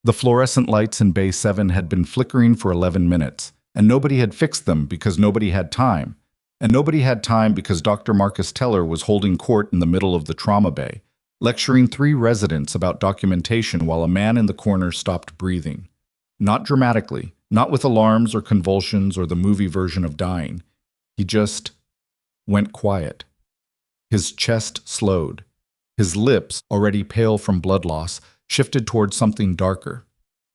The fluorescent lights in Bay 7 had been flickering for 11 minutes, and nobody had fixed them because nobody had time. And nobody had time because Dr. Marcus Teller was holding court in the middle of the trauma bay, lecturing 3 residents about documentation while a man in the corner stopped breathing. Not dramatically, not with alarms or convulsions or the movie version of dying. He just went quiet. His chest slowed. His lips, already pale from blood loss, shifted toward something darker.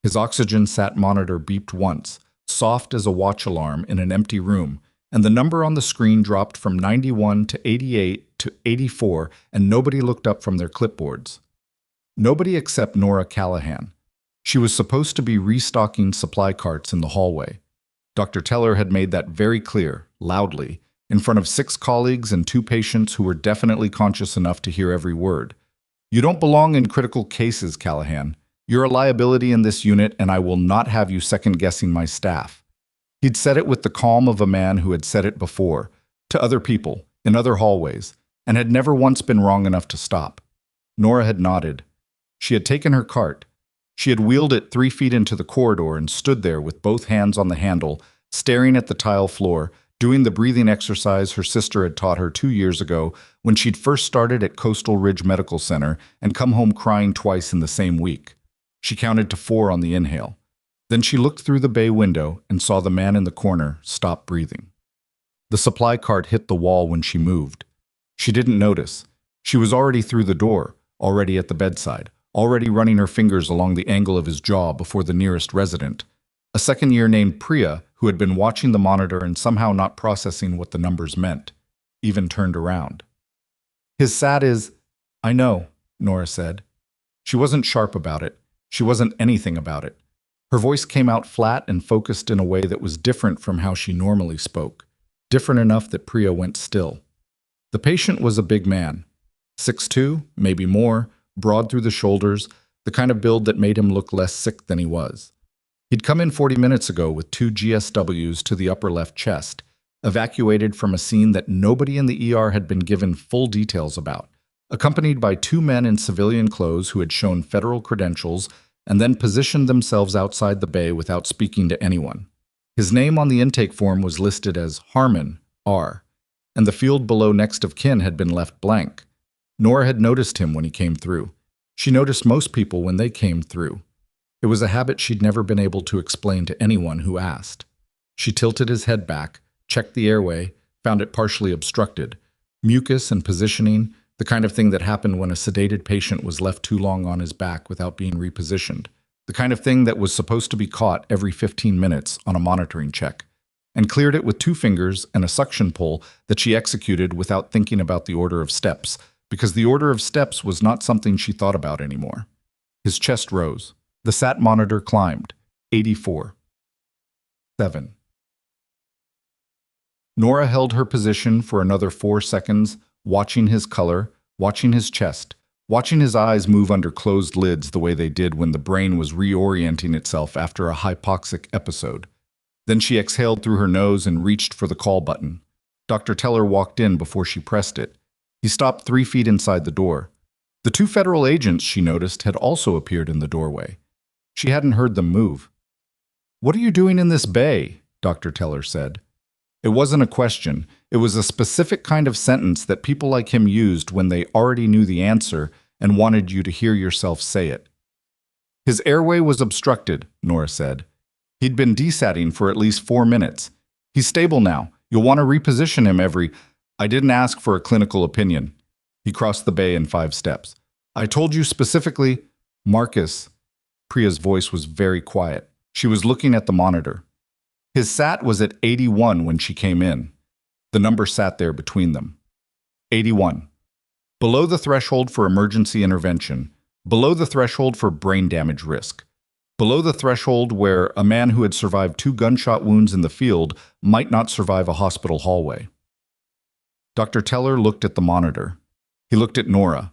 His oxygen sat monitor beeped once, soft as a watch alarm in an empty room, and the number on the screen dropped from 91 to 88 to 84, and nobody looked up from their clipboards. Nobody except Nora Callahan. She was supposed to be restocking supply carts in the hallway. Dr. Teller had made that very clear, loudly, in front of 6 colleagues and 2 patients who were definitely conscious enough to hear every word. "You don't belong in critical cases, Callahan. You're a liability in this unit, and I will not have you second-guessing my staff." He'd said it with the calm of a man who had said it before, to other people, in other hallways, and had never once been wrong enough to stop. Nora had nodded. She had taken her cart. She had wheeled it 3 feet into the corridor and stood there with both hands on the handle, staring at the tile floor, doing the breathing exercise her sister had taught her 2 years ago when she'd first started at Coastal Ridge Medical Center and come home crying twice in the same week. She counted to 4 on the inhale. Then she looked through the bay window and saw the man in the corner stop breathing. The supply cart hit the wall when she moved. She didn't notice. She was already through the door, already at the bedside, already running her fingers along the angle of his jaw before the nearest resident, a second-year named Priya, who had been watching the monitor and somehow not processing what the numbers meant, even turned around. "His SAT is—" "I know," Nora said. She wasn't sharp about it. She wasn't anything about it. Her voice came out flat and focused in a way that was different from how she normally spoke, different enough that Priya went still. The patient was a big man, 6'2", maybe more, broad through the shoulders, the kind of build that made him look less sick than he was. He'd come in 40 minutes ago with 2 GSWs to the upper left chest, evacuated from a scene that nobody in the ER had been given full details about, accompanied by 2 men in civilian clothes who had shown federal credentials and then positioned themselves outside the bay without speaking to anyone. His name on the intake form was listed as Harmon, R., and the field below next of kin had been left blank. Nora had noticed him when he came through. She noticed most people when they came through. It was a habit she'd never been able to explain to anyone who asked. She tilted his head back, checked the airway, found it partially obstructed. Mucus and positioning, the kind of thing that happened when a sedated patient was left too long on his back without being repositioned. The kind of thing that was supposed to be caught every 15 minutes on a monitoring check, and cleared it with 2 fingers and a suction pull that she executed without thinking about the order of steps, because the order of steps was not something she thought about anymore. His chest rose. The SAT monitor climbed. 84. 7. Nora held her position for another 4 seconds, watching his color, watching his chest, watching his eyes move under closed lids the way they did when the brain was reorienting itself after a hypoxic episode. Then she exhaled through her nose and reached for the call button. Dr. Teller walked in before she pressed it. He stopped 3 feet inside the door. The 2 federal agents, she noticed, had also appeared in the doorway. She hadn't heard them move. "What are you doing in this bay?" Dr. Teller said. It wasn't a question. It was a specific kind of sentence that people like him used when they already knew the answer and wanted you to hear yourself say it. "His airway was obstructed," Nora said. "He'd been desatting for at least 4 minutes. He's stable now. You'll want to reposition him every—" "I didn't ask for a clinical opinion." He crossed the bay in 5 steps. "I told you specifically—" "Marcus." Priya's voice was very quiet. She was looking at the monitor. His SAT was at 81 when she came in. The number sat there between them. 81. Below the threshold for emergency intervention. Below the threshold for brain damage risk. Below the threshold where a man who had survived 2 gunshot wounds in the field might not survive a hospital hallway. Dr. Teller looked at the monitor. He looked at Nora.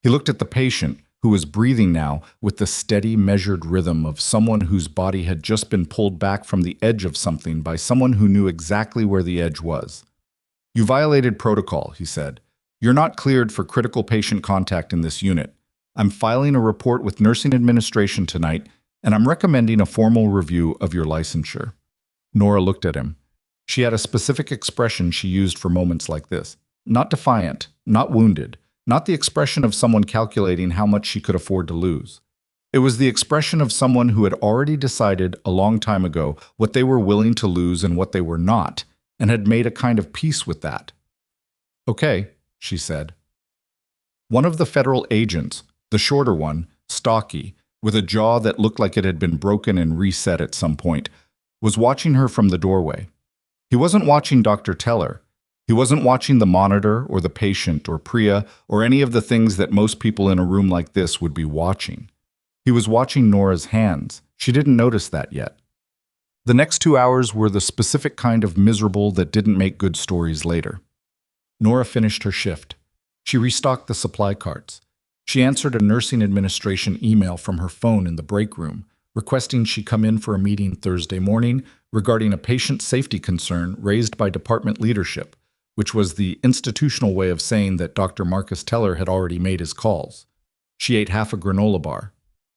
He looked at the patient, who was breathing now with the steady, measured rhythm of someone whose body had just been pulled back from the edge of something by someone who knew exactly where the edge was. "You violated protocol," he said. "You're not cleared for critical patient contact in this unit. I'm filing a report with nursing administration tonight. and I'm recommending a formal review of your licensure." Nora looked at him. She had a specific expression she used for moments like this. Not defiant, not wounded, not the expression of someone calculating how much she could afford to lose. It was the expression of someone who had already decided a long time ago what they were willing to lose and what they were not, and had made a kind of peace with that. "Okay," she said. One of the federal agents, the shorter one, stocky, with a jaw that looked like it had been broken and reset at some point, was watching her from the doorway. He wasn't watching Dr. Teller. He wasn't watching the monitor or the patient or Priya or any of the things that most people in a room like this would be watching. He was watching Nora's hands. She didn't notice that yet. The next 2 hours were the specific kind of miserable that didn't make good stories later. Nora finished her shift. She restocked the supply carts. She answered a nursing administration email from her phone in the break room, requesting she come in for a meeting Thursday morning regarding a patient safety concern raised by department leadership, which was the institutional way of saying that Dr. Marcus Teller had already made his calls. She ate half a granola bar.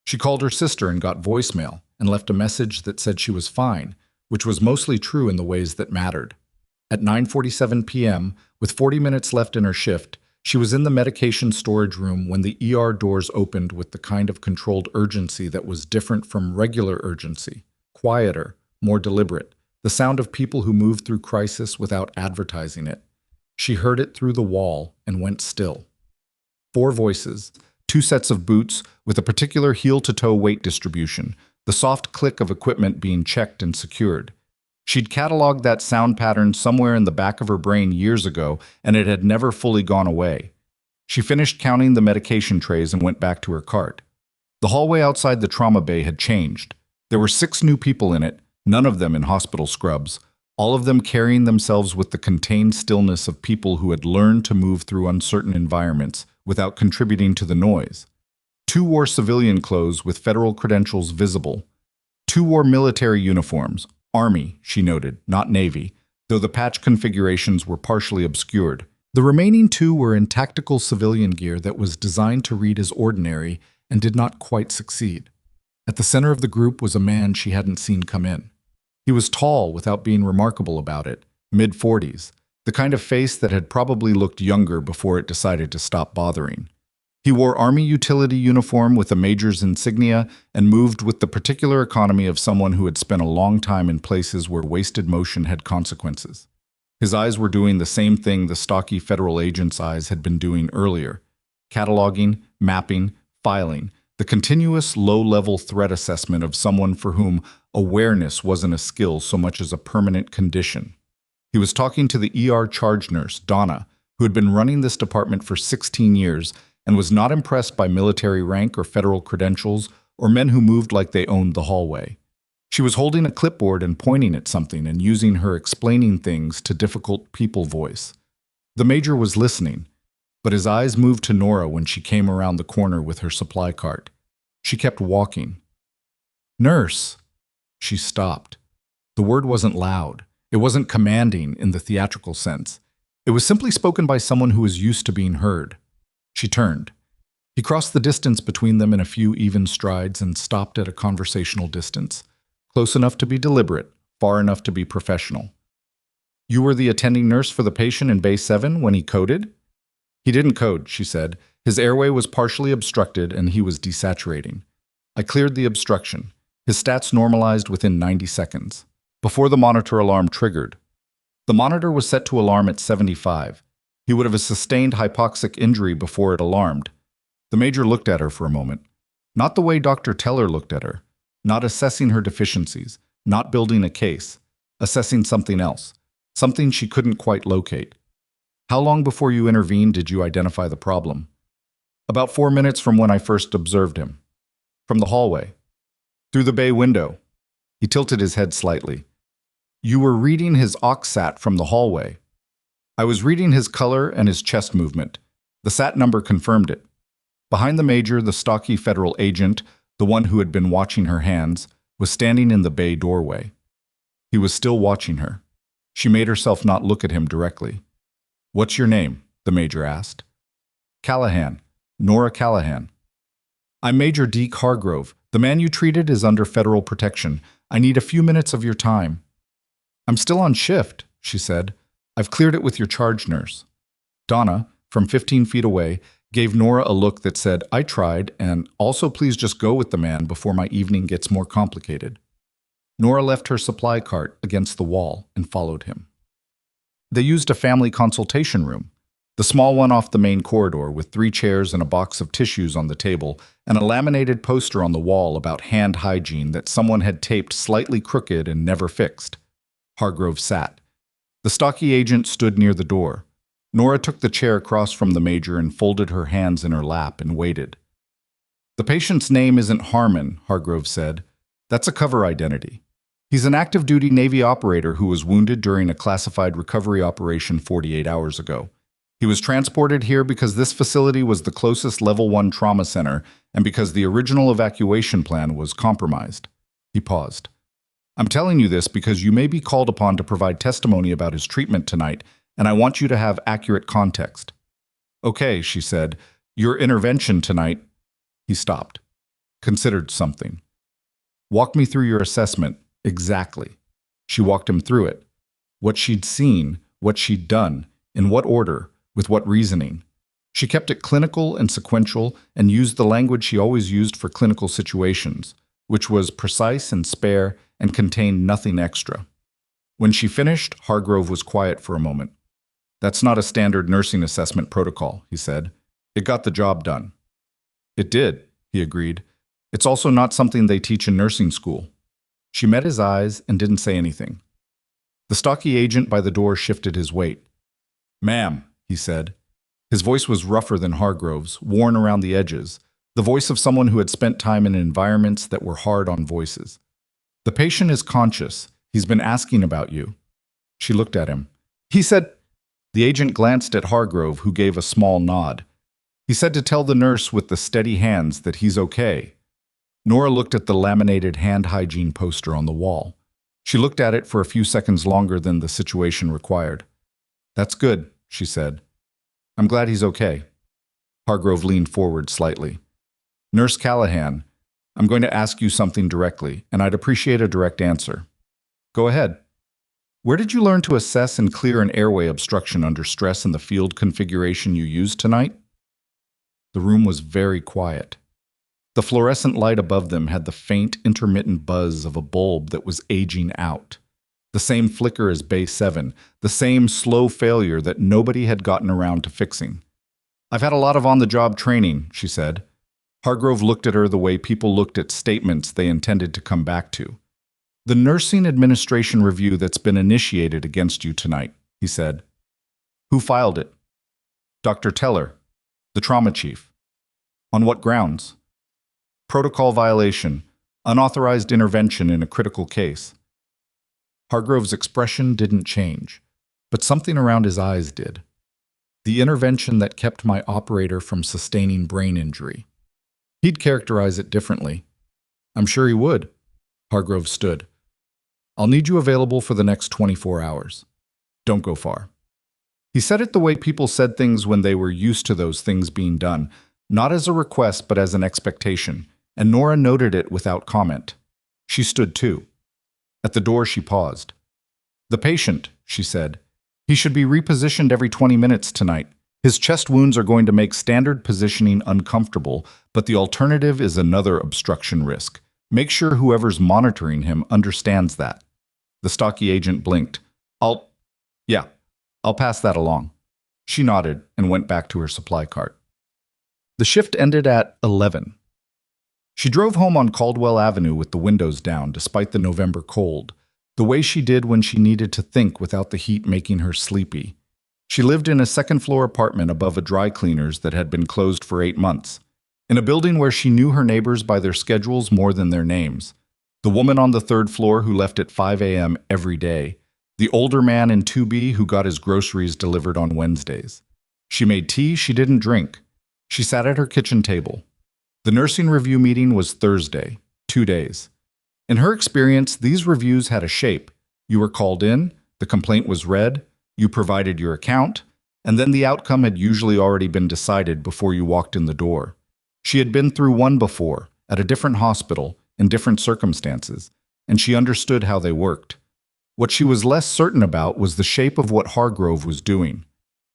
She called her sister and got voicemail and left a message that said she was fine, which was mostly true in the ways that mattered. At 9:47 p.m., with 40 minutes left in her shift, she was in the medication storage room when the ER doors opened with the kind of controlled urgency that was different from regular urgency, quieter, more deliberate, the sound of people who moved through crisis without advertising it. She heard it through the wall and went still. 4 voices, 2 sets of boots with a particular heel-to-toe weight distribution, the soft click of equipment being checked and secured. She'd cataloged that sound pattern somewhere in the back of her brain years ago, and it had never fully gone away. She finished counting the medication trays and went back to her cart. The hallway outside the trauma bay had changed. There were 6 new people in it, none of them in hospital scrubs, all of them carrying themselves with the contained stillness of people who had learned to move through uncertain environments without contributing to the noise. 2 wore civilian clothes with federal credentials visible. 2 wore military uniforms. Army, she noted, not Navy, though the patch configurations were partially obscured. The remaining 2 were in tactical civilian gear that was designed to read as ordinary and did not quite succeed. At the center of the group was a man she hadn't seen come in. He was tall without being remarkable about it, mid-40s, the kind of face that had probably looked younger before it decided to stop bothering. He wore Army utility uniform with a major's insignia and moved with the particular economy of someone who had spent a long time in places where wasted motion had consequences. His eyes were doing the same thing the stocky federal agent's eyes had been doing earlier: cataloging, mapping, filing, the continuous low-level threat assessment of someone for whom awareness wasn't a skill so much as a permanent condition. He was talking to the ER charge nurse, Donna, who had been running this department for 16 years and was not impressed by military rank or federal credentials or men who moved like they owned the hallway. She was holding a clipboard and pointing at something and using her explaining things to difficult people voice. The major was listening, but his eyes moved to Nora when she came around the corner with her supply cart. She kept walking. "Nurse!" She stopped. The word wasn't loud. It wasn't commanding in the theatrical sense. It was simply spoken by someone who was used to being heard. She turned. He crossed the distance between them in a few even strides and stopped at a conversational distance, close enough to be deliberate, far enough to be professional. "You were the attending nurse for the patient in Bay 7 when he coded?" "He didn't code," she said. "His airway was partially obstructed and he was desaturating. I cleared the obstruction. His stats normalized within 90 seconds, before the monitor alarm triggered. The monitor was set to alarm at 75. He would have sustained hypoxic injury before it alarmed." The major looked at her for a moment. Not the way Dr. Teller looked at her. Not assessing her deficiencies. Not building a case. Assessing something else. Something she couldn't quite locate. "How long before you intervened did you identify the problem?" "About 4 minutes from when I first observed him." "From the hallway?" "Through the bay window." He tilted his head slightly. "You were reading his OXSAT from the hallway." "I was reading his color and his chest movement. The SAT number confirmed it." Behind the major, the stocky federal agent, the one who had been watching her hands, was standing in the bay doorway. He was still watching her. She made herself not look at him directly. "What's your name?" the major asked. "Callahan. Nora Callahan." "I'm Major Deke Hargrove," the The man you treated is under federal protection. I need a few minutes of your time. I'm still on shift, she said. I've cleared it with your charge nurse. Donna, from 15 feet away, gave Nora a look that said, I tried, and also please just go with the man before my evening gets more complicated. Nora left her supply cart against the wall and followed him. They used a family consultation room, the small one off the main corridor with 3 chairs and a box of tissues on the table and a laminated poster on the wall about hand hygiene that someone had taped slightly crooked and never fixed. Hargrove sat. The stocky agent stood near the door. Nora took the chair across from the major and folded her hands in her lap and waited. The patient's name isn't Harmon, Hargrove said. That's a cover identity. He's an active-duty Navy operator who was wounded during a classified recovery operation 48 hours ago. He was transported here because this facility was the closest Level 1 trauma center and because the original evacuation plan was compromised. He paused. I'm telling you this because you may be called upon to provide testimony about his treatment tonight, and I want you to have accurate context. Okay, she said. Your intervention tonight. He stopped. Considered something. Walk me through your assessment. Exactly. She walked him through it. What she'd seen, what she'd done, in what order, with what reasoning. She kept it clinical and sequential and used the language she always used for clinical situations, which was precise and spare and contained nothing extra. When she finished, Hargrove was quiet for a moment. That's not a standard nursing assessment protocol, he said. It got the job done. It did, he agreed. It's also not something they teach in nursing school. She met his eyes and didn't say anything. The stocky agent by the door shifted his weight. Ma'am, he said. His voice was rougher than Hargrove's, worn around the edges, the voice of someone who had spent time in environments that were hard on voices. The patient is conscious. He's been asking about you. She looked at him. He said... The agent glanced at Hargrove, who gave a small nod. He said to tell the nurse with the steady hands that he's okay. Nora looked at the laminated hand hygiene poster on the wall. She looked at it for a few seconds longer than the situation required. That's good, she said. I'm glad he's okay. Hargrove leaned forward slightly. Nurse Callahan, I'm going to ask you something directly, and I'd appreciate a direct answer. Go ahead. Where did you learn to assess and clear an airway obstruction under stress in the field configuration you used tonight? The room was very quiet. The fluorescent light above them had the faint, intermittent buzz of a bulb that was aging out. The same flicker as Bay 7, the same slow failure that nobody had gotten around to fixing. I've had a lot of on-the-job training, she said. Hargrove looked at her the way people looked at statements they intended to come back to. The nursing administration review that's been initiated against you tonight, he said. Who filed it? Dr. Teller, the trauma chief. On what grounds? Protocol violation, unauthorized intervention in a critical case. Hargrove's expression didn't change, but something around his eyes did. The intervention that kept my operator from sustaining brain injury. He'd characterize it differently. I'm sure he would. Hargrove stood. I'll need you available for the next 24 hours. Don't go far. He said it the way people said things when they were used to those things being done, not as a request but as an expectation, and Nora noted it without comment. She stood too. At the door she paused. The patient, she said. He should be repositioned every 20 minutes tonight. His chest wounds are going to make standard positioning uncomfortable, but the alternative is another obstruction risk. Make sure whoever's monitoring him understands that. The stocky agent blinked. I'll pass that along. She nodded and went back to her supply cart. The shift ended at 11. She drove home on Caldwell Avenue with the windows down despite the November cold, the way she did when she needed to think without the heat making her sleepy. She lived in a second-floor apartment above a dry cleaner's that had been closed for 8 months, in a building where she knew her neighbors by their schedules more than their names. The woman on the 3rd floor who left at 5 a.m. every day. The older man in 2B who got his groceries delivered on Wednesdays. She made tea she didn't drink. She sat at her kitchen table. The nursing review meeting was Thursday, 2 days. In her experience, these reviews had a shape. You were called in, the complaint was read, you provided your account, and then the outcome had usually already been decided before you walked in the door. She had been through one before, at a different hospital, in different circumstances, and she understood how they worked. What she was less certain about was the shape of what Hargrove was doing.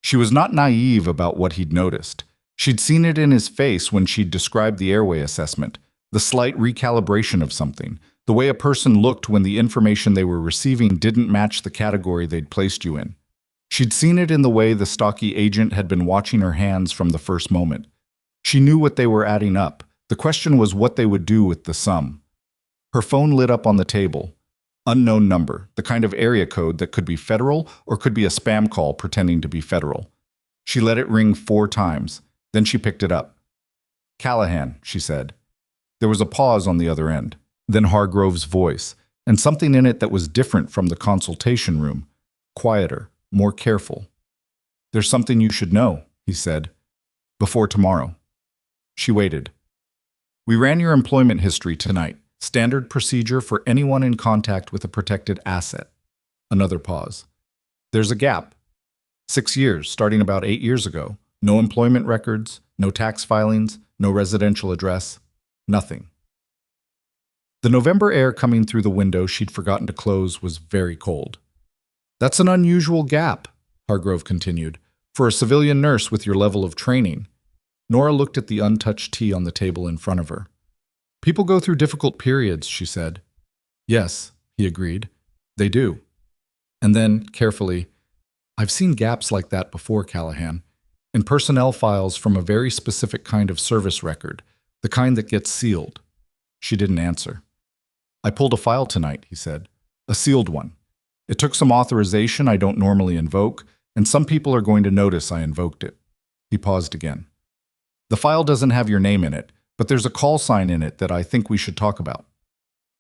She was not naive about what he'd noticed. She'd seen it in his face when she'd described the airway assessment, the slight recalibration of something, the way a person looked when the information they were receiving didn't match the category they'd placed you in. She'd seen it in the way the stocky agent had been watching her hands from the first moment. She knew what they were adding up. The question was what they would do with the sum. Her phone lit up on the table. Unknown number, the kind of area code that could be federal or could be a spam call pretending to be federal. She let it ring 4 times. Then she picked it up. "Callahan," she said. There was a pause on the other end. Then Hargrove's voice, and something in it that was different from the consultation room. Quieter, more careful. "There's something you should know," he said. "Before tomorrow." She waited. "We ran your employment history tonight. Standard procedure for anyone in contact with a protected asset." Another pause. "There's a gap. 6 years, starting about 8 years ago. No employment records, no tax filings, no residential address, nothing." The November air coming through the window she'd forgotten to close was very cold. "That's an unusual gap," Hargrove continued, "for a civilian nurse with your level of training." Nora looked at the untouched tea on the table in front of her. "People go through difficult periods," she said. "Yes," he agreed. "They do." And then, carefully, "I've seen gaps like that before, Callahan, in personnel files from a very specific kind of service record, the kind that gets sealed." She didn't answer. "I pulled a file tonight," he said. "A sealed one. It took some authorization I don't normally invoke, and some people are going to notice I invoked it." He paused again. "The file doesn't have your name in it, but there's a call sign in it that I think we should talk about."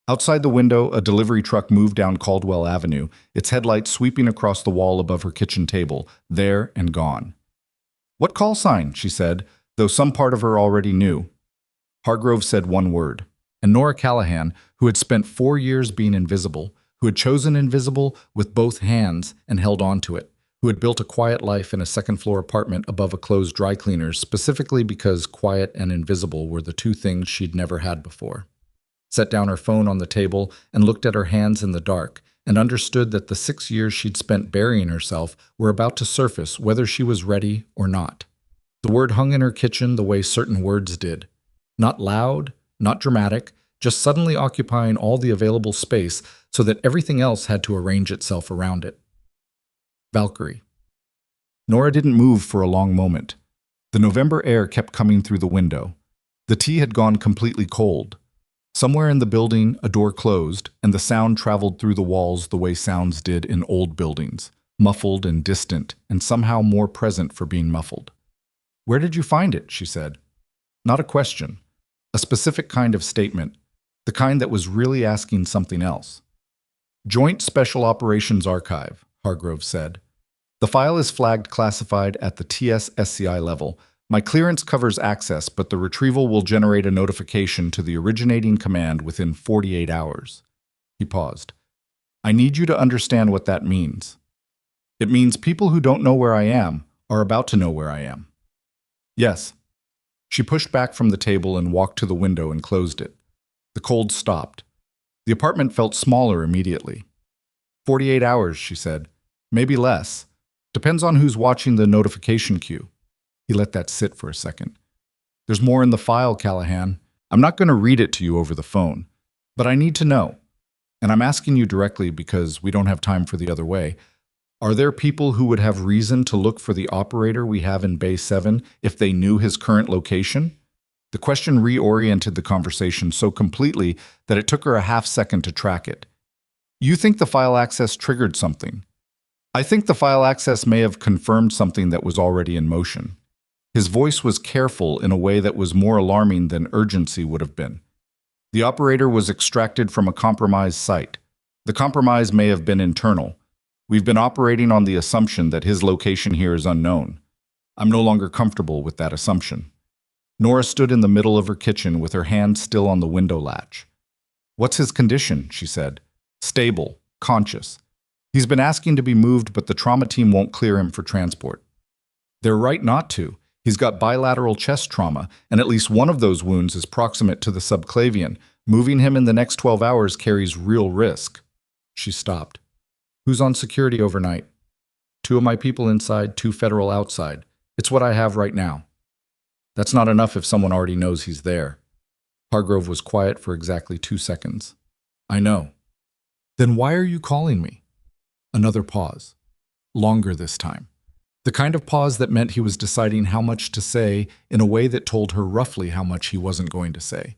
Outside the window, a delivery truck moved down Caldwell Avenue, its headlights sweeping across the wall above her kitchen table, there and gone. "What call sign?" she said, though some part of her already knew. Hargrove said one word, and Nora Callahan, who had spent 4 years being invisible, who had chosen invisible with both hands and held on to it, who had built a quiet life in a second-floor apartment above a closed dry cleaners specifically because quiet and invisible were the 2 things she'd never had before, set down her phone on the table and looked at her hands in the dark, and understood that the 6 years she'd spent burying herself were about to surface whether she was ready or not. The word hung in her kitchen the way certain words did. Not loud, not dramatic, just suddenly occupying all the available space so that everything else had to arrange itself around it. Valkyrie. Nora didn't move for a long moment. The November air kept coming through the window. The tea had gone completely cold. Somewhere in the building, a door closed, and the sound traveled through the walls the way sounds did in old buildings, muffled and distant, and somehow more present for being muffled. "Where did you find it?" she said. Not a question. A specific kind of statement, the kind that was really asking something else. "Joint Special Operations Archive," Hargrove said. "The file is flagged classified at the TS-SCI level. My clearance covers access, but the retrieval will generate a notification to the originating command within 48 hours. He paused. "I need you to understand what that means. It means people who don't know where I am are about to know where I am." "Yes." She pushed back from the table and walked to the window and closed it. The cold stopped. The apartment felt smaller immediately. 48 hours, she said. Maybe less. Depends on who's watching the notification queue. He let that sit for a second. "There's more in the file, Callahan. I'm not going to read it to you over the phone, but I need to know. And I'm asking you directly because we don't have time for the other way. Are there people who would have reason to look for the operator we have in Bay 7 if they knew his current location?" The question reoriented the conversation so completely that it took her a half-second to track it. "You think the file access triggered something. I think the file access may have confirmed something that was already in motion." His voice was careful in a way that was more alarming than urgency would have been. "The operator was extracted from a compromised site. The compromise may have been internal. We've been operating on the assumption that his location here is unknown. I'm no longer comfortable with that assumption." Nora stood in the middle of her kitchen with her hand still on the window latch. "What's his condition?" she said. "Stable, conscious. He's been asking to be moved, but the trauma team won't clear him for transport." "They're right not to. He's got bilateral chest trauma, and at least one of those wounds is proximate to the subclavian. Moving him in the next 12 hours carries real risk." She stopped. "Who's on security overnight?" "2 of my people inside, 2 federal outside. It's what I have right now." "That's not enough if someone already knows he's there." Hargrove was quiet for exactly 2 seconds. "I know." "Then why are you calling me?" Another pause. Longer this time. The kind of pause that meant he was deciding how much to say in a way that told her roughly how much he wasn't going to say.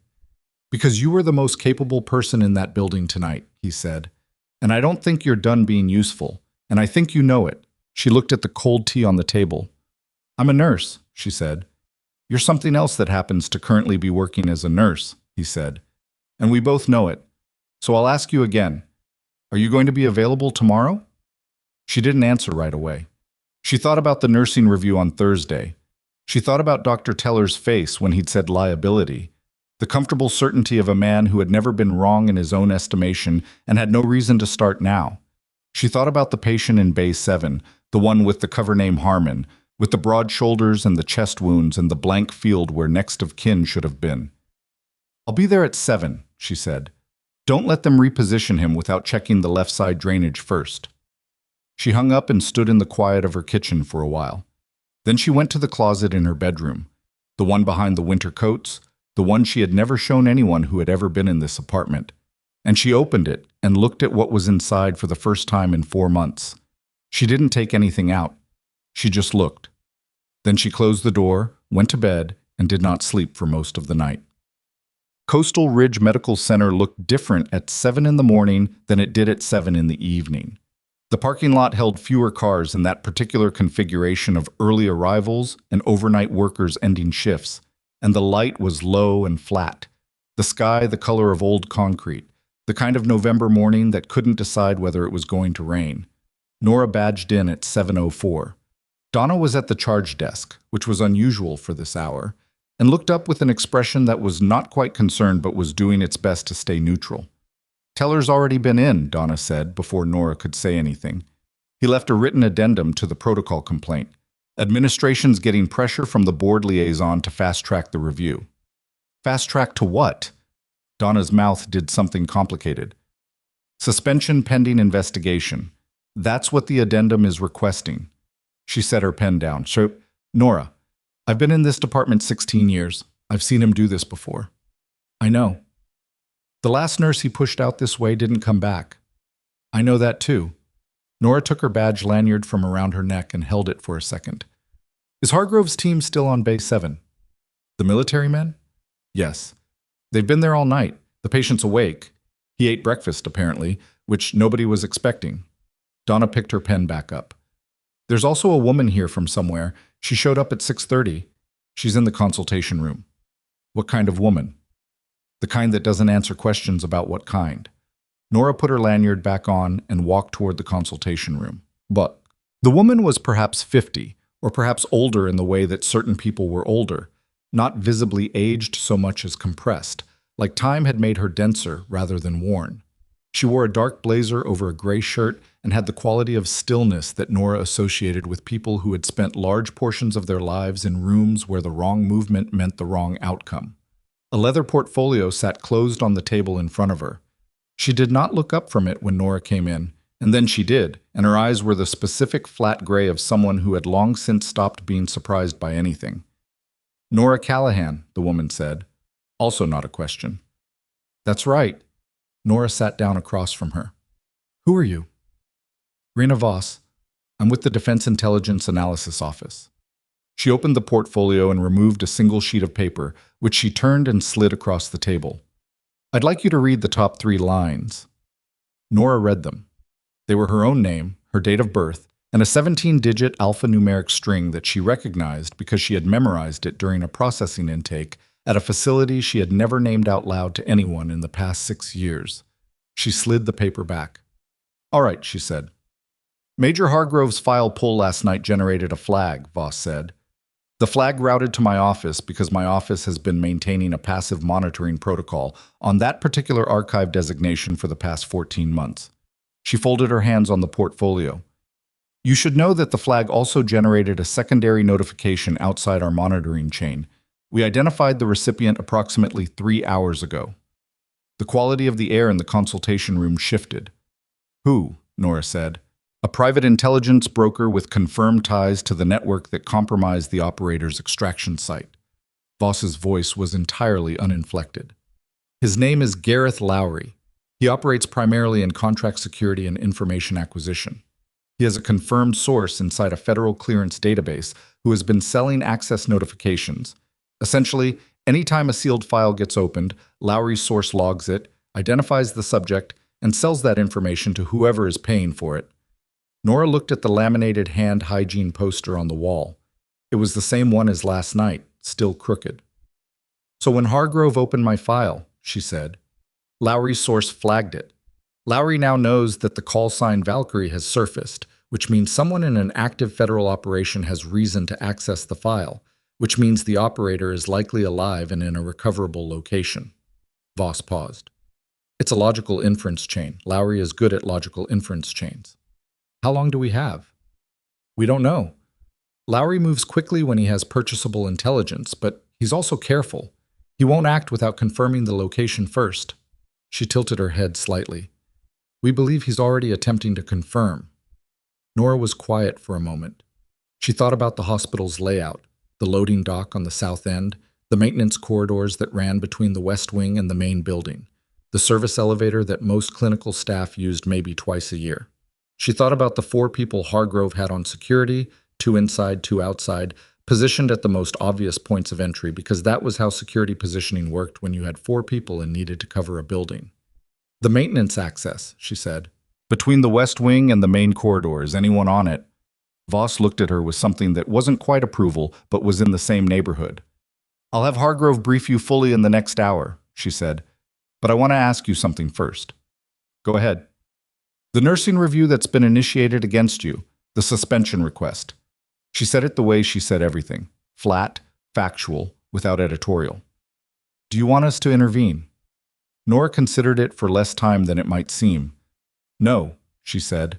"Because you were the most capable person in that building tonight," he said. "And I don't think you're done being useful, and I think you know it." She looked at the cold tea on the table. "I'm a nurse," she said. "You're something else that happens to currently be working as a nurse," he said. "And we both know it. So I'll ask you again. Are you going to be available tomorrow?" She didn't answer right away. She thought about the nursing review on Thursday. She thought about Dr. Teller's face when he'd said liability, the comfortable certainty of a man who had never been wrong in his own estimation and had no reason to start now. She thought about the patient in Bay 7, the one with the cover name Harmon, with the broad shoulders and the chest wounds and the blank field where next of kin should have been. "I'll be there at 7, she said. "Don't let them reposition him without checking the left side drainage first." She hung up and stood in the quiet of her kitchen for a while. Then she went to the closet in her bedroom, the one behind the winter coats, the one she had never shown anyone who had ever been in this apartment. And she opened it and looked at what was inside for the first time in 4 months. She didn't take anything out. She just looked. Then she closed the door, went to bed, and did not sleep for most of the night. Coastal Ridge Medical Center looked different at 7 in the morning than it did at 7 in the evening. The parking lot held fewer cars in that particular configuration of early arrivals and overnight workers ending shifts, and the light was low and flat, the sky the color of old concrete, the kind of November morning that couldn't decide whether it was going to rain. Nora badged in at 7:04. Donna was at the charge desk, which was unusual for this hour, and looked up with an expression that was not quite concerned but was doing its best to stay neutral. "Teller's already been in," Donna said before Nora could say anything. "He left a written addendum to the protocol complaint. Administration's getting pressure from the board liaison to fast-track the review." "Fast-track to what?" Donna's mouth did something complicated. "Suspension pending investigation. That's what the addendum is requesting." She set her pen down. "So, Nora, I've been in this department 16 years. I've seen him do this before." "I know." "The last nurse he pushed out this way didn't come back." "I know that too." Nora took her badge lanyard from around her neck and held it for a second. "Is Hargrove's team still on Bay 7? "The military men?" "Yes. They've been there all night. The patient's awake. He ate breakfast, apparently, which nobody was expecting." Donna picked her pen back up. "There's also a woman here from somewhere. She showed up at 6:30. She's in the consultation room." "What kind of woman?" "The kind that doesn't answer questions about what kind." Nora put her lanyard back on and walked toward the consultation room. But the woman was perhaps 50, or perhaps older in the way that certain people were older, not visibly aged so much as compressed, like time had made her denser rather than worn. She wore a dark blazer over a gray shirt and had the quality of stillness that Nora associated with people who had spent large portions of their lives in rooms where the wrong movement meant the wrong outcome. A leather portfolio sat closed on the table in front of her. She did not look up from it when Nora came in, and then she did, and her eyes were the specific flat gray of someone who had long since stopped being surprised by anything. "Nora Callahan," the woman said. Also not a question. "That's right." Nora sat down across from her. "Who are you?" "Rena Voss. I'm with the Defense Intelligence Analysis Office." She opened the portfolio and removed a single sheet of paper, which she turned and slid across the table. "I'd like you to read the top 3 lines." Nora read them. They were her own name, her date of birth, and a 17-digit alphanumeric string that she recognized because she had memorized it during a processing intake at a facility she had never named out loud to anyone in the past 6 years. She slid the paper back. "All right," she said. "Major Hargrove's file pull last night generated a flag," Voss said. "The flag routed to my office because my office has been maintaining a passive monitoring protocol on that particular archive designation for the past 14 months. She folded her hands on the portfolio. You should know that the flag also generated a secondary notification outside our monitoring chain. We identified the recipient approximately 3 hours ago. The quality of the air in the consultation room shifted. Who? Nora said. A private intelligence broker with confirmed ties to the network that compromised the operator's extraction site. Voss's voice was entirely uninflected. His name is Gareth Lowry. He operates primarily in contract security and information acquisition. He has a confirmed source inside a federal clearance database who has been selling access notifications. Essentially, anytime a sealed file gets opened, Lowry's source logs it, identifies the subject, and sells that information to whoever is paying for it. Nora looked at the laminated hand hygiene poster on the wall. It was the same one as last night, still crooked. So when Hargrove opened my file, she said, Lowry's source flagged it. Lowry now knows that the call sign Valkyrie has surfaced, which means someone in an active federal operation has reason to access the file, which means the operator is likely alive and in a recoverable location. Voss paused. It's a logical inference chain. Lowry is good at logical inference chains. How long do we have? We don't know. Lowry moves quickly when he has purchasable intelligence, but he's also careful. He won't act without confirming the location first. She tilted her head slightly. We believe he's already attempting to confirm. Nora was quiet for a moment. She thought about the hospital's layout, the loading dock on the south end, the maintenance corridors that ran between the west wing and the main building, the service elevator that most clinical staff used maybe twice a year. She thought about the 4 people Hargrove had on security, 2 inside, 2 outside, positioned at the most obvious points of entry because that was how security positioning worked when you had 4 people and needed to cover a building. The maintenance access, she said. Between the west wing and the main corridor, is anyone on it? Voss looked at her with something that wasn't quite approval, but was in the same neighborhood. I'll have Hargrove brief you fully in the next hour, she said. But I want to ask you something first. Go ahead. The nursing review that's been initiated against you, the suspension request. She said it the way she said everything. Flat, factual, without editorial. Do you want us to intervene? Nora considered it for less time than it might seem. No, she said.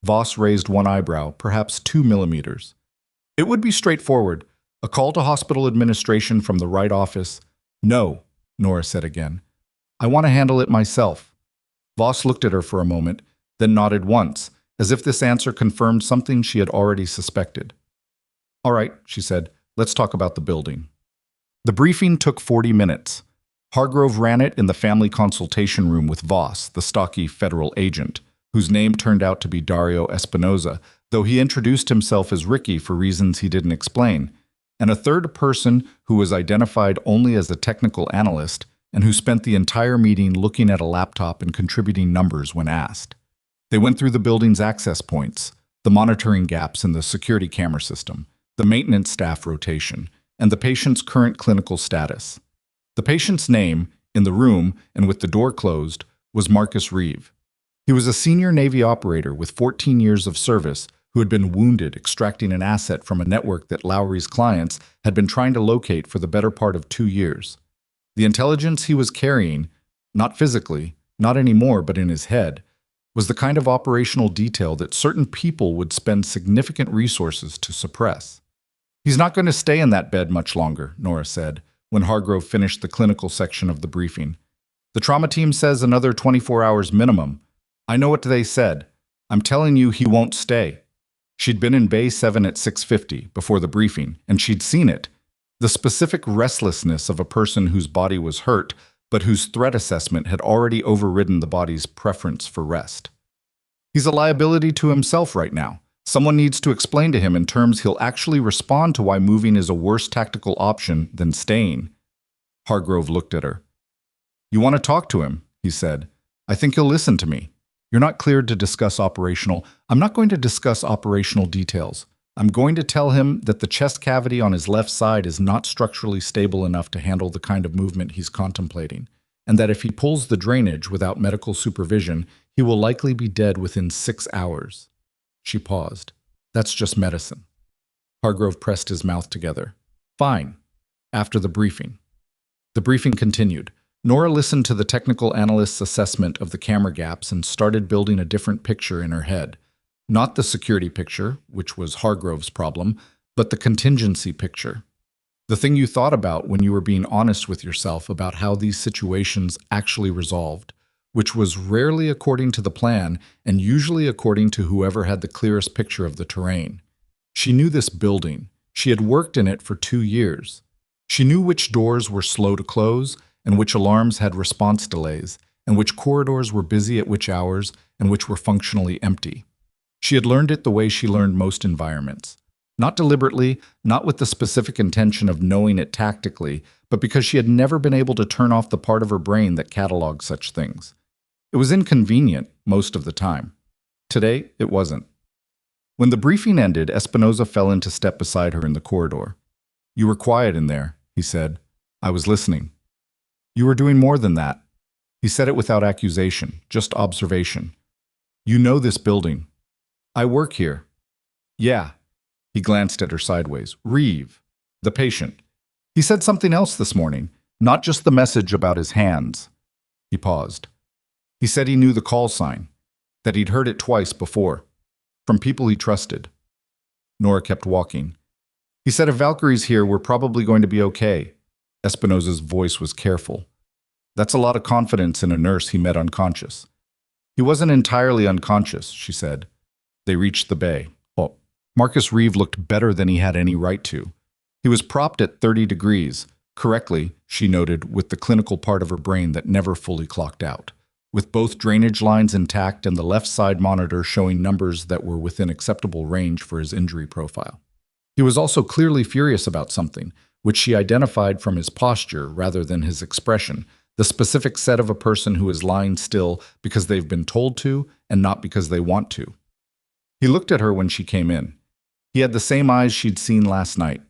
Voss raised one eyebrow, perhaps 2 millimeters. It would be straightforward. A call to hospital administration from the right office. No, Nora said again. I want to handle it myself. Voss looked at her for a moment, then nodded once, as if this answer confirmed something she had already suspected. All right, she said, let's talk about the building. The briefing took 40 minutes. Hargrove ran it in the family consultation room with Voss, the stocky federal agent, whose name turned out to be Dario Espinoza, though he introduced himself as Ricky for reasons he didn't explain, and a third person who was identified only as a technical analyst and who spent the entire meeting looking at a laptop and contributing numbers when asked. They went through the building's access points, the monitoring gaps in the security camera system, the maintenance staff rotation, and the patient's current clinical status. The patient's name, in the room and with the door closed, was Marcus Reeve. He was a senior Navy operator with 14 years of service who had been wounded extracting an asset from a network that Lowry's clients had been trying to locate for the better part of 2 years. The intelligence he was carrying, not physically, not anymore but in his head, was the kind of operational detail that certain people would spend significant resources to suppress. He's not going to stay in that bed much longer, Nora said, when Hargrove finished the clinical section of the briefing. The trauma team says another 24 hours minimum. I know what they said. I'm telling you he won't stay. She'd been in Bay 7 at 6:50 before the briefing, and she'd seen it. The specific restlessness of a person whose body was hurt, but whose threat assessment had already overridden the body's preference for rest. He's a liability to himself right now. Someone needs to explain to him in terms he'll actually respond to why moving is a worse tactical option than staying. Hargrove looked at her. You want to talk to him, he said. I think he'll listen to me. You're not cleared to discuss operational. I'm not going to discuss operational details. I'm going to tell him that the chest cavity on his left side is not structurally stable enough to handle the kind of movement he's contemplating, and that if he pulls the drainage without medical supervision, he will likely be dead within 6 hours. She paused. That's just medicine. Hargrove pressed his mouth together. Fine. After the briefing. The briefing continued. Nora listened to the technical analyst's assessment of the camera gaps and started building a different picture in her head. Not the security picture, which was Hargrove's problem, but the contingency picture. The thing you thought about when you were being honest with yourself about how these situations actually resolved, which was rarely according to the plan and usually according to whoever had the clearest picture of the terrain. She knew this building. She had worked in it for 2 years. She knew which doors were slow to close and which alarms had response delays, and which corridors were busy at which hours and which were functionally empty. She had learned it the way she learned most environments. Not deliberately, not with the specific intention of knowing it tactically, but because she had never been able to turn off the part of her brain that catalogued such things. It was inconvenient most of the time. Today, it wasn't. When the briefing ended, Espinosa fell into step beside her in the corridor. "You were quiet in there," he said. "I was listening." "You were doing more than that." He said it without accusation, just observation. "You know this building." "I work here." "Yeah." He glanced at her sideways. "Reeve, the patient. He said something else this morning, not just the message about his hands." He paused. "He said he knew the call sign, that he'd heard it twice before, from people he trusted." Nora kept walking. "He said if Valkyrie's here, we're probably going to be okay." Espinosa's voice was careful. "That's a lot of confidence in a nurse he met unconscious." "He wasn't entirely unconscious," she said. They reached the bay. Marcus Reeve looked better than he had any right to. He was propped at 30 degrees, correctly, she noted, with the clinical part of her brain that never fully clocked out, with both drainage lines intact and the left side monitor showing numbers that were within acceptable range for his injury profile. He was also clearly furious about something, which she identified from his posture rather than his expression, the specific set of a person who is lying still because they've been told to and not because they want to. He looked at her when she came in. He had the same eyes she'd seen last night,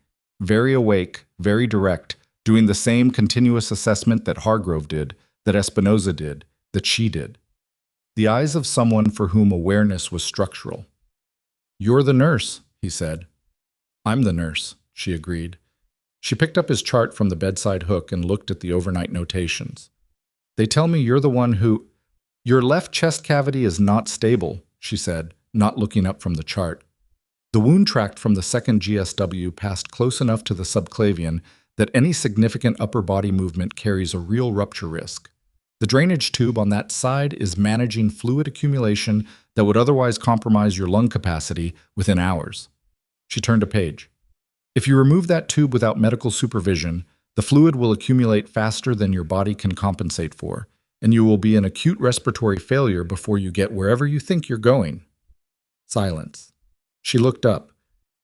very awake, very direct, doing the same continuous assessment that Hargrove did, that Espinosa did, that she did. The eyes of someone for whom awareness was structural. "You're the nurse," he said. "I'm the nurse," she agreed. She picked up his chart from the bedside hook and looked at the overnight notations. "They tell me you're the one who—" "Your left chest cavity is not stable," she said, not looking up from the chart. The wound tract from the second GSW passed close enough to the subclavian that any significant upper body movement carries a real rupture risk. The drainage tube on that side is managing fluid accumulation that would otherwise compromise your lung capacity within hours. She turned a page. If you remove that tube without medical supervision, the fluid will accumulate faster than your body can compensate for, and you will be in acute respiratory failure before you get wherever you think you're going. Silence. She looked up.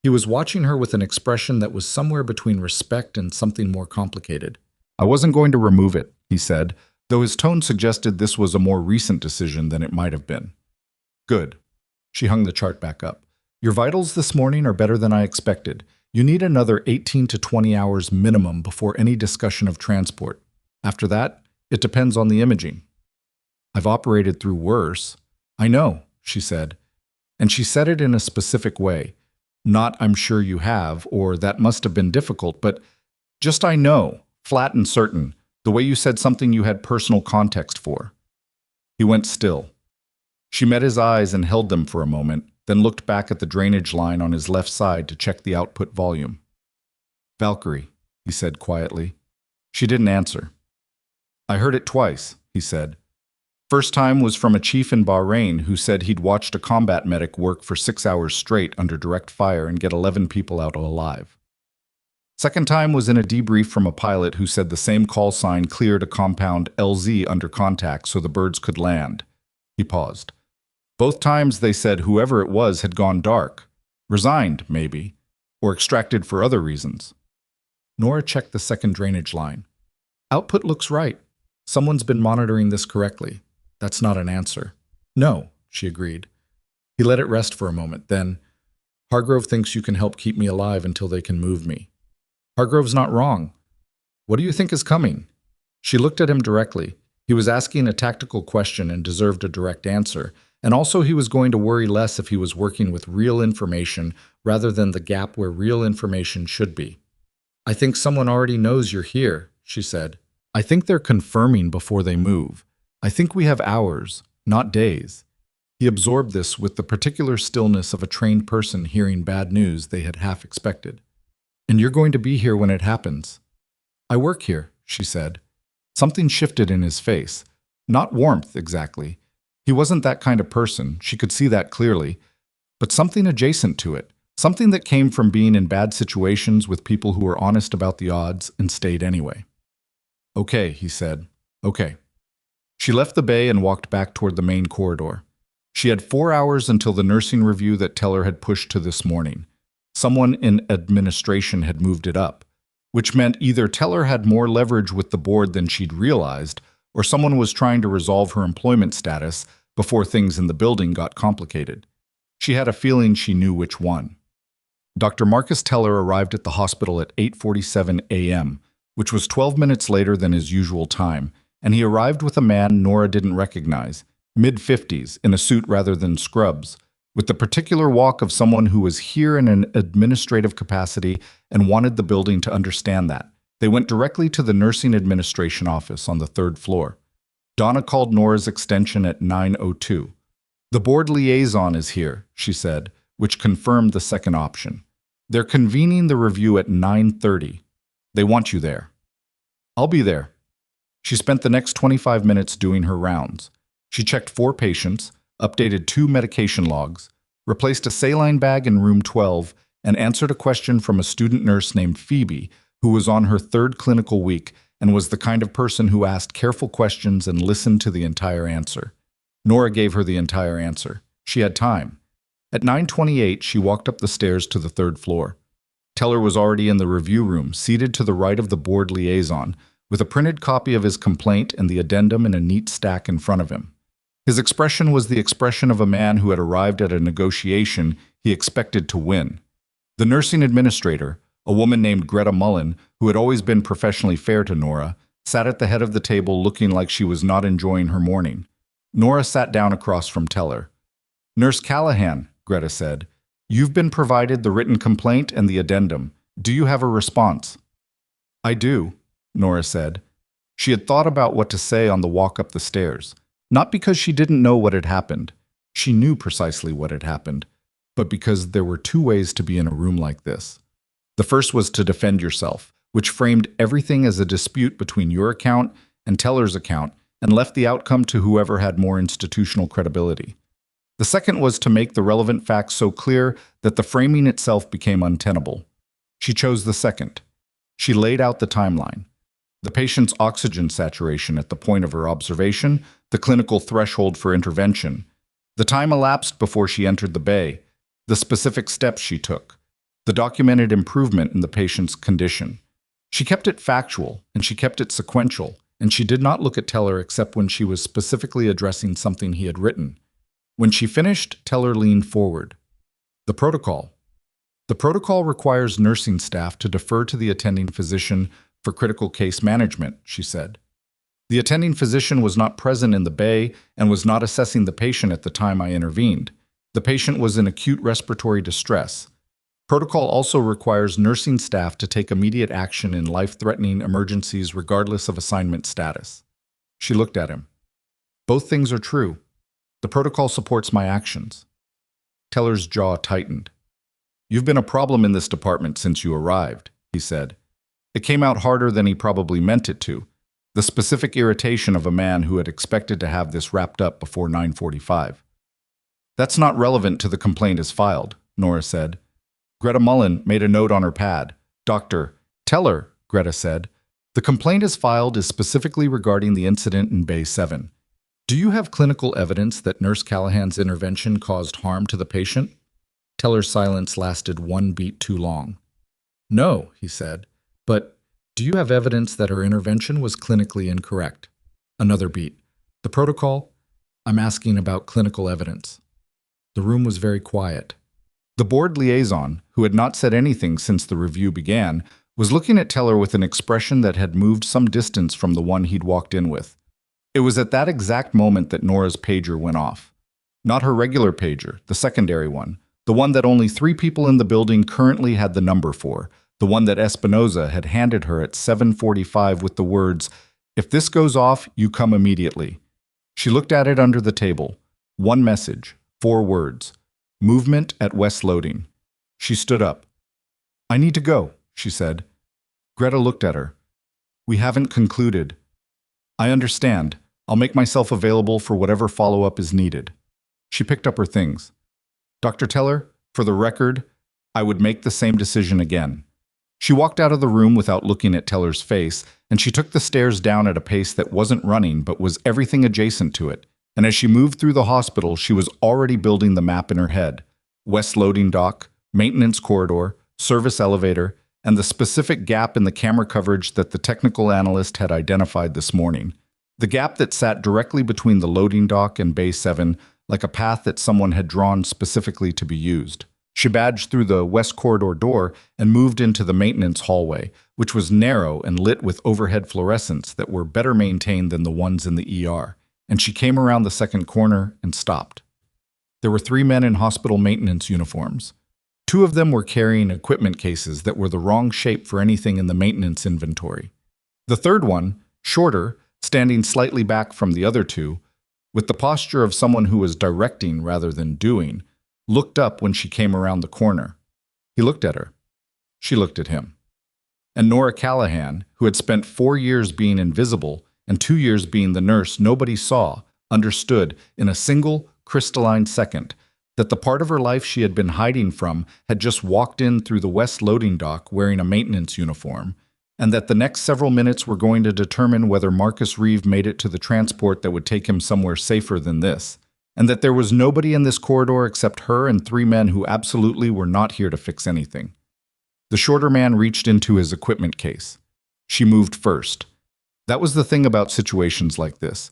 He was watching her with an expression that was somewhere between respect and something more complicated. "I wasn't going to remove it," he said, though his tone suggested this was a more recent decision than it might have been. "Good." She hung the chart back up. "Your vitals this morning are better than I expected. You need another 18 to 20 hours minimum before any discussion of transport. After that, it depends on the imaging." "I've operated through worse." "I know," she said. And she said it in a specific way. Not "I'm sure you have," or "that must have been difficult," but just "I know," flat and certain, the way you said something you had personal context for. He went still. She met his eyes and held them for a moment, then looked back at the drainage line on his left side to check the output volume. "Valkyrie," he said quietly. She didn't answer. "I heard it twice," he said. First time was from a chief in Bahrain who said he'd watched a combat medic work for 6 hours straight under direct fire and get 11 people out alive. Second time was in a debrief from a pilot who said the same call sign cleared a compound LZ under contact so the birds could land. He paused. Both times they said whoever it was had gone dark, resigned, maybe, or extracted for other reasons. Nora checked the second drainage line. "Output looks right. Someone's been monitoring this correctly." "That's not an answer." "No," she agreed. He let it rest for a moment, then, "Hargrove thinks you can help keep me alive until they can move me." "Hargrove's not wrong. What do you think is coming?" She looked at him directly. He was asking a tactical question and deserved a direct answer, and also he was going to worry less if he was working with real information rather than the gap where real information should be. "I think someone already knows you're here," she said. "I think they're confirming before they move. I think we have hours, not days." He absorbed this with the particular stillness of a trained person hearing bad news they had half expected. "And you're going to be here when it happens." "I work here," she said. Something shifted in his face. Not warmth, exactly. He wasn't that kind of person, she could see that clearly, but something adjacent to it, something that came from being in bad situations with people who were honest about the odds and stayed anyway. "Okay," he said. "Okay." She left the bay and walked back toward the main corridor. She had 4 hours until the nursing review that Teller had pushed to this morning. Someone in administration had moved it up, which meant either Teller had more leverage with the board than she'd realized, or someone was trying to resolve her employment status before things in the building got complicated. She had a feeling she knew which one. Dr. Marcus Teller arrived at the hospital at 8:47 a.m., which was 12 minutes later than his usual time, and he arrived with a man Nora didn't recognize, mid-50s, in a suit rather than scrubs, with the particular walk of someone who was here in an administrative capacity and wanted the building to understand that. They went directly to the nursing administration office on the 3rd floor. Donna called Nora's extension at 9:02. "The board liaison is here," she said, which confirmed the second option. "They're convening the review at 9:30. They want you there." "I'll be there." She spent the next 25 minutes doing her rounds. She checked 4 patients, updated 2 medication logs, replaced a saline bag in room 12, and answered a question from a student nurse named Phoebe, who was on her 3rd clinical week and was the kind of person who asked careful questions and listened to the entire answer. Nora gave her the entire answer. She had time. At 9:28, she walked up the stairs to the 3rd floor. Teller was already in the review room, seated to the right of the board liaison, with a printed copy of his complaint and the addendum in a neat stack in front of him. His expression was the expression of a man who had arrived at a negotiation he expected to win. The nursing administrator, a woman named Greta Mullen, who had always been professionally fair to Nora, sat at the head of the table looking like she was not enjoying her morning. Nora sat down across from Teller. "Nurse Callahan," Greta said, "you've been provided the written complaint and the addendum. Do you have a response?" "I do," Nora said. She had thought about what to say on the walk up the stairs, not because she didn't know what had happened. She knew precisely what had happened, but because there were 2 ways to be in a room like this. The first was to defend yourself, which framed everything as a dispute between your account and Teller's account and left the outcome to whoever had more institutional credibility. The second was to make the relevant facts so clear that the framing itself became untenable. She chose the second. She laid out the timeline. The patient's oxygen saturation at the point of her observation, the clinical threshold for intervention, the time elapsed before she entered the bay, the specific steps she took, the documented improvement in the patient's condition. She kept it factual, and she kept it sequential, and she did not look at Teller except when she was specifically addressing something he had written. When she finished, Teller leaned forward. "The protocol. The protocol requires nursing staff to defer to the attending physician for critical case management," she said. "The attending physician was not present in the bay and was not assessing the patient at the time I intervened. The patient was in acute respiratory distress. Protocol also requires nursing staff to take immediate action in life-threatening emergencies regardless of assignment status." She looked at him. "Both things are true. The protocol supports my actions." Teller's jaw tightened. "You've been a problem in this department since you arrived," he said. It came out harder than he probably meant it to, the specific irritation of a man who had expected to have this wrapped up before 9:45. "That's not relevant to the complaint as filed," Nora said. Greta Mullen made a note on her pad. "Dr. Teller," Greta said, "the complaint as filed is specifically regarding the incident in Bay 7. Do you have clinical evidence that Nurse Callahan's intervention caused harm to the patient?" Teller's silence lasted 1 beat too long. "No," he said. "But do you have evidence that her intervention was clinically incorrect?" Another beat. "The protocol? I'm asking about clinical evidence." The room was very quiet. The board liaison, who had not said anything since the review began, was looking at Teller with an expression that had moved some distance from the one he'd walked in with. It was at that exact moment that Nora's pager went off. Not her regular pager, the secondary one, the one that only 3 people in the building currently had the number for, the one that Espinoza had handed her at 7:45 with the words, "If this goes off, you come immediately." She looked at it under the table. One message, 4 words. Movement at West Loading. She stood up. "I need to go," she said. Greta looked at her. "We haven't concluded." "I understand. I'll make myself available for whatever follow-up is needed." She picked up her things. "Dr. Teller, for the record, I would make the same decision again." She walked out of the room without looking at Teller's face, and she took the stairs down at a pace that wasn't running but was everything adjacent to it. And as she moved through the hospital, she was already building the map in her head. West loading dock, maintenance corridor, service elevator, and the specific gap in the camera coverage that the technical analyst had identified this morning. The gap that sat directly between the loading dock and Bay 7, like a path that someone had drawn specifically to be used. She badged through the west corridor door and moved into the maintenance hallway, which was narrow and lit with overhead fluorescents that were better maintained than the ones in the ER. And she came around the second corner and stopped. There were 3 men in hospital maintenance uniforms. 2 of them were carrying equipment cases that were the wrong shape for anything in the maintenance inventory. The third one, shorter, standing slightly back from the other 2, with the posture of someone who was directing rather than doing, looked up when she came around the corner. He looked at her. She looked at him. And Nora Callahan, who had spent 4 years being invisible and 2 years being the nurse nobody saw, understood in a single, crystalline second that the part of her life she had been hiding from had just walked in through the west loading dock wearing a maintenance uniform, and that the next several minutes were going to determine whether Marcus Reeve made it to the transport that would take him somewhere safer than this, and that there was nobody in this corridor except her and 3 men who absolutely were not here to fix anything. The shorter man reached into his equipment case. She moved first. That was the thing about situations like this.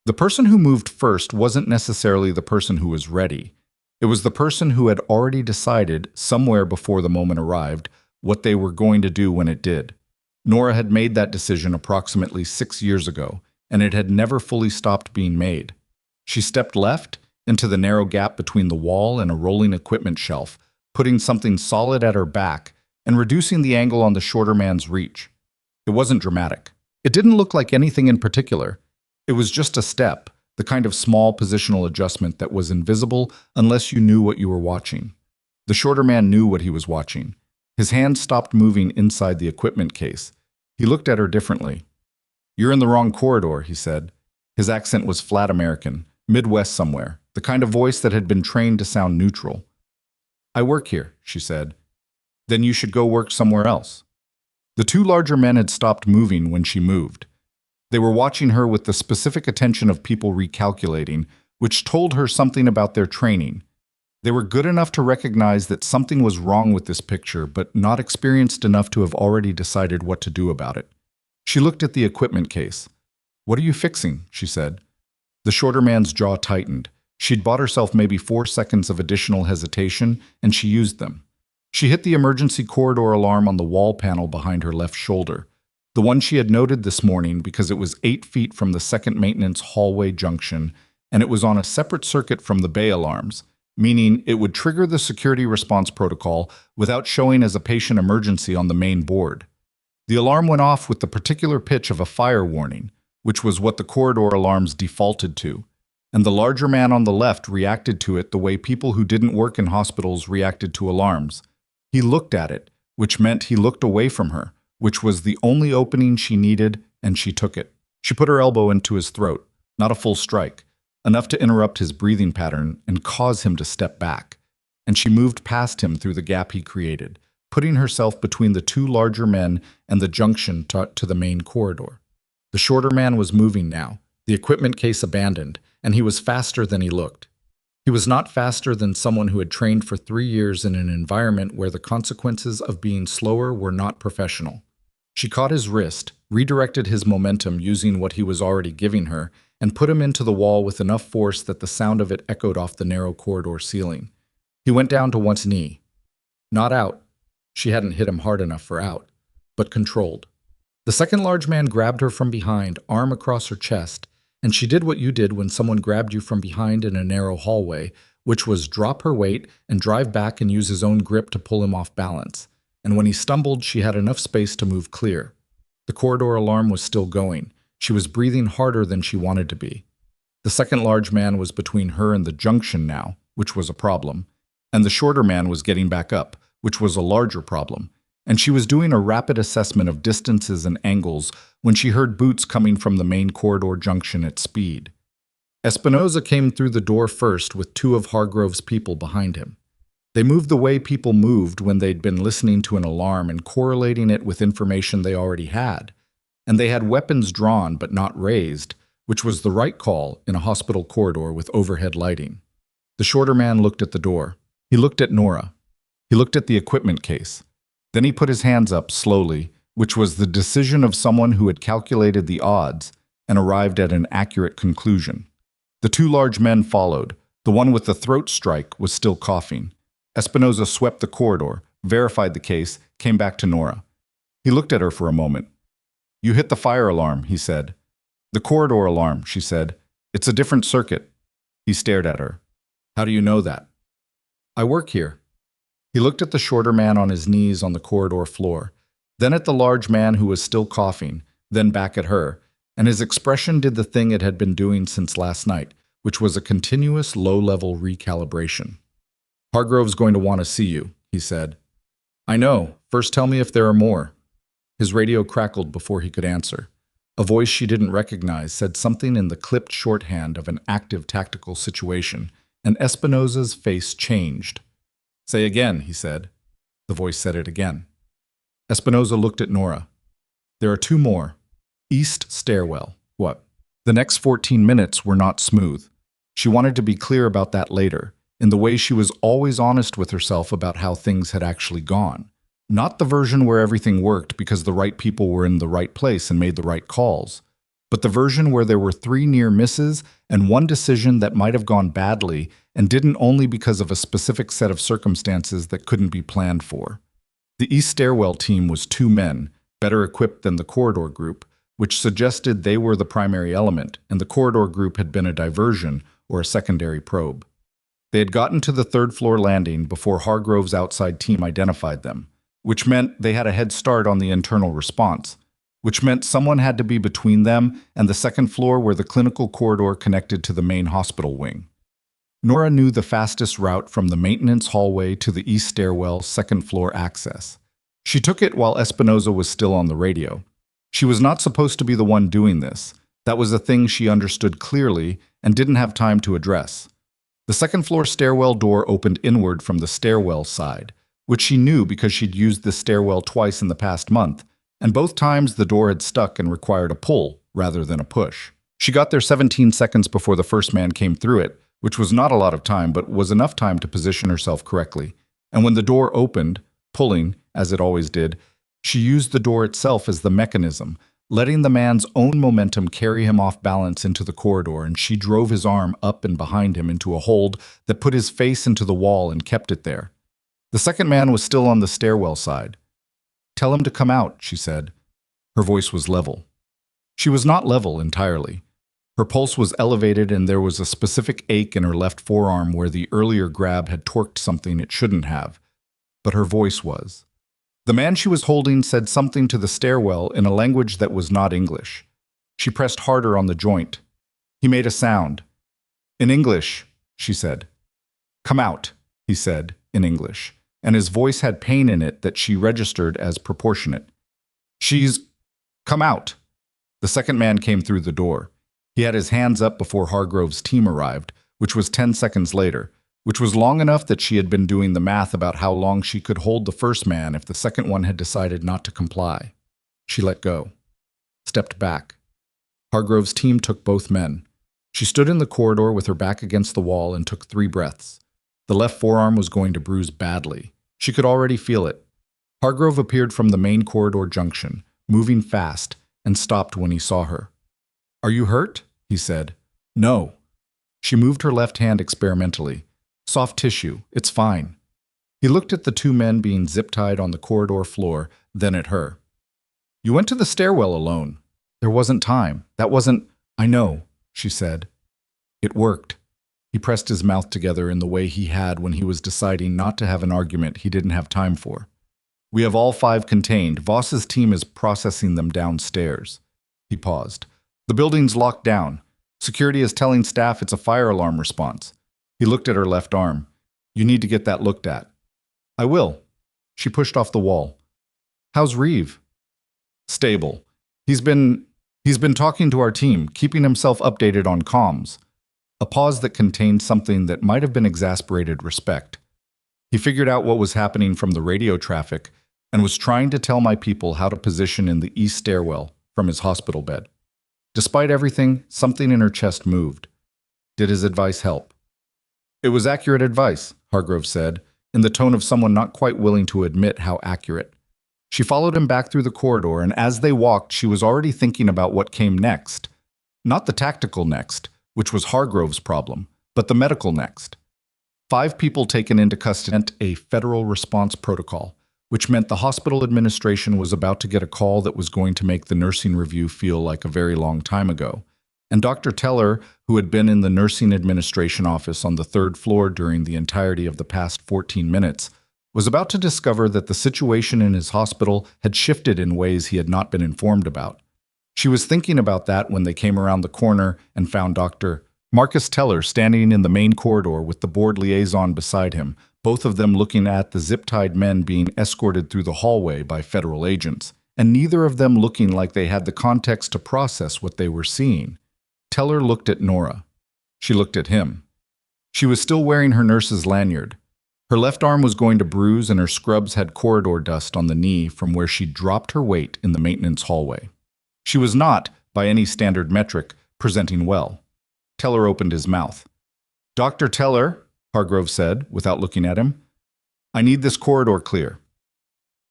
The person who moved first wasn't necessarily the person who was ready. It was the person who had already decided, somewhere before the moment arrived, what they were going to do when it did. Nora had made that decision approximately 6 years ago, and it had never fully stopped being made. She stepped left into the narrow gap between the wall and a rolling equipment shelf, putting something solid at her back and reducing the angle on the shorter man's reach. It wasn't dramatic. It didn't look like anything in particular. It was just a step, the kind of small positional adjustment that was invisible unless you knew what you were watching. The shorter man knew what he was watching. His hand stopped moving inside the equipment case. He looked at her differently. "You're in the wrong corridor," he said. His accent was flat American, Midwest somewhere, the kind of voice that had been trained to sound neutral. "I work here," she said. "Then you should go work somewhere else." The 2 larger men had stopped moving when she moved. They were watching her with the specific attention of people recalculating, which told her something about their training. They were good enough to recognize that something was wrong with this picture, but not experienced enough to have already decided what to do about it. She looked at the equipment case. "What are you fixing?" she said. The shorter man's jaw tightened. She'd bought herself maybe 4 seconds of additional hesitation, and she used them. She hit the emergency corridor alarm on the wall panel behind her left shoulder, the one she had noted this morning because it was 8 feet from the second maintenance hallway junction, and it was on a separate circuit from the bay alarms, meaning it would trigger the security response protocol without showing as a patient emergency on the main board. The alarm went off with the particular pitch of a fire warning, which was what the corridor alarms defaulted to, and the larger man on the left reacted to it the way people who didn't work in hospitals reacted to alarms. He looked at it, which meant he looked away from her, which was the only opening she needed, and she took it. She put her elbow into his throat, not a full strike, enough to interrupt his breathing pattern and cause him to step back. And she moved past him through the gap he created, putting herself between the 2 larger men and the junction to the main corridor. The shorter man was moving now, the equipment case abandoned, and he was faster than he looked. He was not faster than someone who had trained for 3 years in an environment where the consequences of being slower were not professional. She caught his wrist, redirected his momentum using what he was already giving her, and put him into the wall with enough force that the sound of it echoed off the narrow corridor ceiling. He went down to one knee. Not out. She hadn't hit him hard enough for out, but controlled. The second large man grabbed her from behind, arm across her chest, and she did what you did when someone grabbed you from behind in a narrow hallway, which was drop her weight and drive back and use his own grip to pull him off balance. And when he stumbled, she had enough space to move clear. The corridor alarm was still going. She was breathing harder than she wanted to be. The second large man was between her and the junction now, which was a problem, and the shorter man was getting back up, which was a larger problem, and she was doing a rapid assessment of distances and angles when she heard boots coming from the main corridor junction at speed. Espinosa came through the door first with two of Hargrove's people behind him. They moved the way people moved when they'd been listening to an alarm and correlating it with information they already had. And they had weapons drawn but not raised, which was the right call in a hospital corridor with overhead lighting. The shorter man looked at the door. He looked at Nora. He looked at the equipment case. Then he put his hands up slowly, which was the decision of someone who had calculated the odds and arrived at an accurate conclusion. The two large men followed. The one with the throat strike was still coughing. Espinosa swept the corridor, verified the case, came back to Nora. He looked at her for a moment. "You hit the fire alarm," he said. "The corridor alarm," she said. "It's a different circuit." He stared at her. "How do you know that?" "I work here." He looked at the shorter man on his knees on the corridor floor, then at the large man who was still coughing, then back at her, and his expression did the thing it had been doing since last night, which was a continuous low-level recalibration. "Hargrove's going to want to see you," he said. "I know. First tell me if there are more." His radio crackled before he could answer. A voice she didn't recognize said something in the clipped shorthand of an active tactical situation, and Espinosa's face changed. "Say again," he said. The voice said it again. Espinosa looked at Nora. "There are two more. East stairwell." "What?" The next 14 minutes were not smooth. She wanted to be clear about that later, in the way she was always honest with herself about how things had actually gone. Not the version where everything worked because the right people were in the right place and made the right calls, but the version where there were 3 near misses and one decision that might have gone badly and didn't only because of a specific set of circumstances that couldn't be planned for. The East Stairwell team was 2 men, better equipped than the corridor group, which suggested they were the primary element, and the corridor group had been a diversion or a secondary probe. They had gotten to the 3rd floor landing before Hargrove's outside team identified them, which meant they had a head start on the internal response, which meant someone had to be between them and the 2nd floor where the clinical corridor connected to the main hospital wing. Nora knew the fastest route from the maintenance hallway to the East Stairwell 2nd floor access. She took it while Espinosa was still on the radio. She was not supposed to be the one doing this. That was a thing she understood clearly and didn't have time to address. The 2nd floor stairwell door opened inward from the stairwell side, which she knew because she'd used this stairwell twice in the past month, and both times the door had stuck and required a pull rather than a push. She got there 17 seconds before the first man came through it, which was not a lot of time but was enough time to position herself correctly. And when the door opened, pulling, as it always did, she used the door itself as the mechanism, letting the man's own momentum carry him off balance into the corridor, and she drove his arm up and behind him into a hold that put his face into the wall and kept it there. The second man was still on the stairwell side. "Tell him to come out," she said. Her voice was level. She was not level entirely. Her pulse was elevated and there was a specific ache in her left forearm where the earlier grab had torqued something it shouldn't have. But her voice was. The man she was holding said something to the stairwell in a language that was not English. She pressed harder on the joint. He made a sound. "In English," she said. "Come out," he said, in English, and his voice had pain in it that she registered as proportionate. "She's... come out." The second man came through the door. He had his hands up before Hargrove's team arrived, which was 10 seconds later, which was long enough that she had been doing the math about how long she could hold the first man if the second one had decided not to comply. She let go. Stepped back. Hargrove's team took both men. She stood in the corridor with her back against the wall and took 3 breaths. The left forearm was going to bruise badly. She could already feel it. Hargrove appeared from the main corridor junction, moving fast, and stopped when he saw her. "Are you hurt?" he said. "No." She moved her left hand experimentally. "Soft tissue. It's fine." He looked at the 2 men being zip-tied on the corridor floor, then at her. "You went to the stairwell alone." "There wasn't time. That wasn't—" "I know," she said. "It worked." He pressed his mouth together in the way he had when he was deciding not to have an argument he didn't have time for. "We have all 5 contained. Voss's team is processing them downstairs." He paused. "The building's locked down, Security is telling staff it's a fire alarm response. He looked at her left arm. You need to get that looked at. I will. She pushed off the wall. How's Reeve? Stable. He's been talking to our team, keeping himself updated on comms. A pause that contained something that might have been exasperated respect. He figured out what was happening from the radio traffic and was trying to tell my people how to position in the east stairwell from his hospital bed. Despite everything, something in her chest moved. Did his advice help? It was accurate advice, Hargrove said, in the tone of someone not quite willing to admit how accurate. She followed him back through the corridor, and as they walked, she was already thinking about what came next. Not the tactical next, which was Hargrove's problem, but the medical next. 5 people taken into custody meant a federal response protocol, which meant the hospital administration was about to get a call that was going to make the nursing review feel like a very long time ago. And Dr. Teller, who had been in the nursing administration office on the 3rd floor during the entirety of the past 14 minutes, was about to discover that the situation in his hospital had shifted in ways he had not been informed about. She was thinking about that when they came around the corner and found Dr. Marcus Teller standing in the main corridor with the board liaison beside him, both of them looking at the zip-tied men being escorted through the hallway by federal agents, and neither of them looking like they had the context to process what they were seeing. Teller looked at Nora. She looked at him. She was still wearing her nurse's lanyard. Her left arm was going to bruise and her scrubs had corridor dust on the knee from where she dropped her weight in the maintenance hallway. She was not, by any standard metric, presenting well. Teller opened his mouth. Dr. Teller, Hargrove said, without looking at him, I need this corridor clear.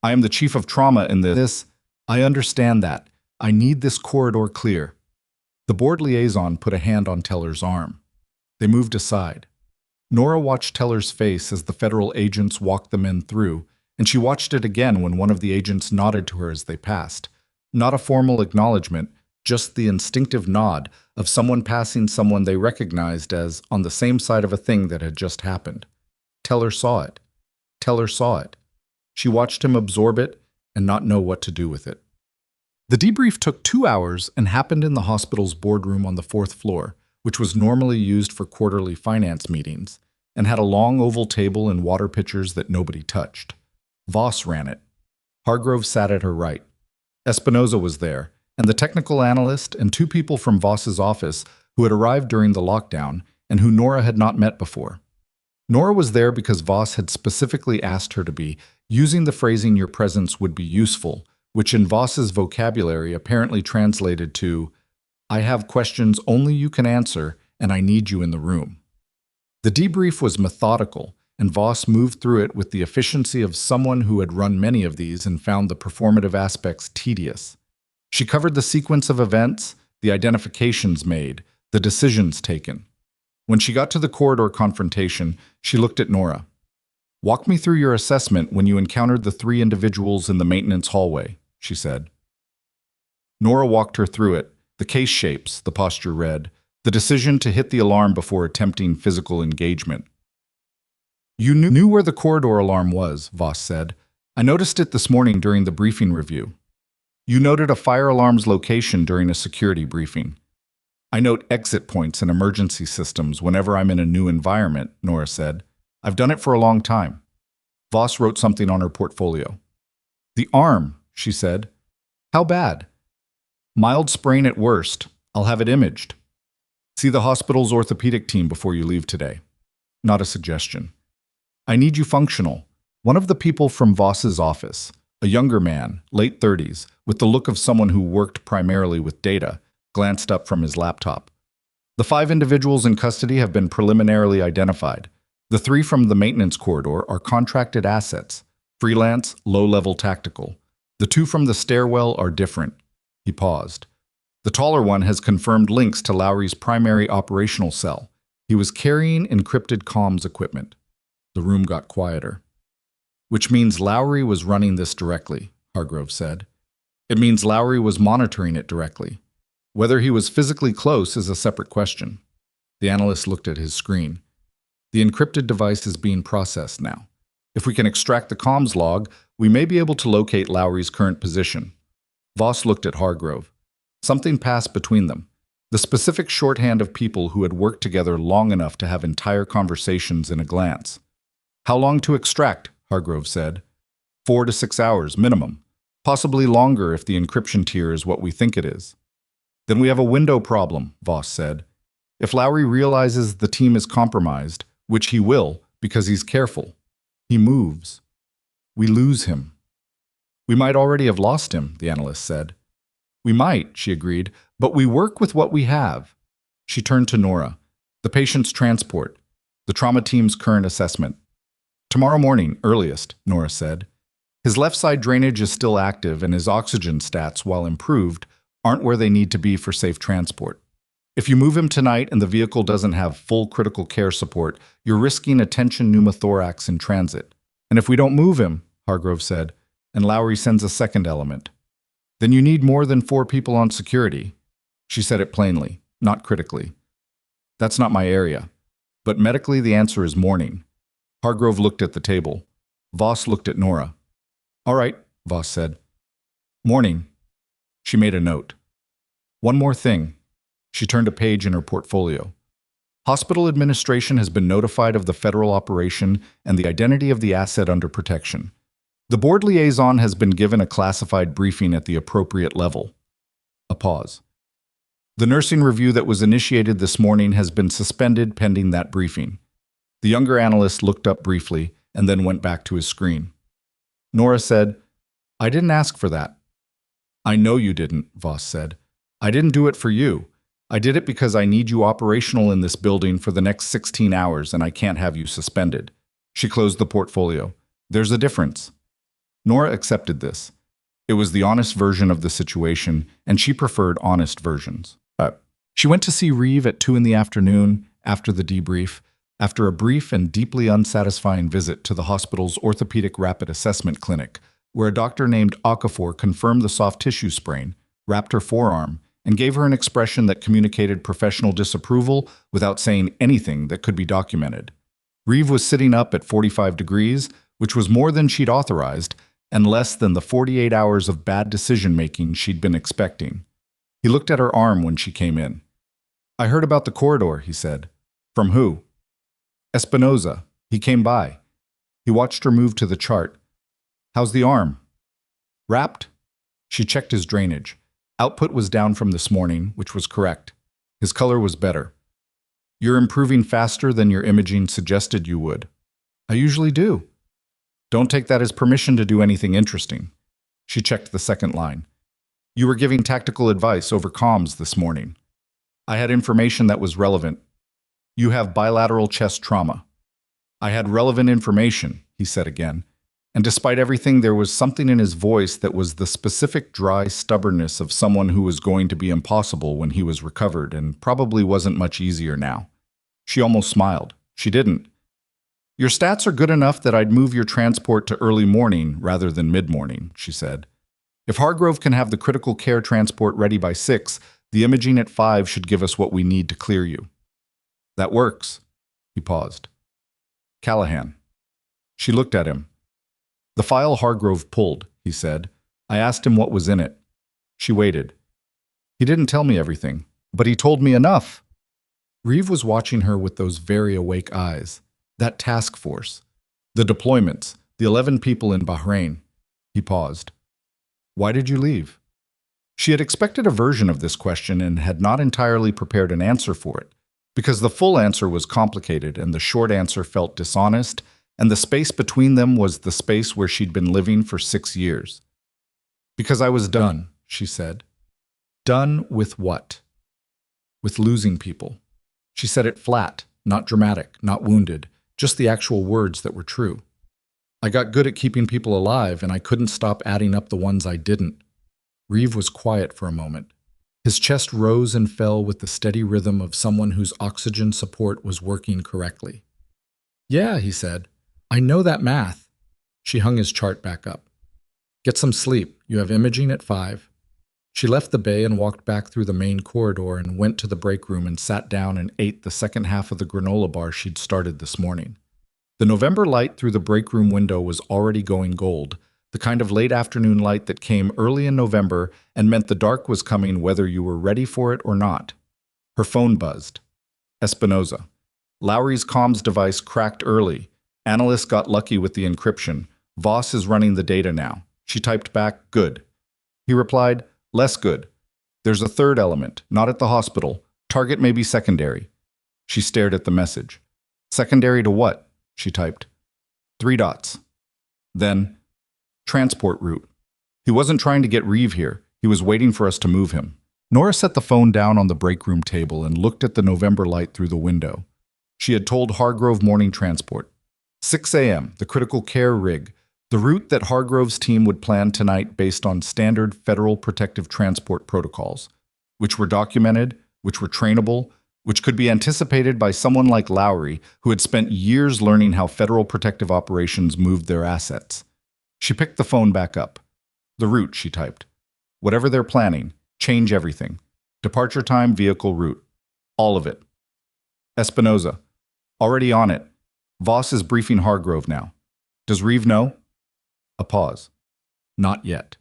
I am the chief of trauma in this. I understand that. I need this corridor clear. The board liaison put a hand on Teller's arm. They moved aside. Nora watched Teller's face as the federal agents walked the men through, and she watched it again when one of the agents nodded to her as they passed. Not a formal acknowledgement, just the instinctive nod of someone passing someone they recognized as on the same side of a thing that had just happened. Teller saw it. Teller saw it. She watched him absorb it and not know what to do with it. The debrief took 2 hours and happened in the hospital's boardroom on the 4th floor, which was normally used for quarterly finance meetings, and had a long oval table and water pitchers that nobody touched. Voss ran it. Hargrove sat at her right. Espinoza was there, and the technical analyst and 2 people from Voss's office who had arrived during the lockdown and who Nora had not met before. Nora was there because Voss had specifically asked her to be, using the phrasing your presence would be useful, which in Voss's vocabulary apparently translated to, I have questions only you can answer, and I need you in the room. The debrief was methodical, and Voss moved through it with the efficiency of someone who had run many of these and found the performative aspects tedious. She covered the sequence of events, the identifications made, the decisions taken. When she got to the corridor confrontation, she looked at Nora. Walk me through your assessment when you encountered the 3 individuals in the maintenance hallway, she said. Nora walked her through it, the case shapes, the posture read, the decision to hit the alarm before attempting physical engagement. You knew where the corridor alarm was, Voss said. I noticed it this morning during the briefing review. You noted a fire alarm's location during a security briefing. I note exit points and emergency systems whenever I'm in a new environment, Nora said. I've done it for a long time. Voss wrote something on her portfolio. The arm, she said. How bad? Mild sprain at worst. I'll have it imaged. See the hospital's orthopedic team before you leave today. Not a suggestion. I need you functional. One of the people from Voss's office, a younger man, late 30s, with the look of someone who worked primarily with data, glanced up from his laptop. The 5 individuals in custody have been preliminarily identified. The 3 from the maintenance corridor are contracted assets, freelance, low-level tactical. The 2 from the stairwell are different. He paused. The taller one has confirmed links to Lowry's primary operational cell. He was carrying encrypted comms equipment. The room got quieter. Which means Lowry was running this directly, Hargrove said. It means Lowry was monitoring it directly. Whether he was physically close is a separate question. The analyst looked at his screen. The encrypted device is being processed now. If we can extract the comms log, we may be able to locate Lowry's current position. Voss looked at Hargrove. Something passed between them. The specific shorthand of people who had worked together long enough to have entire conversations in a glance. How long to extract? Hargrove said. 4 to 6 hours, minimum. Possibly longer if the encryption tier is what we think it is. Then we have a window problem, Voss said. If Lowry realizes the team is compromised, which he will because he's careful, he moves. We lose him. We might already have lost him, the analyst said. We might, she agreed, but we work with what we have. She turned to Nora. The patient's transport. The trauma team's current assessment. Tomorrow morning, earliest, Nora said. His left side drainage is still active and his oxygen stats, while improved, aren't where they need to be for safe transport. If you move him tonight and the vehicle doesn't have full critical care support, you're risking a tension pneumothorax in transit. And if we don't move him, Hargrove said, and Lowry sends a second element, then you need more than 4 people on security. She said it plainly, not critically. That's not my area. But medically the answer is morning. Hargrove looked at the table. Voss looked at Nora. All right, Voss said. Morning. She made a note. One more thing. She turned a page in her portfolio. Hospital administration has been notified of the federal operation and the identity of the asset under protection. The board liaison has been given a classified briefing at the appropriate level. A pause. The nursing review that was initiated this morning has been suspended pending that briefing. The younger analyst looked up briefly and then went back to his screen. Nora said, I didn't ask for that. I know you didn't, Voss said. I didn't do it for you. I did it because I need you operational in this building for the next 16 hours and I can't have you suspended. She closed the portfolio. There's a difference. Nora accepted this. It was the honest version of the situation, and she preferred honest versions. She went to see Reeve at 2 in the afternoon, after the debrief, after a brief and deeply unsatisfying visit to the hospital's orthopedic rapid assessment clinic, where a doctor named Okafor confirmed the soft tissue sprain, wrapped her forearm, and gave her an expression that communicated professional disapproval without saying anything that could be documented. Reeve was sitting up at 45 degrees, which was more than she'd authorized, and less than the 48 hours of bad decision-making she'd been expecting. He looked at her arm when she came in. I heard about the corridor, he said. From who? Espinoza. He came by. He watched her move to the chart. How's the arm? Wrapped? She checked his drainage. Output was down from this morning, which was correct. His color was better. You're improving faster than your imaging suggested you would. I usually do. Don't take that as permission to do anything interesting. She checked the second line. You were giving tactical advice over comms this morning. I had information that was relevant. You have bilateral chest trauma. I had relevant information, he said again. And despite everything, there was something in his voice that was the specific dry stubbornness of someone who was going to be impossible when he was recovered and probably wasn't much easier now. She almost smiled. She didn't. Your stats are good enough that I'd move your transport to early morning rather than mid-morning, she said. If Hargrove can have the critical care transport ready by 6, the imaging at 5 should give us what we need to clear you. That works. He paused. Callahan. She looked at him. The file Hargrove pulled, he said. I asked him what was in it. She waited. He didn't tell me everything, but he told me enough. Reeve was watching her with those very awake eyes. That task force. The deployments. The 11 people in Bahrain. He paused. Why did you leave? She had expected a version of this question and had not entirely prepared an answer for it, because the full answer was complicated and the short answer felt dishonest, and the space between them was the space where she'd been living for 6 years. Because I was done, she said. Done with what? With losing people. She said it flat, not dramatic, not wounded, just the actual words that were true. I got good at keeping people alive, and I couldn't stop adding up the ones I didn't. Reeve was quiet for a moment. His chest rose and fell with the steady rhythm of someone whose oxygen support was working correctly. Yeah, he said. I know that math. She hung his chart back up. Get some sleep. You have imaging at 5. She left the bay and walked back through the main corridor and went to the break room and sat down and ate the second half of the granola bar she'd started this morning. The November light through the break room window was already going gold, the kind of late afternoon light that came early in November and meant the dark was coming whether you were ready for it or not. Her phone buzzed. Espinoza. Lowry's comms device cracked early. Analysts got lucky with the encryption. Voss is running the data now. She typed back, good. He replied, less good. There's a third element, not at the hospital. Target may be secondary. She stared at the message. Secondary to what? She typed. 3 dots. Then, transport route. He wasn't trying to get Reeve here. He was waiting for us to move him. Nora set the phone down on the break room table and looked at the November light through the window. She had told Hargrove morning transport. 6 a.m., the critical care rig, the route that Hargrove's team would plan tonight based on standard federal protective transport protocols, which were documented, which were trainable, which could be anticipated by someone like Lowry, who had spent years learning how federal protective operations moved their assets. She picked the phone back up. The route, she typed. Whatever they're planning, change everything. Departure time, vehicle route. All of it. Espinoza. Already on it. Voss is briefing Hargrove now. Does Reeve know? A pause. Not yet.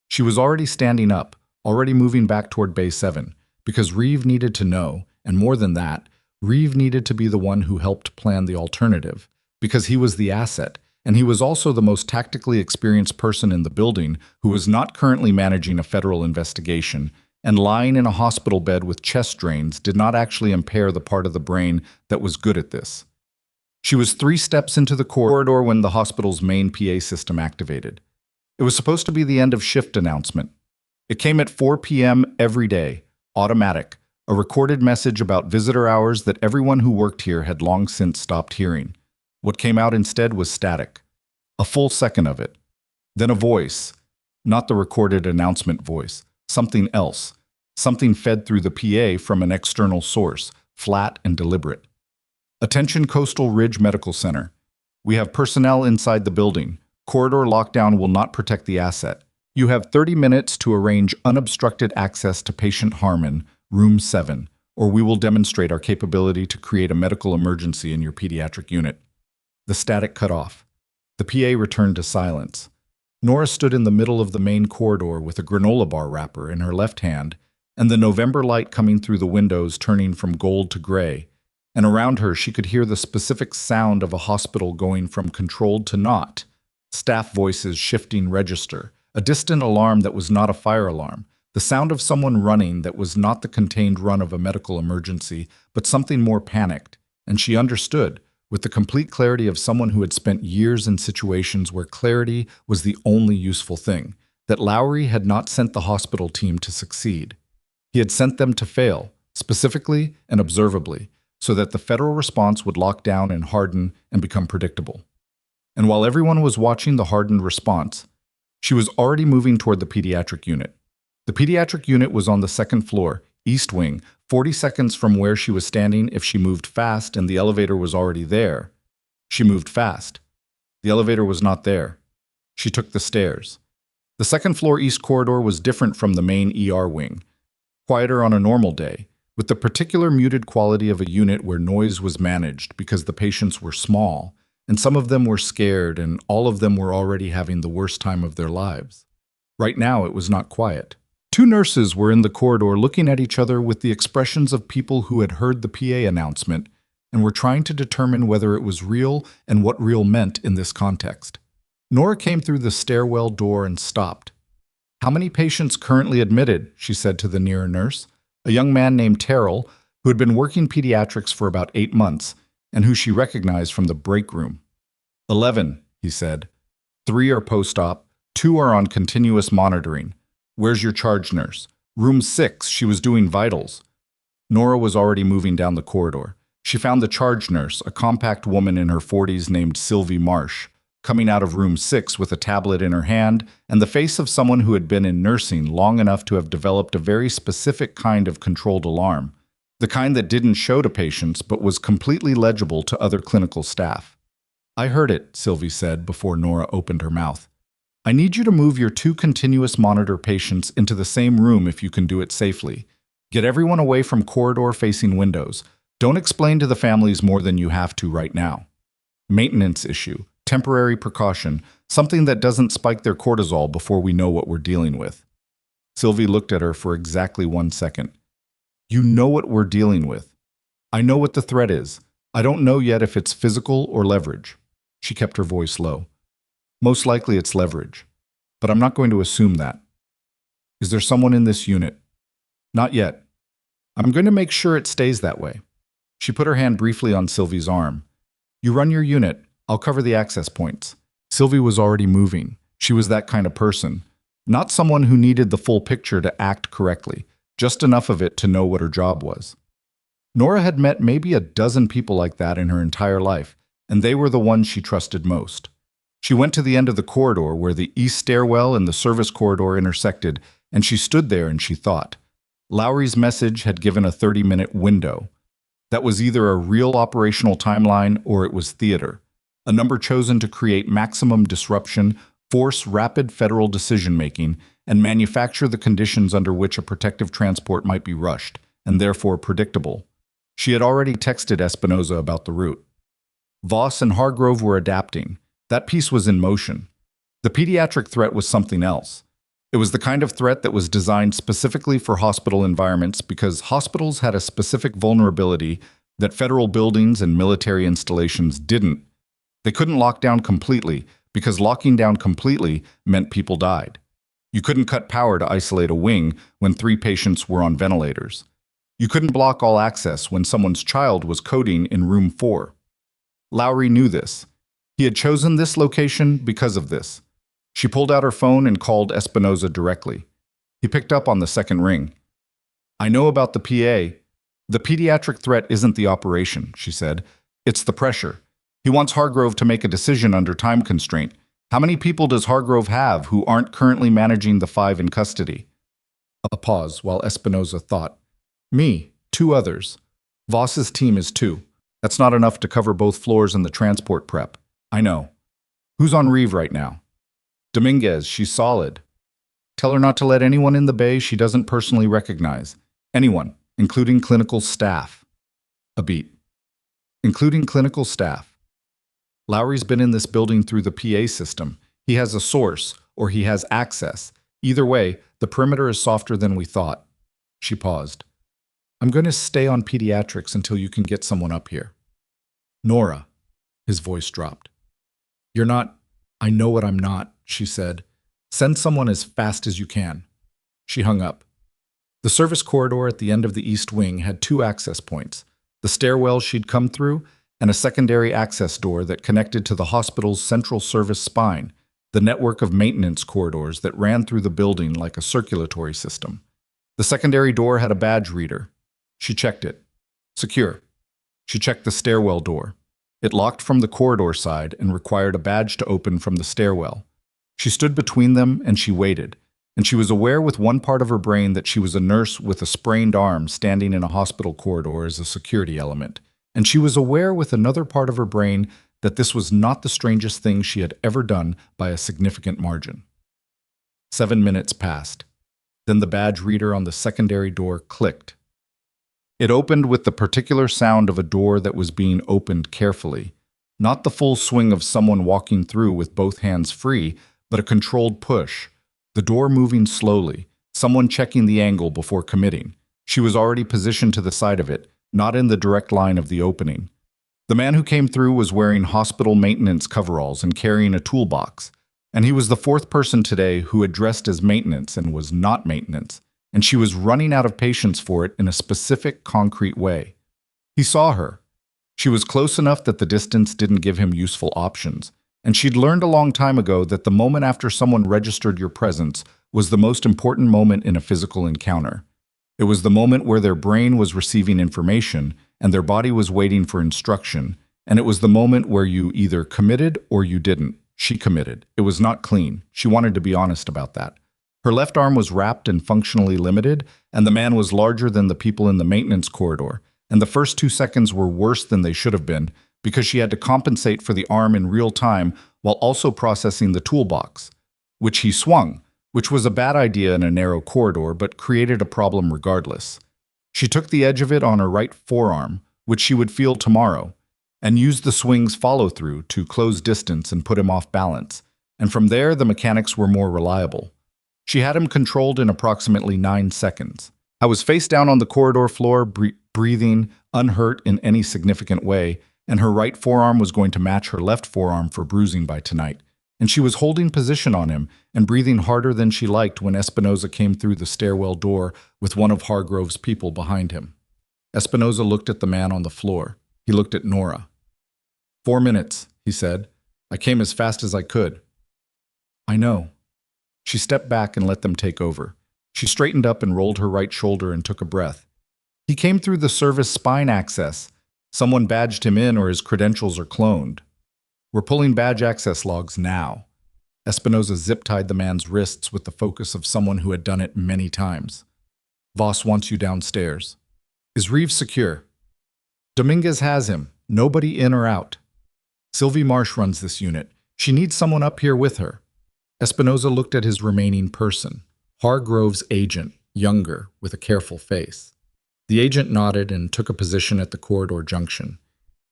She was already standing up, already moving back toward Bay 7, because Reeve needed to know, and more than that, Reeve needed to be the one who helped plan the alternative, because he was the asset, and he was also the most tactically experienced person in the building who was not currently managing a federal investigation, and lying in a hospital bed with chest drains did not actually impair the part of the brain that was good at this. She was 3 steps into the corridor when the hospital's main PA system activated. It was supposed to be the end of shift announcement. It came at 4 p.m. every day, automatic, a recorded message about visitor hours that everyone who worked here had long since stopped hearing. What came out instead was static. A full second of it. Then a voice, not the recorded announcement voice, something else, something fed through the PA from an external source, flat and deliberate. Attention Coastal Ridge Medical Center. We have personnel inside the building. Corridor lockdown will not protect the asset. You have 30 minutes to arrange unobstructed access to patient Harmon, room 7, or we will demonstrate our capability to create a medical emergency in your pediatric unit. The static cut off. The PA returned to silence. Nora stood in the middle of the main corridor with a granola bar wrapper in her left hand, and the November light coming through the windows turning from gold to gray. And around her she could hear the specific sound of a hospital going from controlled to not, staff voices shifting register, a distant alarm that was not a fire alarm, the sound of someone running that was not the contained run of a medical emergency, but something more panicked, and she understood, with the complete clarity of someone who had spent years in situations where clarity was the only useful thing, that Lowry had not sent the hospital team to succeed. He had sent them to fail, specifically and observably, so that the federal response would lock down and harden and become predictable. And while everyone was watching the hardened response, she was already moving toward the pediatric unit. The pediatric unit was on the 2nd floor, east wing, 40 seconds from where she was standing if she moved fast and the elevator was already there. She moved fast. The elevator was not there. She took the stairs. The 2nd floor east corridor was different from the main ER wing, quieter on a normal day, with the particular muted quality of a unit where noise was managed because the patients were small, and some of them were scared, and all of them were already having the worst time of their lives. Right now, it was not quiet. 2 nurses were in the corridor looking at each other with the expressions of people who had heard the PA announcement and were trying to determine whether it was real and what real meant in this context. Nora came through the stairwell door and stopped. "How many patients currently admitted?" she said to the nearer nurse, a young man named Terrell, who had been working pediatrics for about 8 months, and who she recognized from the break room. 11, he said. 3 are post-op, 2 are on continuous monitoring. Where's your charge nurse? Room 6, she was doing vitals. Nora was already moving down the corridor. She found the charge nurse, a compact woman in her 40s named Sylvie Marsh, coming out of room 6 with a tablet in her hand and the face of someone who had been in nursing long enough to have developed a very specific kind of controlled alarm, the kind that didn't show to patients but was completely legible to other clinical staff. "I heard it," Sylvie said before Nora opened her mouth. "I need you to move your 2 continuous monitor patients into the same room if you can do it safely. Get everyone away from corridor-facing windows. Don't explain to the families more than you have to right now. Maintenance issue. Temporary precaution, something that doesn't spike their cortisol before we know what we're dealing with." Sylvie looked at her for exactly 1 second. You know what we're dealing with. I know what the threat is. I don't know yet if it's physical or leverage. She kept her voice low. Most likely it's leverage, but I'm not going to assume that. Is there someone in this unit? Not yet. I'm going to make sure it stays that way. She put her hand briefly on Sylvie's arm. You run your unit. I'll cover the access points. Sylvie was already moving. She was that kind of person. Not someone who needed the full picture to act correctly, just enough of it to know what her job was. Nora had met maybe a dozen people like that in her entire life, and they were the ones she trusted most. She went to the end of the corridor where the east stairwell and the service corridor intersected, and she stood there and she thought. Lowry's message had given a 30-minute window. That was either a real operational timeline or it was theater, a number chosen to create maximum disruption, force rapid federal decision-making, and manufacture the conditions under which a protective transport might be rushed, and therefore predictable. She had already texted Espinoza about the route. Voss and Hargrove were adapting. That piece was in motion. The pediatric threat was something else. It was the kind of threat that was designed specifically for hospital environments because hospitals had a specific vulnerability that federal buildings and military installations didn't. They couldn't lock down completely because locking down completely meant people died. You couldn't cut power to isolate a wing when 3 patients were on ventilators. You couldn't block all access when someone's child was coding in room 4. Lowry knew this. He had chosen this location because of this. She pulled out her phone and called Espinoza directly. He picked up on the second ring. I know about the PA. The pediatric threat isn't the operation, she said. It's the pressure. He wants Hargrove to make a decision under time constraint. How many people does Hargrove have who aren't currently managing the 5 in custody? A pause while Espinoza thought. Me, 2 others. Voss's team is 2. That's not enough to cover both floors and the transport prep. I know. Who's on Reeve right now? Dominguez, she's solid. Tell her not to let anyone in the bay she doesn't personally recognize. Anyone, including clinical staff. A beat. Including clinical staff. Lowry's been in this building through the PA system. He has a source, or he has access. Either way, the perimeter is softer than we thought. She paused. I'm going to stay on pediatrics until you can get someone up here. Nora. His voice dropped. You're not. I know what I'm not, she said. Send someone as fast as you can. She hung up. The service corridor at the end of the east wing had 2 access points, the stairwell she'd come through and a secondary access door that connected to the hospital's central service spine, the network of maintenance corridors that ran through the building like a circulatory system. The secondary door had a badge reader. She checked it. Secure. She checked the stairwell door. It locked from the corridor side and required a badge to open from the stairwell. She stood between them and she waited, and she was aware with one part of her brain that she was a nurse with a sprained arm standing in a hospital corridor as a security element, and she was aware with another part of her brain that this was not the strangest thing she had ever done by a significant margin. 7 minutes passed. Then the badge reader on the secondary door clicked. It opened with the particular sound of a door that was being opened carefully, not the full swing of someone walking through with both hands free, but a controlled push, the door moving slowly, someone checking the angle before committing. She was already positioned to the side of it, not in the direct line of the opening. The man who came through was wearing hospital maintenance coveralls and carrying a toolbox, and he was the 4th person today who had dressed as maintenance and was not maintenance, and she was running out of patience for it in a specific, concrete way. He saw her. She was close enough that the distance didn't give him useful options, and she'd learned a long time ago that the moment after someone registered your presence was the most important moment in a physical encounter. It was the moment where their brain was receiving information and their body was waiting for instruction, and it was the moment where you either committed or you didn't. She committed. It was not clean. She wanted to be honest about that. Her left arm was wrapped and functionally limited, and the man was larger than the people in the maintenance corridor, and the first 2 seconds were worse than they should have been because she had to compensate for the arm in real time while also processing the toolbox, which he swung, which was a bad idea in a narrow corridor but created a problem regardless. She took the edge of it on her right forearm, which she would feel tomorrow, and used the swing's follow-through to close distance and put him off balance, and from there the mechanics were more reliable. She had him controlled in approximately 9 seconds. I was face down on the corridor floor, breathing, unhurt in any significant way, and her right forearm was going to match her left forearm for bruising by tonight. And she was holding position on him and breathing harder than she liked when Espinoza came through the stairwell door with one of Hargrove's people behind him. Espinoza looked at the man on the floor. He looked at Nora. 4 minutes, he said. I came as fast as I could. I know. She stepped back and let them take over. She straightened up and rolled her right shoulder and took a breath. He came through the service spine access. Someone badged him in or his credentials are cloned. We're pulling badge access logs now. Espinoza zip-tied the man's wrists with the focus of someone who had done it many times. Voss wants you downstairs. Is Reeves secure? Dominguez has him. Nobody in or out. Sylvie Marsh runs this unit. She needs someone up here with her. Espinoza looked at his remaining person, Hargrove's agent, younger, with a careful face. The agent nodded and took a position at the corridor junction.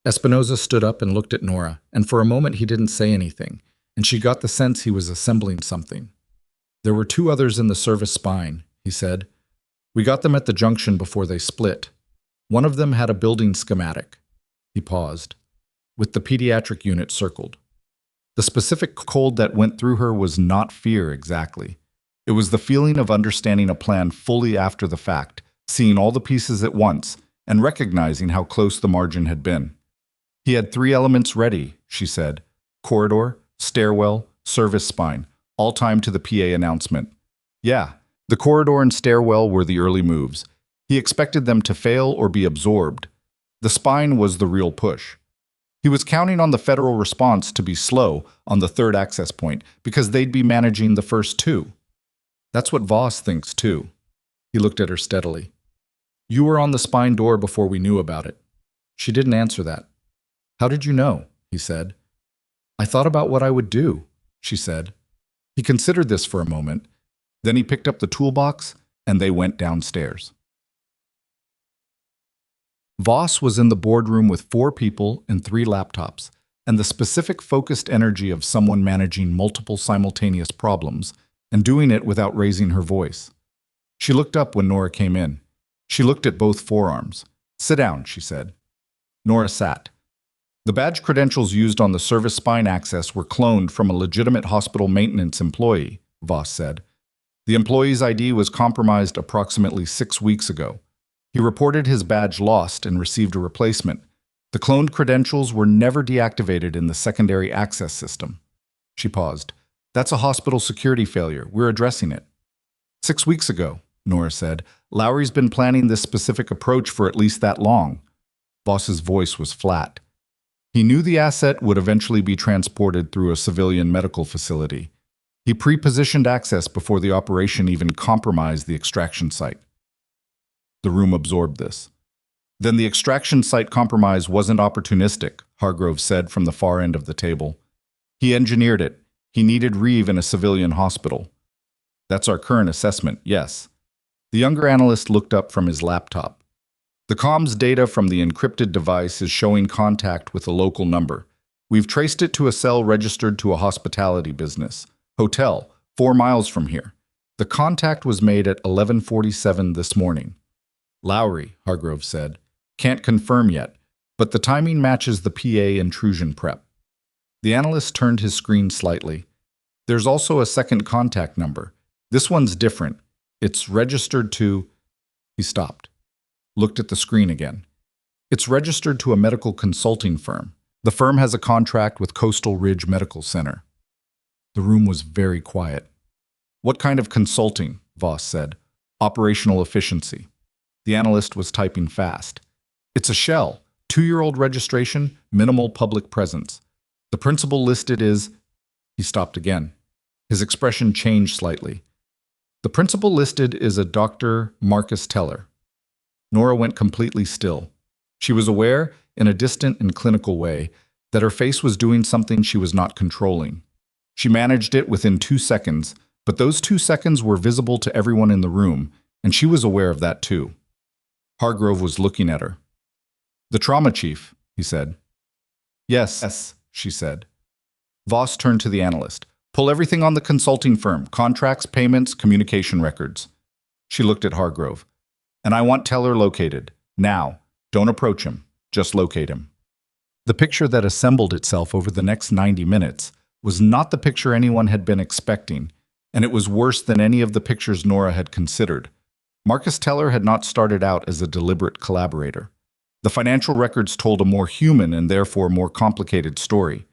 Espinoza stood up and looked at Nora, and for a moment he didn't say anything, and she got the sense he was assembling something. There were 2 others in the service spine, he said. We got them at the junction before they split. One of them had a building schematic. He paused, with the pediatric unit circled. The specific cold that went through her was not fear exactly. It was the feeling of understanding a plan fully after the fact, seeing all the pieces at once, and recognizing how close the margin had been. He had 3 elements ready, she said. Corridor, stairwell, service spine, all timed to the PA announcement. Yeah, the corridor and stairwell were the early moves. He expected them to fail or be absorbed. The spine was the real push. He was counting on the federal response to be slow on the 3rd access point because they'd be managing the first 2. That's what Voss thinks too. He looked at her steadily. You were on the spine door before we knew about it. She didn't answer that. How did you know? He said. I thought about what I would do, she said. He considered this for a moment. Then he picked up the toolbox and they went downstairs. Voss was in the boardroom with 4 people and 3 laptops, and the specific focused energy of someone managing multiple simultaneous problems and doing it without raising her voice. She looked up when Nora came in. She looked at both forearms. Sit down, she said. Nora sat. The badge credentials used on the service spine access were cloned from a legitimate hospital maintenance employee, Voss said. The employee's ID was compromised approximately 6 weeks ago. He reported his badge lost and received a replacement. The cloned credentials were never deactivated in the secondary access system. She paused. That's a hospital security failure. We're addressing it. 6 weeks ago, Nora said. Lowry's been planning this specific approach for at least that long. Voss's voice was flat. He knew the asset would eventually be transported through a civilian medical facility. He pre-positioned access before the operation even compromised the extraction site. The room absorbed this. Then the extraction site compromise wasn't opportunistic, Hargrove said from the far end of the table. He engineered it. He needed Reeve in a civilian hospital. That's our current assessment, yes. The younger analyst looked up from his laptop. The comms data from the encrypted device is showing contact with a local number. We've traced it to a cell registered to a hospitality business. Hotel, 4 miles from here. The contact was made at 11:47 this morning. Lowry, Hargrove said. Can't confirm yet, but the timing matches the PA intrusion prep. The analyst turned his screen slightly. There's also a second contact number. This one's different. It's registered to... He stopped. Looked at the screen again. It's registered to a medical consulting firm. The firm has a contract with Coastal Ridge Medical Center. The room was very quiet. What kind of consulting? Voss said. Operational efficiency. The analyst was typing fast. It's a shell, 2-year-old registration, minimal public presence. The principal listed is... He stopped again. His expression changed slightly. The principal listed is a Dr. Marcus Teller. Nora went completely still. She was aware, in a distant and clinical way, that her face was doing something she was not controlling. She managed it within 2 seconds, but those 2 seconds were visible to everyone in the room, and she was aware of that too. Hargrove was looking at her. The trauma chief, he said. Yes, she said. Voss turned to the analyst. Pull everything on the consulting firm, contracts, payments, communication records. She looked at Hargrove. And I want Teller located. Now. Don't approach him. Just locate him. The picture that assembled itself over the next 90 minutes was not the picture anyone had been expecting, and it was worse than any of the pictures Nora had considered. Marcus Teller had not started out as a deliberate collaborator. The financial records told a more human and therefore more complicated story.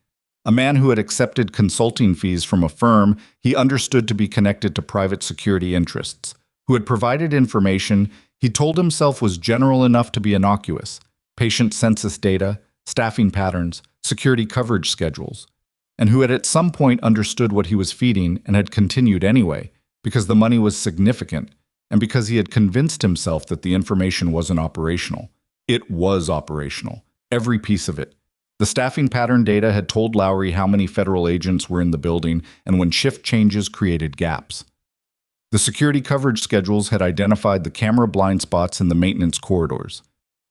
A man who had accepted consulting fees from a firm he understood to be connected to private security interests, who had provided information he told himself was general enough to be innocuous: patient census data, staffing patterns, security coverage schedules, and who had at some point understood what he was feeding and had continued anyway, because the money was significant, and because he had convinced himself that the information wasn't operational. It was operational, every piece of it. The staffing pattern data had told Lowry how many federal agents were in the building and when shift changes created gaps. The security coverage schedules had identified the camera blind spots in the maintenance corridors.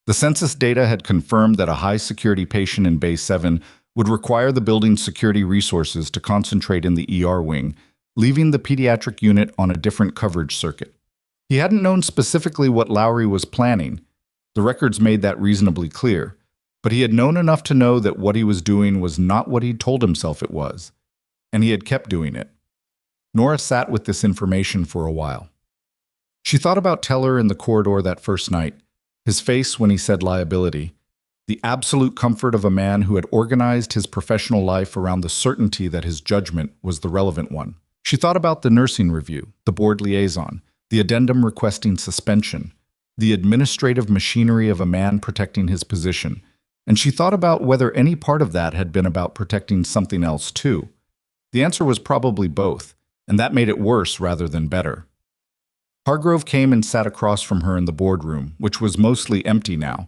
The census data had confirmed that a high-security patient in Bay 7 would require the building's security resources to concentrate in the ER wing, leaving the pediatric unit on a different coverage circuit. He hadn't known specifically what Lowry was planning. The records made that reasonably clear, but he had known enough to know that what he was doing was not what he'd told himself it was, and he had kept doing it. Nora sat with this information for a while. She thought about Teller in the corridor that first night, his face when he said liability, the absolute comfort of a man who had organized his professional life around the certainty that his judgment was the relevant one. She thought about the nursing review, the board liaison, the addendum requesting suspension, the administrative machinery of a man protecting his position, and she thought about whether any part of that had been about protecting something else too. The answer was probably both, and that made it worse rather than better. Hargrove came and sat across from her in the boardroom, which was mostly empty now.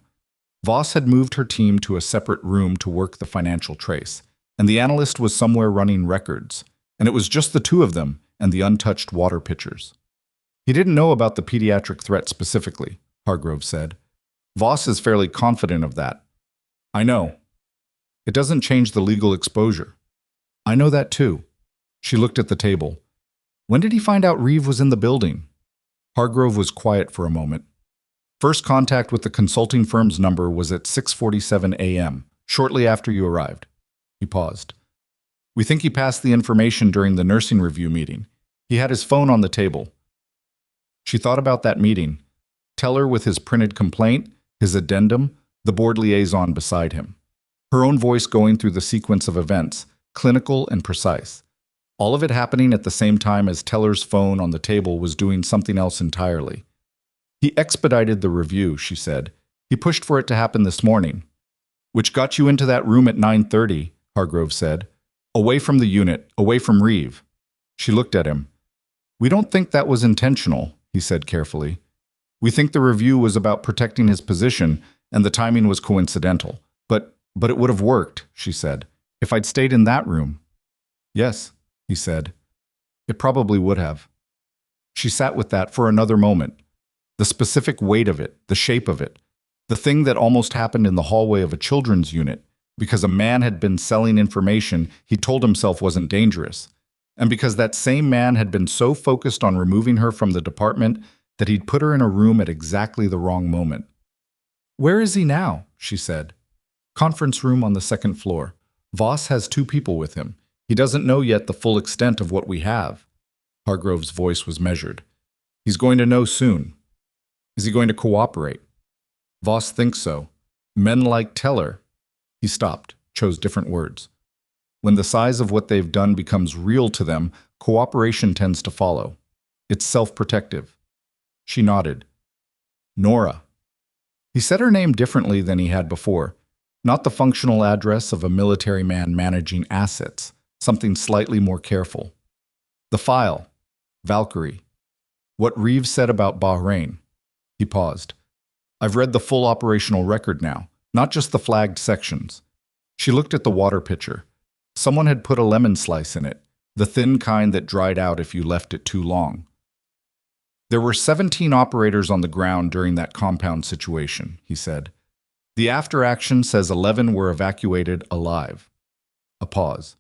Voss had moved her team to a separate room to work the financial trace, and the analyst was somewhere running records, and it was just the two of them and the untouched water pitchers. He didn't know about the pediatric threat specifically, Hargrove said. Voss is fairly confident of that. I know. It doesn't change the legal exposure. I know that too. She looked at the table. When did he find out Reeve was in the building? Hargrove was quiet for a moment. First contact with the consulting firm's number was at 6:47 a.m., shortly after you arrived. He paused. We think he passed the information during the nursing review meeting. He had his phone on the table. She thought about that meeting. Teller with his printed complaint, his addendum, the board liaison beside him. Her own voice going through the sequence of events, clinical and precise. All of it happening at the same time as Teller's phone on the table was doing something else entirely. He expedited the review, she said. He pushed for it to happen this morning. Which got you into that room at 9:30, Hargrove said. Away from the unit, away from Reeve. She looked at him. We don't think that was intentional, he said carefully. We think the review was about protecting his position, and the timing was coincidental. But it would have worked, she said, if I'd stayed in that room. Yes, he said. It probably would have. She sat with that for another moment. The specific weight of it, the shape of it, the thing that almost happened in the hallway of a children's unit, because a man had been selling information he told himself wasn't dangerous, and because that same man had been so focused on removing her from the department that he'd put her in a room at exactly the wrong moment. Where is he now? She said. Conference room on the second floor. Voss has 2 people with him. He doesn't know yet the full extent of what we have. Hargrove's voice was measured. He's going to know soon. Is he going to cooperate? Voss thinks so. Men like Teller. He stopped, chose different words. When the size of what they've done becomes real to them, cooperation tends to follow. It's self-protective. She nodded. Nora. He said her name differently than he had before. Not the functional address of a military man managing assets, something slightly more careful. The file. Valkyrie. What Reeves said about Bahrain. He paused. I've read the full operational record now, not just the flagged sections. She looked at the water pitcher. Someone had put a lemon slice in it, the thin kind that dried out if you left it too long. There were 17 operators on the ground during that compound situation, he said. The after action says 11 were evacuated alive. A pause.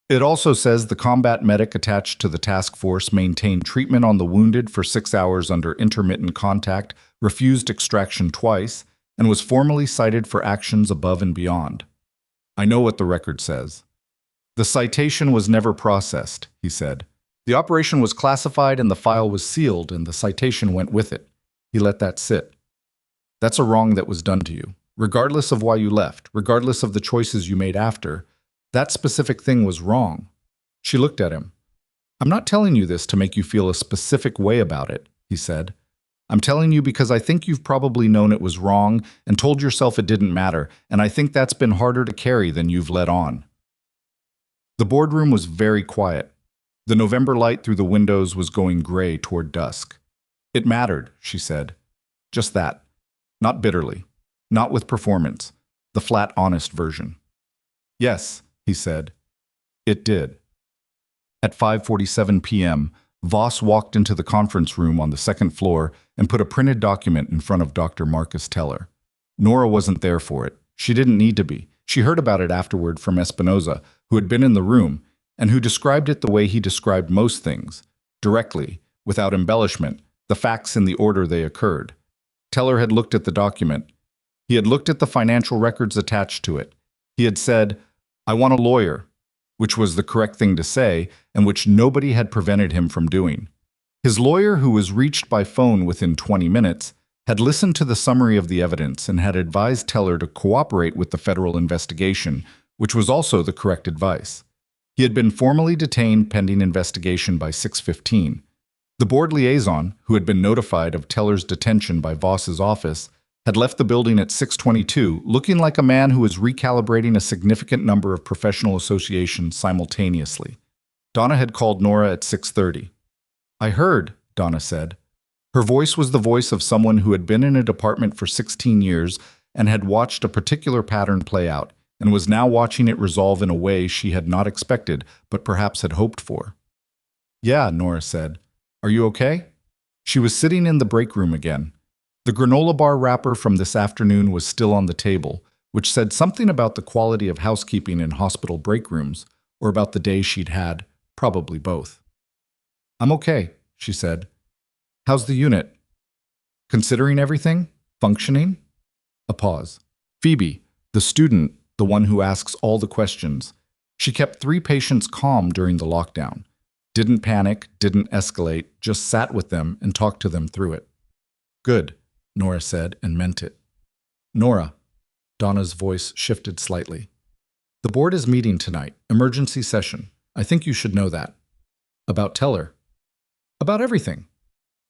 It also says the combat medic attached to the task force maintained treatment on the wounded for 6 hours under intermittent contact, refused extraction twice, and was formally cited for actions above and beyond. I know what the record says. The citation was never processed, he said. The operation was classified and the file was sealed and the citation went with it. He let that sit. That's a wrong that was done to you. Regardless of why you left, regardless of the choices you made after, that specific thing was wrong. She looked at him. I'm not telling you this to make you feel a specific way about it, he said. I'm telling you because I think you've probably known it was wrong and told yourself it didn't matter, and I think that's been harder to carry than you've let on. The boardroom was very quiet. The November light through the windows was going gray toward dusk. It mattered, she said. Just that. Not bitterly. Not with performance. The flat, honest version. Yes, he said. It did. At 5:47 p.m., Voss walked into the conference room on the second floor and put a printed document in front of Dr. Marcus Teller. Nora wasn't there for it. She didn't need to be. She heard about it afterward from Espinoza, who had been in the room, and who described it the way he described most things, directly, without embellishment, the facts in the order they occurred. Teller had looked at the document. He had looked at the financial records attached to it. He had said, "I want a lawyer," which was the correct thing to say and which nobody had prevented him from doing. His lawyer, who was reached by phone within 20 minutes, had listened to the summary of the evidence and had advised Teller to cooperate with the federal investigation, which was also the correct advice. He had been formally detained pending investigation by 6:15. The board liaison, who had been notified of Teller's detention by Voss's office, had left the building at 6:22, looking like a man who was recalibrating a significant number of professional associations simultaneously. Donna had called Nora at 6:30. "I heard," Donna said. Her voice was the voice of someone who had been in a department for 16 years and had watched a particular pattern play out, and was now watching it resolve in a way she had not expected, but perhaps had hoped for. "Yeah," Nora said. "Are you okay?" She was sitting in the break room again. The granola bar wrapper from this afternoon was still on the table, which said something about the quality of housekeeping in hospital break rooms, or about the day she'd had, probably both. "I'm okay," she said. "How's the unit?" "Considering everything? Functioning?" A pause. Phoebe, the student, the one who asks all the questions. She kept 3 patients calm during the lockdown. Didn't panic, didn't escalate, just sat with them and talked to them through it. "Good," Nora said, and meant it. "Nora," Donna's voice shifted slightly. "The board is meeting tonight, emergency session. I think you should know that." "About Teller?" "About everything.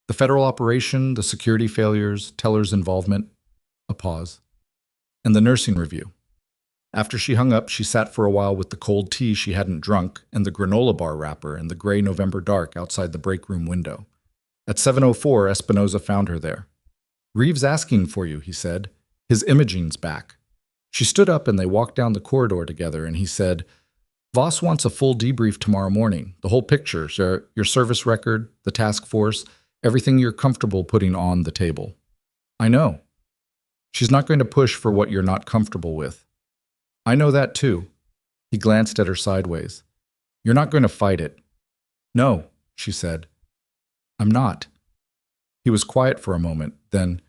The federal operation, the security failures, Teller's involvement." A pause. "And the nursing review." After she hung up, she sat for a while with the cold tea she hadn't drunk and the granola bar wrapper in the gray November dark outside the break room window. At 7:04, Espinoza found her there. "Reeves asking for you," he said. "His imaging's back." She stood up and they walked down the corridor together, and he said, "Voss wants a full debrief tomorrow morning. The whole picture, sir, your service record, the task force, everything you're comfortable putting on the table." "I know." "She's not going to push for what you're not comfortable with." "I know that too." He glanced at her sideways. "You're not going to fight it." "No," she said. "I'm not." He was quiet for a moment, then,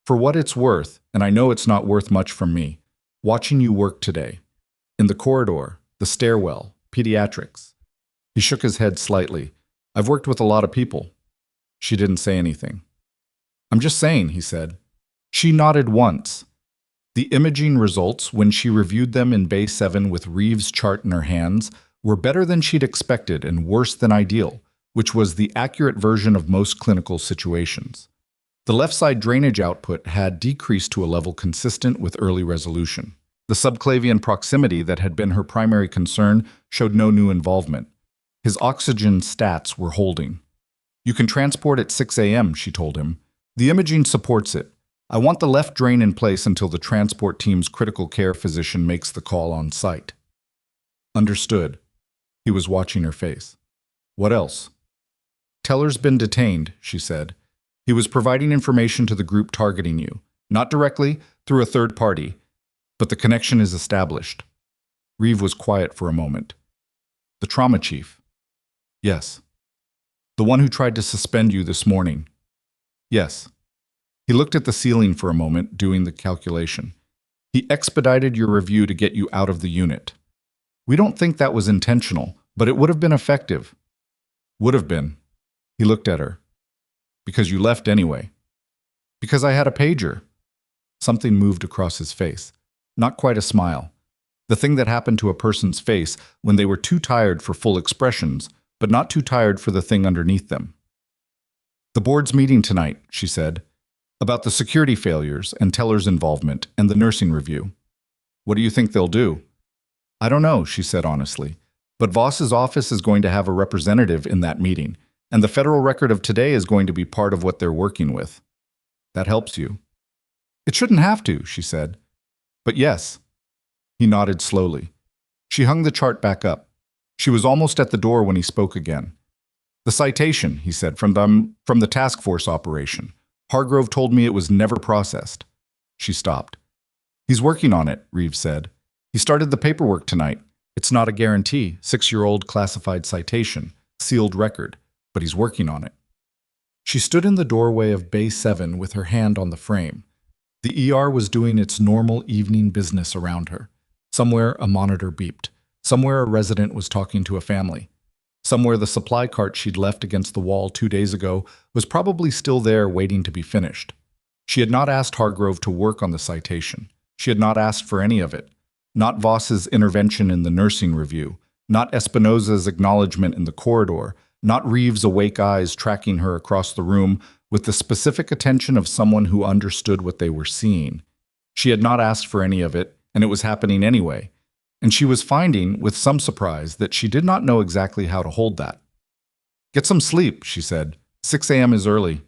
"For what it's worth, and I know it's not worth much from me, watching you work today. In the corridor, the stairwell, pediatrics." He shook his head slightly. "I've worked with a lot of people." She didn't say anything. "I'm just saying," he said. She nodded once. The imaging results, when she reviewed them in Bay 7 with Reeves' chart in her hands, were better than she'd expected and worse than ideal, which was the accurate version of most clinical situations. The left side drainage output had decreased to a level consistent with early resolution. The subclavian proximity that had been her primary concern showed no new involvement. His oxygen stats were holding. "You can transport at 6 a.m., she told him. "The imaging supports it. I want the left drain in place until the transport team's critical care physician makes the call on site." "Understood." He was watching her face. "What else?" "Teller's been detained," she said. "He was providing information to the group targeting you. Not directly, through a third party. But the connection is established." Reeve was quiet for a moment. The trauma chief. Yes. The one who tried to suspend you this morning. Yes. He looked at the ceiling for a moment, doing the calculation. He expedited your review to get you out of the unit. We don't think that was intentional, but it would have been effective. Would have been. He looked at her. Because you left anyway. Because I had a pager. Something moved across his face. Not quite a smile. The thing that happened to a person's face when they were too tired for full expressions, but not too tired for the thing underneath them. The board's meeting tonight, she said, about the security failures and Teller's involvement and the nursing review. What do you think they'll do? I don't know, she said honestly, but Voss's office is going to have a representative in that meeting, and the federal record of today is going to be part of what they're working with. That helps you. It shouldn't have to, she said. But yes. He nodded slowly. She hung the chart back up. She was almost at the door when he spoke again. The citation, he said, from the task force operation. Hargrove told me it was never processed. She stopped. He's working on it, Reeves said. He started the paperwork tonight. It's not a guarantee, 6-year-old classified citation, sealed record, but he's working on it. She stood in the doorway of Bay 7 with her hand on the frame. The ER was doing its normal evening business around her. Somewhere a monitor beeped. Somewhere a resident was talking to a family. Somewhere the supply cart she'd left against the wall 2 days ago was probably still there waiting to be finished. She had not asked Hargrove to work on the citation. She had not asked for any of it. Not Voss's intervention in the nursing review. Not Espinoza's acknowledgement in the corridor. Not Reeves' awake eyes tracking her across the room with the specific attention of someone who understood what they were seeing. She had not asked for any of it, and it was happening anyway. And she was finding, with some surprise, that she did not know exactly how to hold that. Get some sleep, she said. 6 a.m. is early.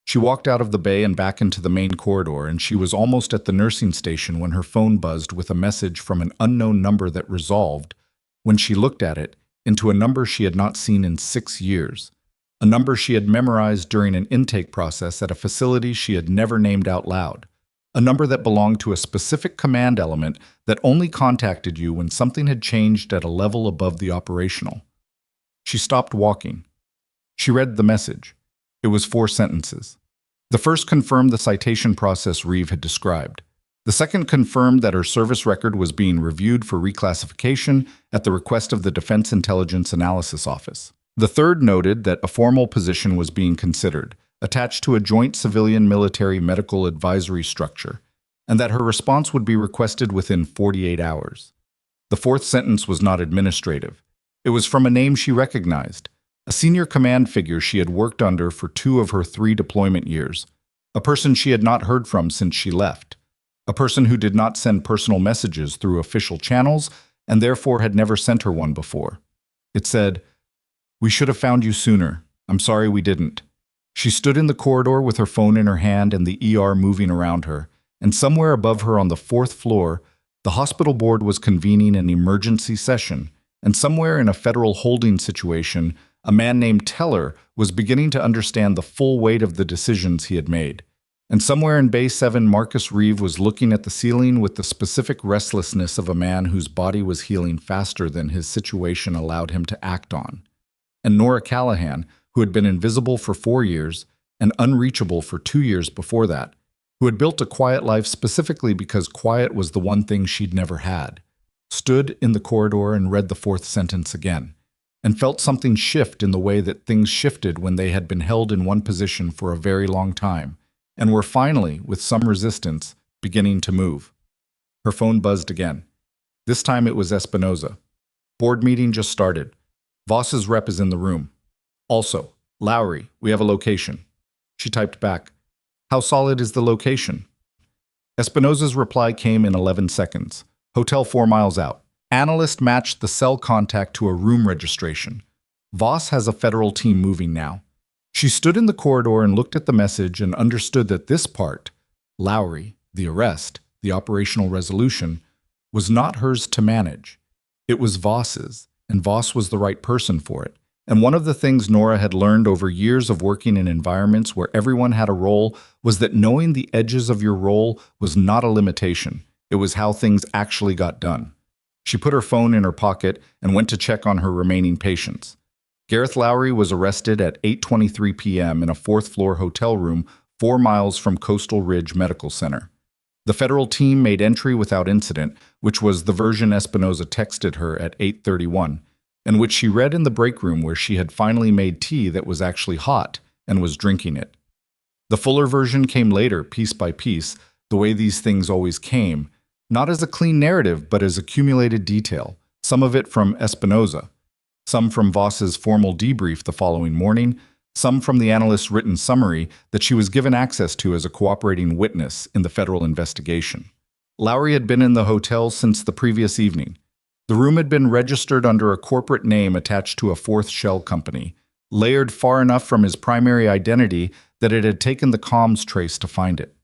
She walked out of the bay and back into the main corridor, and she was almost at the nursing station when her phone buzzed with a message from an unknown number that resolved, when she looked at it, into a number she had not seen in 6 years. A number she had memorized during an intake process at a facility she had never named out loud. A number that belonged to a specific command element that only contacted you when something had changed at a level above the operational. She stopped walking. She read the message. It was 4 sentences. The first confirmed the citation process Reeve had described. The second confirmed that her service record was being reviewed for reclassification at the request of the Defense Intelligence Analysis Office. The third noted that a formal position was being considered, attached to a joint civilian-military medical advisory structure, and that her response would be requested within 48 hours. The fourth sentence was not administrative. It was from a name she recognized, a senior command figure she had worked under for 2 of her 3 deployment years, a person she had not heard from since she left, a person who did not send personal messages through official channels and therefore had never sent her one before. It said, "We should have found you sooner. I'm sorry we didn't." She stood in the corridor with her phone in her hand and the ER moving around her, and somewhere above her on the 4th floor, the hospital board was convening an emergency session, and somewhere in a federal holding situation, a man named Teller was beginning to understand the full weight of the decisions he had made. And somewhere in Bay 7, Marcus Reeve was looking at the ceiling with the specific restlessness of a man whose body was healing faster than his situation allowed him to act on. And Nora Callahan, who had been invisible for 4 years and unreachable for 2 years before that, who had built a quiet life specifically because quiet was the one thing she'd never had, stood in the corridor and read the 4th sentence again, and felt something shift in the way that things shifted when they had been held in one position for a very long time, and were finally, with some resistance, beginning to move. Her phone buzzed again. This time it was Espinoza. Board meeting just started. Voss's rep is in the room. Also, Lowry, we have a location. She typed back, "How solid is the location?" Espinoza's reply came in 11 seconds. Hotel 4 miles out. Analyst matched the cell contact to a room registration. Voss has a federal team moving now. She stood in the corridor and looked at the message and understood that this part, Lowry, the arrest, the operational resolution, was not hers to manage. It was Voss's, and Voss was the right person for it. And one of the things Nora had learned over years of working in environments where everyone had a role was that knowing the edges of your role was not a limitation. It was how things actually got done. She put her phone in her pocket and went to check on her remaining patients. Gareth Lowry was arrested at 8:23 p.m. in a fourth-floor hotel room 4 miles from Coastal Ridge Medical Center. The federal team made entry without incident, which was the version Espinoza texted her at 8:31, and which she read in the break room where she had finally made tea that was actually hot and was drinking it. The fuller version came later, piece by piece, the way these things always came, not as a clean narrative, but as accumulated detail, some of it from Espinoza, some from Voss's formal debrief the following morning, some from the analyst's written summary that she was given access to as a cooperating witness in the federal investigation. Lowry had been in the hotel since the previous evening. The room had been registered under a corporate name attached to a fourth shell company, layered far enough from his primary identity that it had taken the comms trace to find it.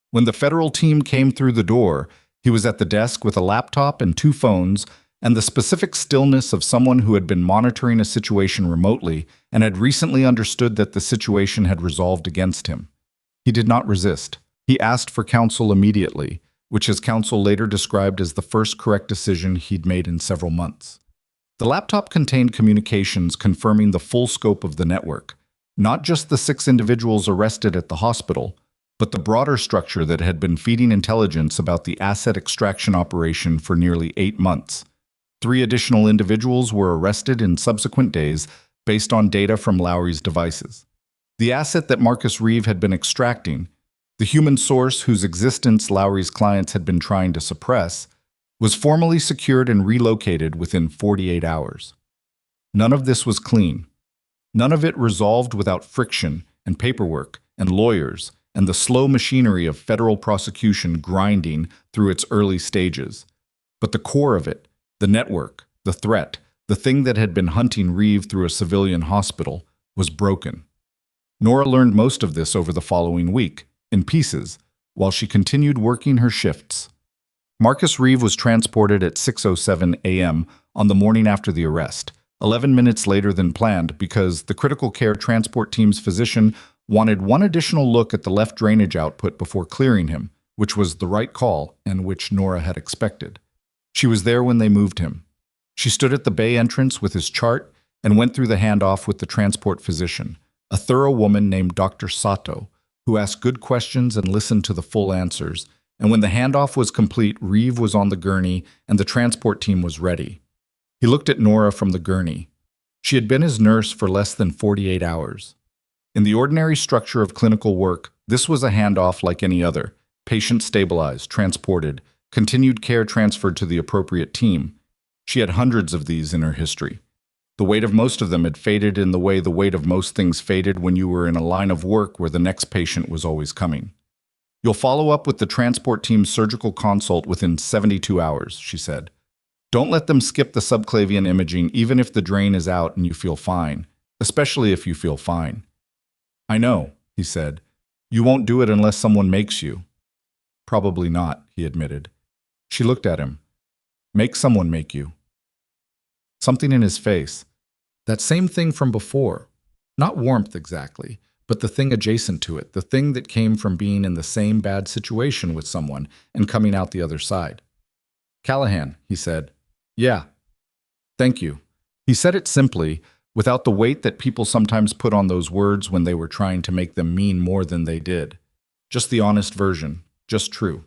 When the federal team came through the door, he was at the desk with a laptop and 2 phones, and the specific stillness of someone who had been monitoring a situation remotely and had recently understood that the situation had resolved against him. He did not resist. He asked for counsel immediately, which his counsel later described as the first correct decision he'd made in several months. The laptop contained communications confirming the full scope of the network, not just the 6 individuals arrested at the hospital, but the broader structure that had been feeding intelligence about the asset extraction operation for nearly 8 months. 3 additional individuals were arrested in subsequent days based on data from Lowry's devices. The asset that Marcus Reeve had been extracting, the human source whose existence Lowry's clients had been trying to suppress, was formally secured and relocated within 48 hours. None of this was clean. None of it resolved without friction and paperwork and lawyers and the slow machinery of federal prosecution grinding through its early stages. But the core of it, the network, the threat, the thing that had been hunting Reeve through a civilian hospital, was broken. Nora learned most of this over the following week, in pieces, while she continued working her shifts. Marcus Reeve was transported at 6:07 a.m. on the morning after the arrest, 11 minutes later than planned because the critical care transport team's physician wanted one additional look at the left drainage output before clearing him, which was the right call and which Nora had expected. She was there when they moved him. She stood at the bay entrance with his chart and went through the handoff with the transport physician, a thorough woman named Dr. Sato, who asked good questions and listened to the full answers. And when the handoff was complete, Reeve was on the gurney and the transport team was ready. He looked at Nora from the gurney. She had been his nurse for less than 48 hours. In the ordinary structure of clinical work, this was a handoff like any other. Patient stabilized, transported, continued care transferred to the appropriate team. She had hundreds of these in her history. The weight of most of them had faded in the way the weight of most things faded when you were in a line of work where the next patient was always coming. "You'll follow up with the transport team's surgical consult within 72 hours, she said. "Don't let them skip the subclavian imaging even if the drain is out and you feel fine, especially if you feel fine." "I know," he said. "You won't do it unless someone makes you." "Probably not," he admitted. She looked at him. "Make someone make you." Something in his face. That same thing from before. Not warmth exactly, but the thing adjacent to it, the thing that came from being in the same bad situation with someone and coming out the other side. "Callahan," he said. "Yeah. Thank you." He said it simply, without the weight that people sometimes put on those words when they were trying to make them mean more than they did. Just the honest version, just true.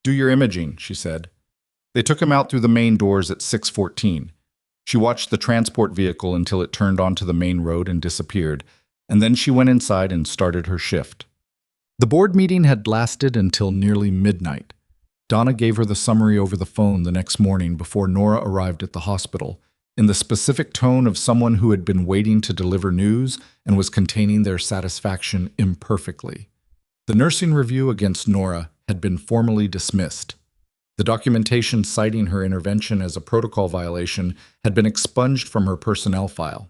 "Do your imaging," she said. They took him out through the main doors at 6:14. She watched the transport vehicle until it turned onto the main road and disappeared, and then she went inside and started her shift. The board meeting had lasted until nearly midnight. Donna gave her the summary over the phone the next morning before Nora arrived at the hospital, in the specific tone of someone who had been waiting to deliver news and was containing their satisfaction imperfectly. The nursing review against Nora had been formally dismissed. The documentation citing her intervention as a protocol violation had been expunged from her personnel file.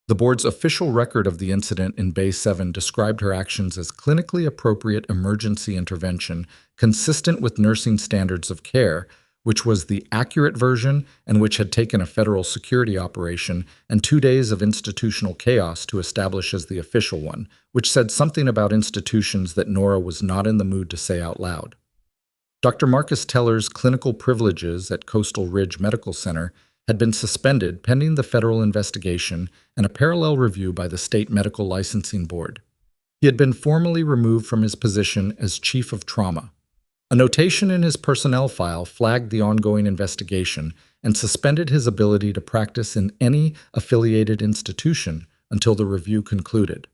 The board's official record of the incident in Bay 7 described her actions as clinically appropriate emergency intervention consistent with nursing standards of care, which was the accurate version and which had taken a federal security operation and 2 days of institutional chaos to establish as the official one, which said something about institutions that Nora was not in the mood to say out loud. Dr. Marcus Teller's clinical privileges at Coastal Ridge Medical Center had been suspended pending the federal investigation and a parallel review by the state medical licensing board. He had been formally removed from his position as chief of trauma. A notation in his personnel file flagged the ongoing investigation and suspended his ability to practice in any affiliated institution until the review concluded.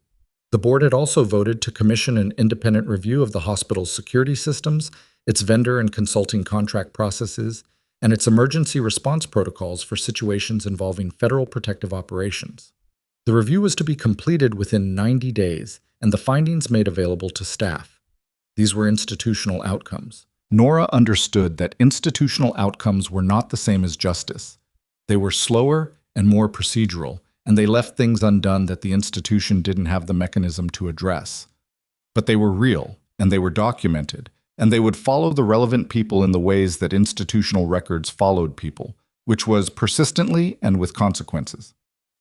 The board had also voted to commission an independent review of the hospital's security systems, its vendor and consulting contract processes, and its emergency response protocols for situations involving federal protective operations. The review was to be completed within 90 days, and the findings made available to staff. These were institutional outcomes. Nora understood that institutional outcomes were not the same as justice. They were slower and more procedural, and they left things undone that the institution didn't have the mechanism to address. But they were real, and they were documented, and they would follow the relevant people in the ways that institutional records followed people, which was persistently and with consequences.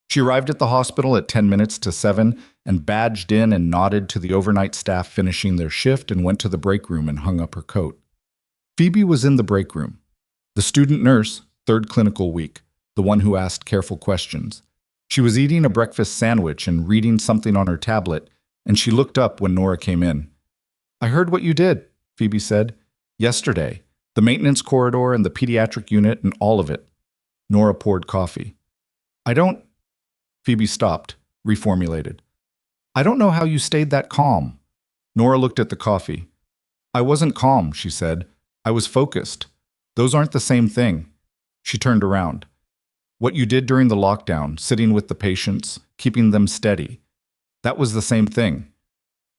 She arrived at the hospital at 10 minutes to 7 and badged in and nodded to the overnight staff finishing their shift and went to the break room and hung up her coat. Phoebe was in the break room. The student nurse, third clinical week, the one who asked careful questions. She was eating a breakfast sandwich and reading something on her tablet, and she looked up when Nora came in. "I heard what you did," Phoebe said. "Yesterday. The maintenance corridor and the pediatric unit and all of it." Nora poured coffee. "I don't—" Phoebe stopped, reformulated. "I don't know how you stayed that calm." Nora looked at the coffee. "I wasn't calm," she said. "I was focused. Those aren't the same thing." She turned around. "What you did during the lockdown, sitting with the patients, keeping them steady, that was the same thing.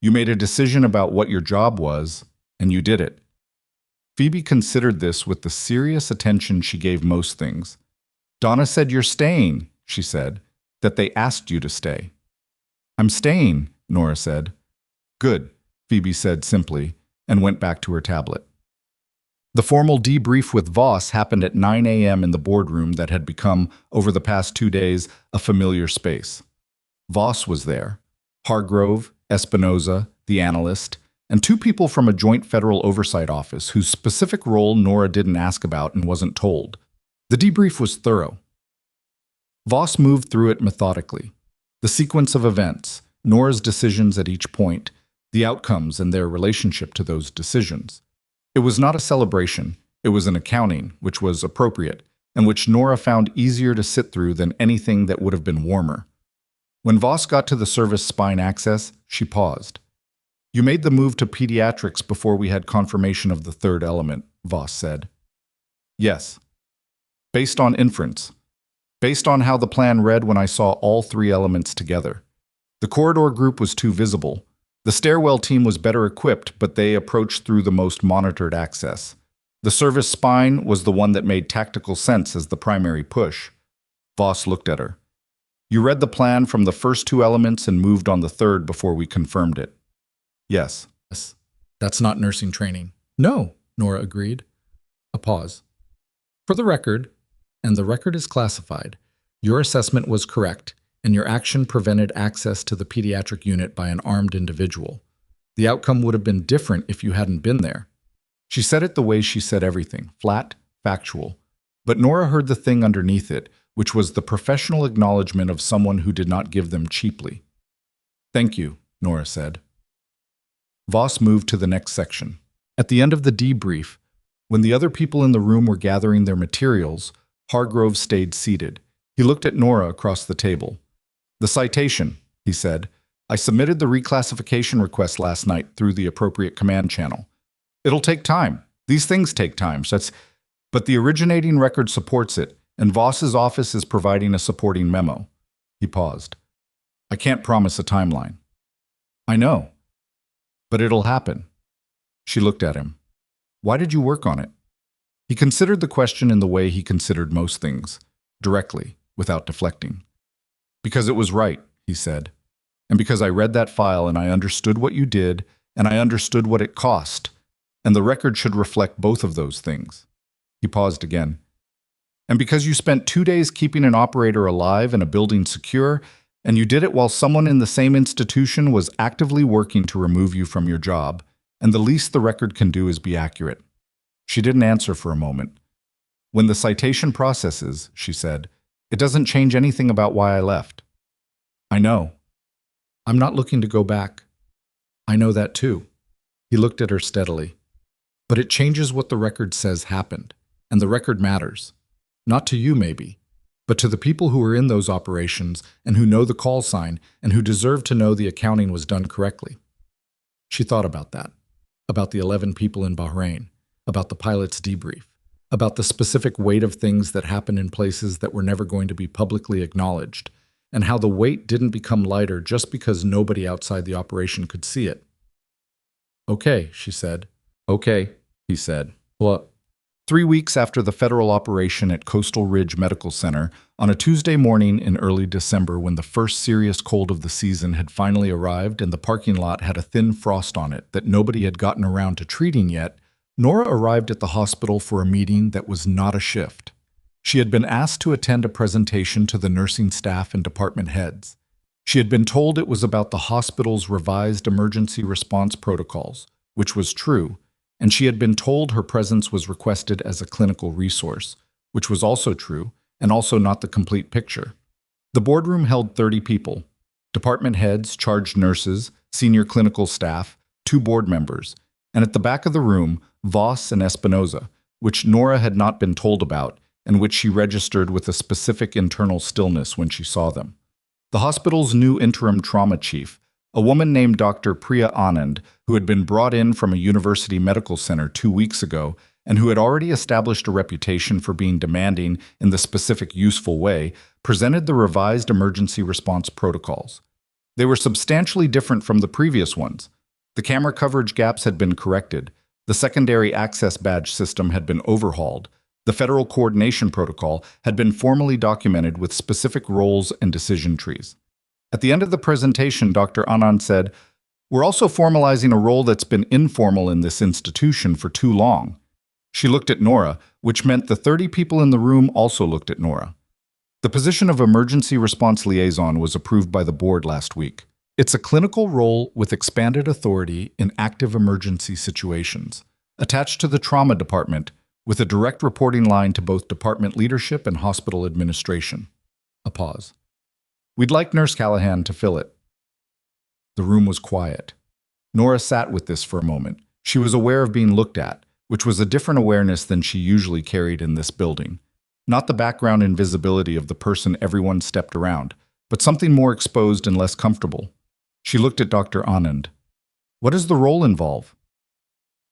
You made a decision about what your job was, and you did it." Phoebe considered this with the serious attention she gave most things. "Donna said you're staying," she said, "that they asked you to stay." "I'm staying," Nora said. "Good," Phoebe said simply, and went back to her tablet. The formal debrief with Voss happened at 9 a.m. in the boardroom that had become, over the past 2 days, a familiar space. Voss was there. Hargrove, Espinoza, the analyst, and 2 people from a joint federal oversight office whose specific role Nora didn't ask about and wasn't told. The debrief was thorough. Voss moved through it methodically. The sequence of events, Nora's decisions at each point, the outcomes and their relationship to those decisions. It was not a celebration, it was an accounting, which was appropriate, and which Nora found easier to sit through than anything that would have been warmer. When Voss got to the service spine access, she paused. "You made the move to pediatrics before we had confirmation of the third element," Voss said. "Yes. Based on inference. Based on how the plan read when I saw all 3 elements together. The corridor group was too visible. The stairwell team was better equipped, but they approached through the most monitored access. The service spine was the one that made tactical sense as the primary push." Voss looked at her. "You read the plan from the first 2 elements and moved on the third before we confirmed it." "Yes." "That's not nursing training." "No," Nora agreed. A pause. "For the record, and the record is classified, your assessment was correct, and your action prevented access to the pediatric unit by an armed individual. The outcome would have been different if you hadn't been there." She said it the way she said everything, flat, factual. But Nora heard the thing underneath it, which was the professional acknowledgement of someone who did not give them cheaply. "Thank you," Nora said. Voss moved to the next section. At the end of the debrief, when the other people in the room were gathering their materials, Hargrove stayed seated. He looked at Nora across the table. "The citation," he said. "I submitted the reclassification request last night through the appropriate command channel. It'll take time. These things take time, but the originating record supports it, and Voss's office is providing a supporting memo." He paused. "I can't promise a timeline." "I know. But it'll happen." She looked at him. "Why did you work on it?" He considered the question in the way he considered most things, directly, without deflecting. "Because it was right," he said. "And because I read that file and I understood what you did, and I understood what it cost, and the record should reflect both of those things." He paused again. "And because you spent 2 days keeping an operator alive and a building secure, and you did it while someone in the same institution was actively working to remove you from your job, and the least the record can do is be accurate." She didn't answer for a moment. When the citation processes, she said, it doesn't change anything about why I left. I know. I'm not looking to go back. I know that too. He looked at her steadily. But it changes what the record says happened, and the record matters. Not to you, maybe, but to the people who were in those operations and who know the call sign and who deserve to know the accounting was done correctly. She thought about that, about the 11 people in Bahrain, about the pilot's debrief, about the specific weight of things that happen in places that were never going to be publicly acknowledged, and how the weight didn't become lighter just because nobody outside the operation could see it. Okay, she said. Okay, he said. What? 3 weeks after the federal operation at Coastal Ridge Medical Center, on a Tuesday morning in early December when the first serious cold of the season had finally arrived and the parking lot had a thin frost on it that nobody had gotten around to treating yet, Nora arrived at the hospital for a meeting that was not a shift. She had been asked to attend a presentation to the nursing staff and department heads. She had been told it was about the hospital's revised emergency response protocols, which was true, and she had been told her presence was requested as a clinical resource, which was also true, and also not the complete picture. The boardroom held 30 people, department heads, charge nurses, senior clinical staff, 2 board members, and at the back of the room, Voss and Espinoza, which Nora had not been told about, and which she registered with a specific internal stillness when she saw them. The hospital's new interim trauma chief, a woman named Dr. Priya Anand, who had been brought in from a university medical center 2 weeks ago and who had already established a reputation for being demanding in the specific useful way, presented the revised emergency response protocols. They were substantially different from the previous ones. The camera coverage gaps had been corrected, the secondary access badge system had been overhauled, the federal coordination protocol had been formally documented with specific roles and decision trees. At the end of the presentation, Dr. Anand said, "We're also formalizing a role that's been informal in this institution for too long." She looked at Nora, which meant the 30 people in the room also looked at Nora. The position of emergency response liaison was approved by the board last week. It's a clinical role with expanded authority in active emergency situations, attached to the trauma department, with a direct reporting line to both department leadership and hospital administration. A pause. We'd like Nurse Callahan to fill it. The room was quiet. Nora sat with this for a moment. She was aware of being looked at, which was a different awareness than she usually carried in this building. Not the background invisibility of the person everyone stepped around, but something more exposed and less comfortable. She looked at Dr. Anand. What does the role involve?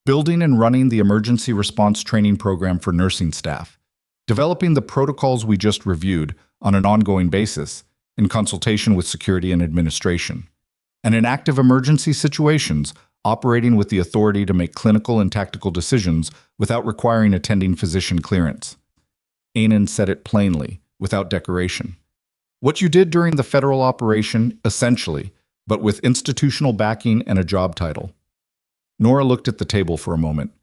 Building and running the emergency response training program for nursing staff, developing the protocols we just reviewed on an ongoing basis, in consultation with security and administration, and in active emergency situations, operating with the authority to make clinical and tactical decisions without requiring attending physician clearance. Anand said it plainly, without decoration. What you did during the federal operation, essentially, but with institutional backing and a job title. Nora looked at the table for a moment.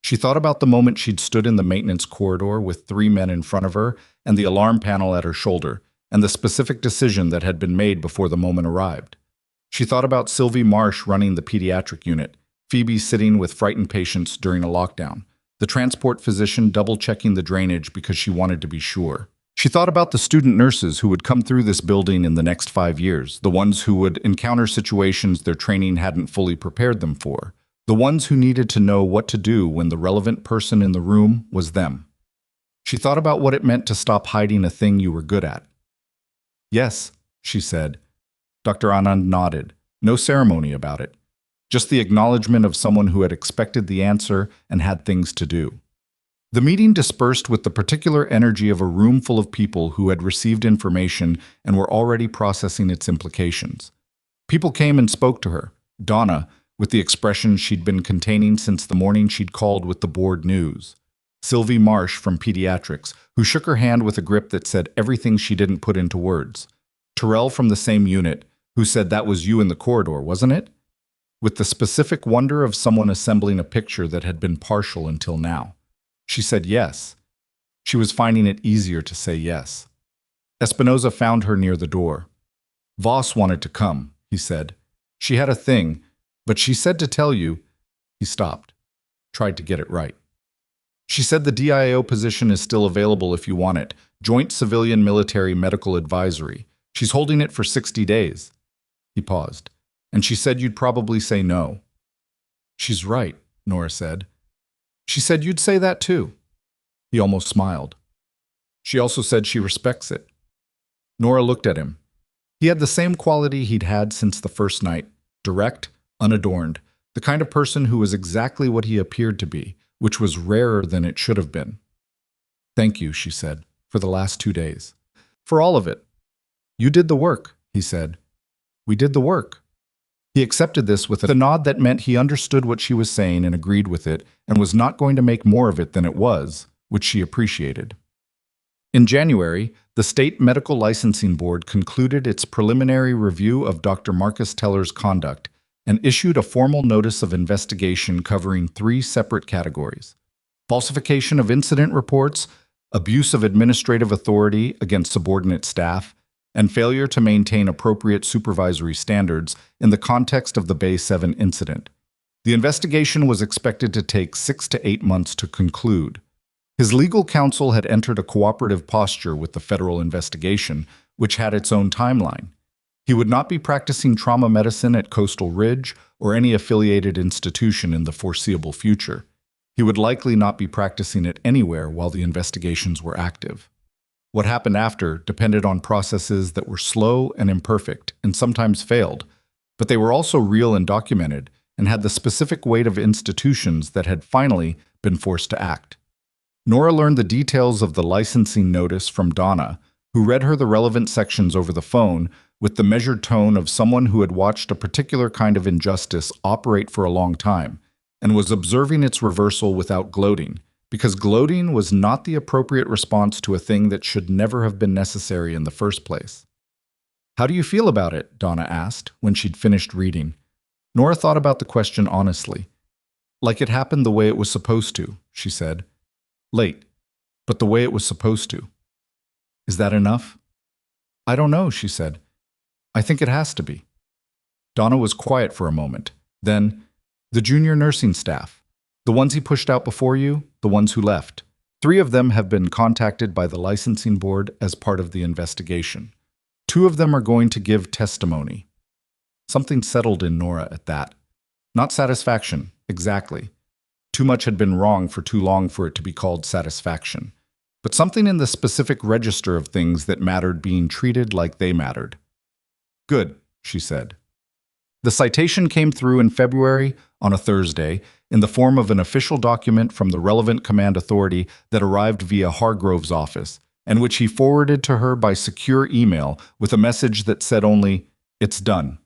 She thought about the moment she'd stood in the maintenance corridor with 3 men in front of her and the alarm panel at her shoulder, and the specific decision that had been made before the moment arrived. She thought about Sylvie Marsh running the pediatric unit, Phoebe sitting with frightened patients during a lockdown, the transport physician double-checking the drainage because she wanted to be sure. She thought about the student nurses who would come through this building in the next 5 years, the ones who would encounter situations their training hadn't fully prepared them for, the ones who needed to know what to do when the relevant person in the room was them. She thought about what it meant to stop hiding a thing you were good at. Yes, she said. Dr. Anand nodded. No ceremony about it. Just the acknowledgement of someone who had expected the answer and had things to do. The meeting dispersed with the particular energy of a room full of people who had received information and were already processing its implications. People came and spoke to her. Donna, with the expression she'd been containing since the morning she'd called with the board news. Sylvie Marsh from Pediatrics, who shook her hand with a grip that said everything she didn't put into words. Terrell from the same unit, who said that was you in the corridor, wasn't it? With the specific wonder of someone assembling a picture that had been partial until now. She said yes. She was finding it easier to say yes. Espinoza found her near the door. Voss wanted to come, he said. She had a thing, but she said to tell you. He stopped, tried to get it right. She said the DIO position is still available if you want it. Joint Civilian Military Medical Advisory. She's holding it for 60 days. He paused. And she said you'd probably say no. She's right, Nora said. She said you'd say that too. He almost smiled. She also said she respects it. Nora looked at him. He had the same quality he'd had since the first night. Direct, unadorned. The kind of person who was exactly what he appeared to be, which was rarer than it should have been. Thank you, she said, for the last 2 days. For all of it. You did the work, he said. We did the work. He accepted this with a nod that meant he understood what she was saying and agreed with it and was not going to make more of it than it was, which she appreciated. In January, the State Medical Licensing Board concluded its preliminary review of Dr. Marcus Teller's conduct and issued a formal notice of investigation covering 3 separate categories: falsification of incident reports, abuse of administrative authority against subordinate staff, and failure to maintain appropriate supervisory standards in the context of the Bay 7 incident. The investigation was expected to take 6 to 8 months to conclude. His legal counsel had entered a cooperative posture with the federal investigation, which had its own timeline. He would not be practicing trauma medicine at Coastal Ridge or any affiliated institution in the foreseeable future. He would likely not be practicing it anywhere while the investigations were active. What happened after depended on processes that were slow and imperfect and sometimes failed, but they were also real and documented and had the specific weight of institutions that had finally been forced to act. Nora learned the details of the licensing notice from Donna, who read her the relevant sections over the phone with the measured tone of someone who had watched a particular kind of injustice operate for a long time and was observing its reversal without gloating, because gloating was not the appropriate response to a thing that should never have been necessary in the first place. How do you feel about it? Donna asked when she'd finished reading. Nora thought about the question honestly. Like it happened the way it was supposed to, she said. Late, but the way it was supposed to. Is that enough? I don't know, she said. I think it has to be. Donna was quiet for a moment. Then, the junior nursing staff. The ones he pushed out before you, the ones who left. 3 of them have been contacted by the licensing board as part of the investigation. 2 of them are going to give testimony. Something settled in Nora at that. Not satisfaction, exactly. Too much had been wrong for too long for it to be called satisfaction. But something in the specific register of things that mattered being treated like they mattered. Good, she said. The citation came through in February on a Thursday in the form of an official document from the relevant command authority that arrived via Hargrove's office, and which he forwarded to her by secure email with a message that said only, "It's done.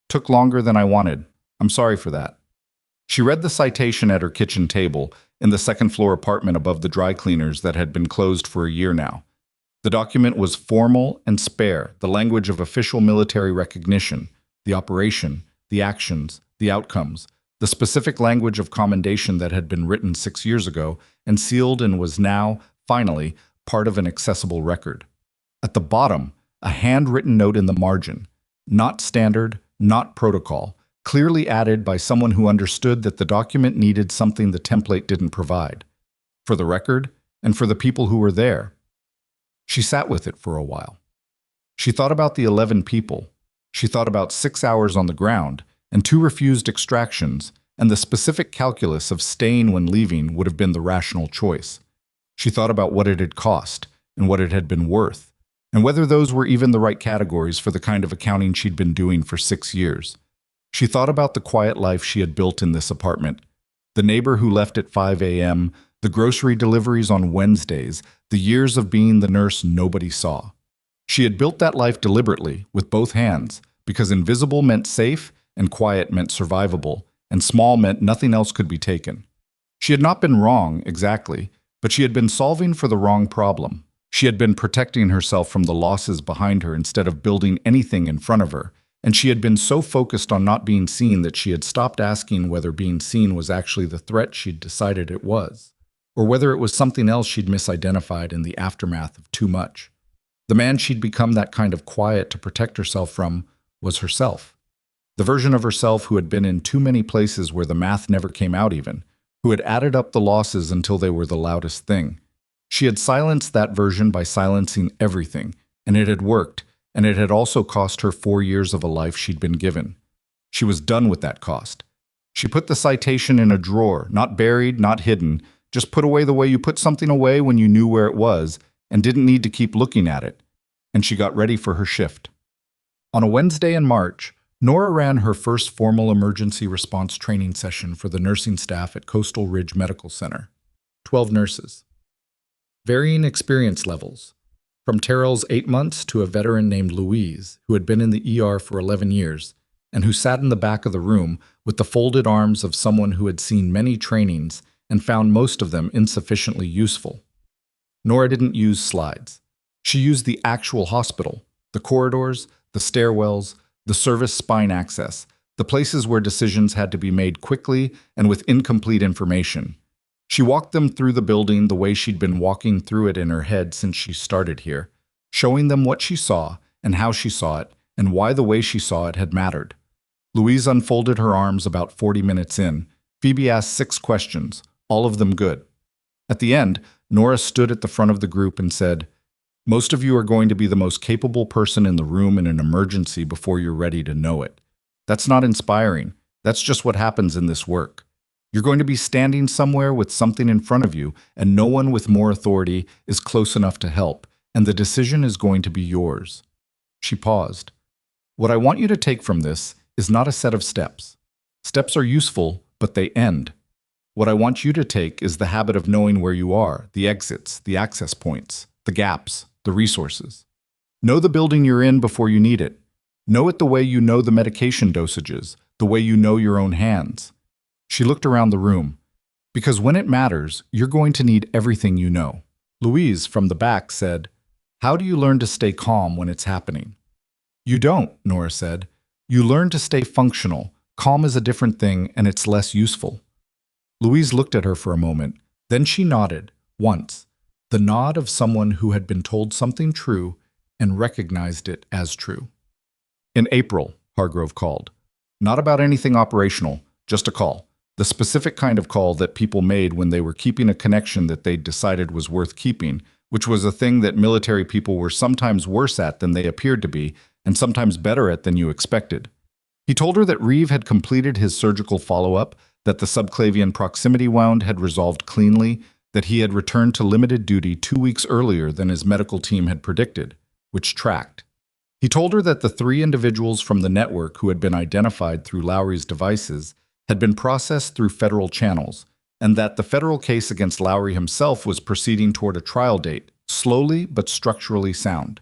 Took longer than I wanted. I'm sorry for that." She read the citation at her kitchen table in the second-floor apartment above the dry cleaners that had been closed for a year now. The document was formal and spare, the language of official military recognition, the operation, the actions, the outcomes, the specific language of commendation that had been written 6 years ago and sealed and was now, finally, part of an accessible record. At the bottom, a handwritten note in the margin, not standard, not protocol, clearly added by someone who understood that the document needed something the template didn't provide. For the record, and for the people who were there. She sat with it for a while. She thought about the 11 people. She thought about 6 hours on the ground, and 2 refused extractions, and the specific calculus of staying when leaving would have been the rational choice. She thought about what it had cost, and what it had been worth, and whether those were even the right categories for the kind of accounting she'd been doing for 6 years. She thought about the quiet life she had built in this apartment, the neighbor who left at 5 a.m., the grocery deliveries on Wednesdays, the years of being the nurse nobody saw. She had built that life deliberately, with both hands, because invisible meant safe, and quiet meant survivable, and small meant nothing else could be taken. She had not been wrong, exactly, but she had been solving for the wrong problem. She had been protecting herself from the losses behind her instead of building anything in front of her, and she had been so focused on not being seen that she had stopped asking whether being seen was actually the threat she'd decided it was, or whether it was something else she'd misidentified in the aftermath of too much. The man she'd become that kind of quiet to protect herself from was herself. The version of herself who had been in too many places where the math never came out even, who had added up the losses until they were the loudest thing. She had silenced that version by silencing everything, and it had worked, and it had also cost her 4 years of a life she'd been given. She was done with that cost. She put the citation in a drawer, not buried, not hidden, just put away the way you put something away when you knew where it was and didn't need to keep looking at it. And she got ready for her shift. On a Wednesday in March, Nora ran her first formal emergency response training session for the nursing staff at Coastal Ridge Medical Center. 12 nurses. Varying experience levels, from Terrell's 8 months to a veteran named Louise, who had been in the ER for 11 years, and who sat in the back of the room with the folded arms of someone who had seen many trainings and found most of them insufficiently useful. Nora didn't use slides. She used the actual hospital, the corridors, the stairwells, the service spine access, the places where decisions had to be made quickly and with incomplete information. She walked them through the building the way she'd been walking through it in her head since she started here, showing them what she saw and how she saw it and why the way she saw it had mattered. Louise unfolded her arms about 40 minutes in. Phoebe asked 6 questions, all of them good. At the end, Nora stood at the front of the group and said, "Most of you are going to be the most capable person in the room in an emergency before you're ready to know it. That's not inspiring. That's just what happens in this work. You're going to be standing somewhere with something in front of you, and no one with more authority is close enough to help, and the decision is going to be yours." She paused. "What I want you to take from this is not a set of steps. Steps are useful, but they end. What I want you to take is the habit of knowing where you are, the exits, the access points, the gaps, the resources. Know the building you're in before you need it. Know it the way you know the medication dosages, the way you know your own hands." She looked around the room. "Because when it matters, you're going to need everything you know." Louise, from the back, said, "How do you learn to stay calm when it's happening?" "You don't," Nora said. "You learn to stay functional. Calm is a different thing, and it's less useful." Louise looked at her for a moment. Then she nodded, once, the nod of someone who had been told something true and recognized it as true. "In April," Hargrove called. "Not about anything operational, just a call. The specific kind of call that people made when they were keeping a connection that they'd decided was worth keeping, which was a thing that military people were sometimes worse at than they appeared to be, and sometimes better at than you expected." He told her that Reeve had completed his surgical follow-up, that the subclavian proximity wound had resolved cleanly, that he had returned to limited duty 2 weeks earlier than his medical team had predicted, which tracked. He told her that the 3 individuals from the network who had been identified through Lowry's devices had been processed through federal channels, and that the federal case against Lowry himself was proceeding toward a trial date, slowly but structurally sound.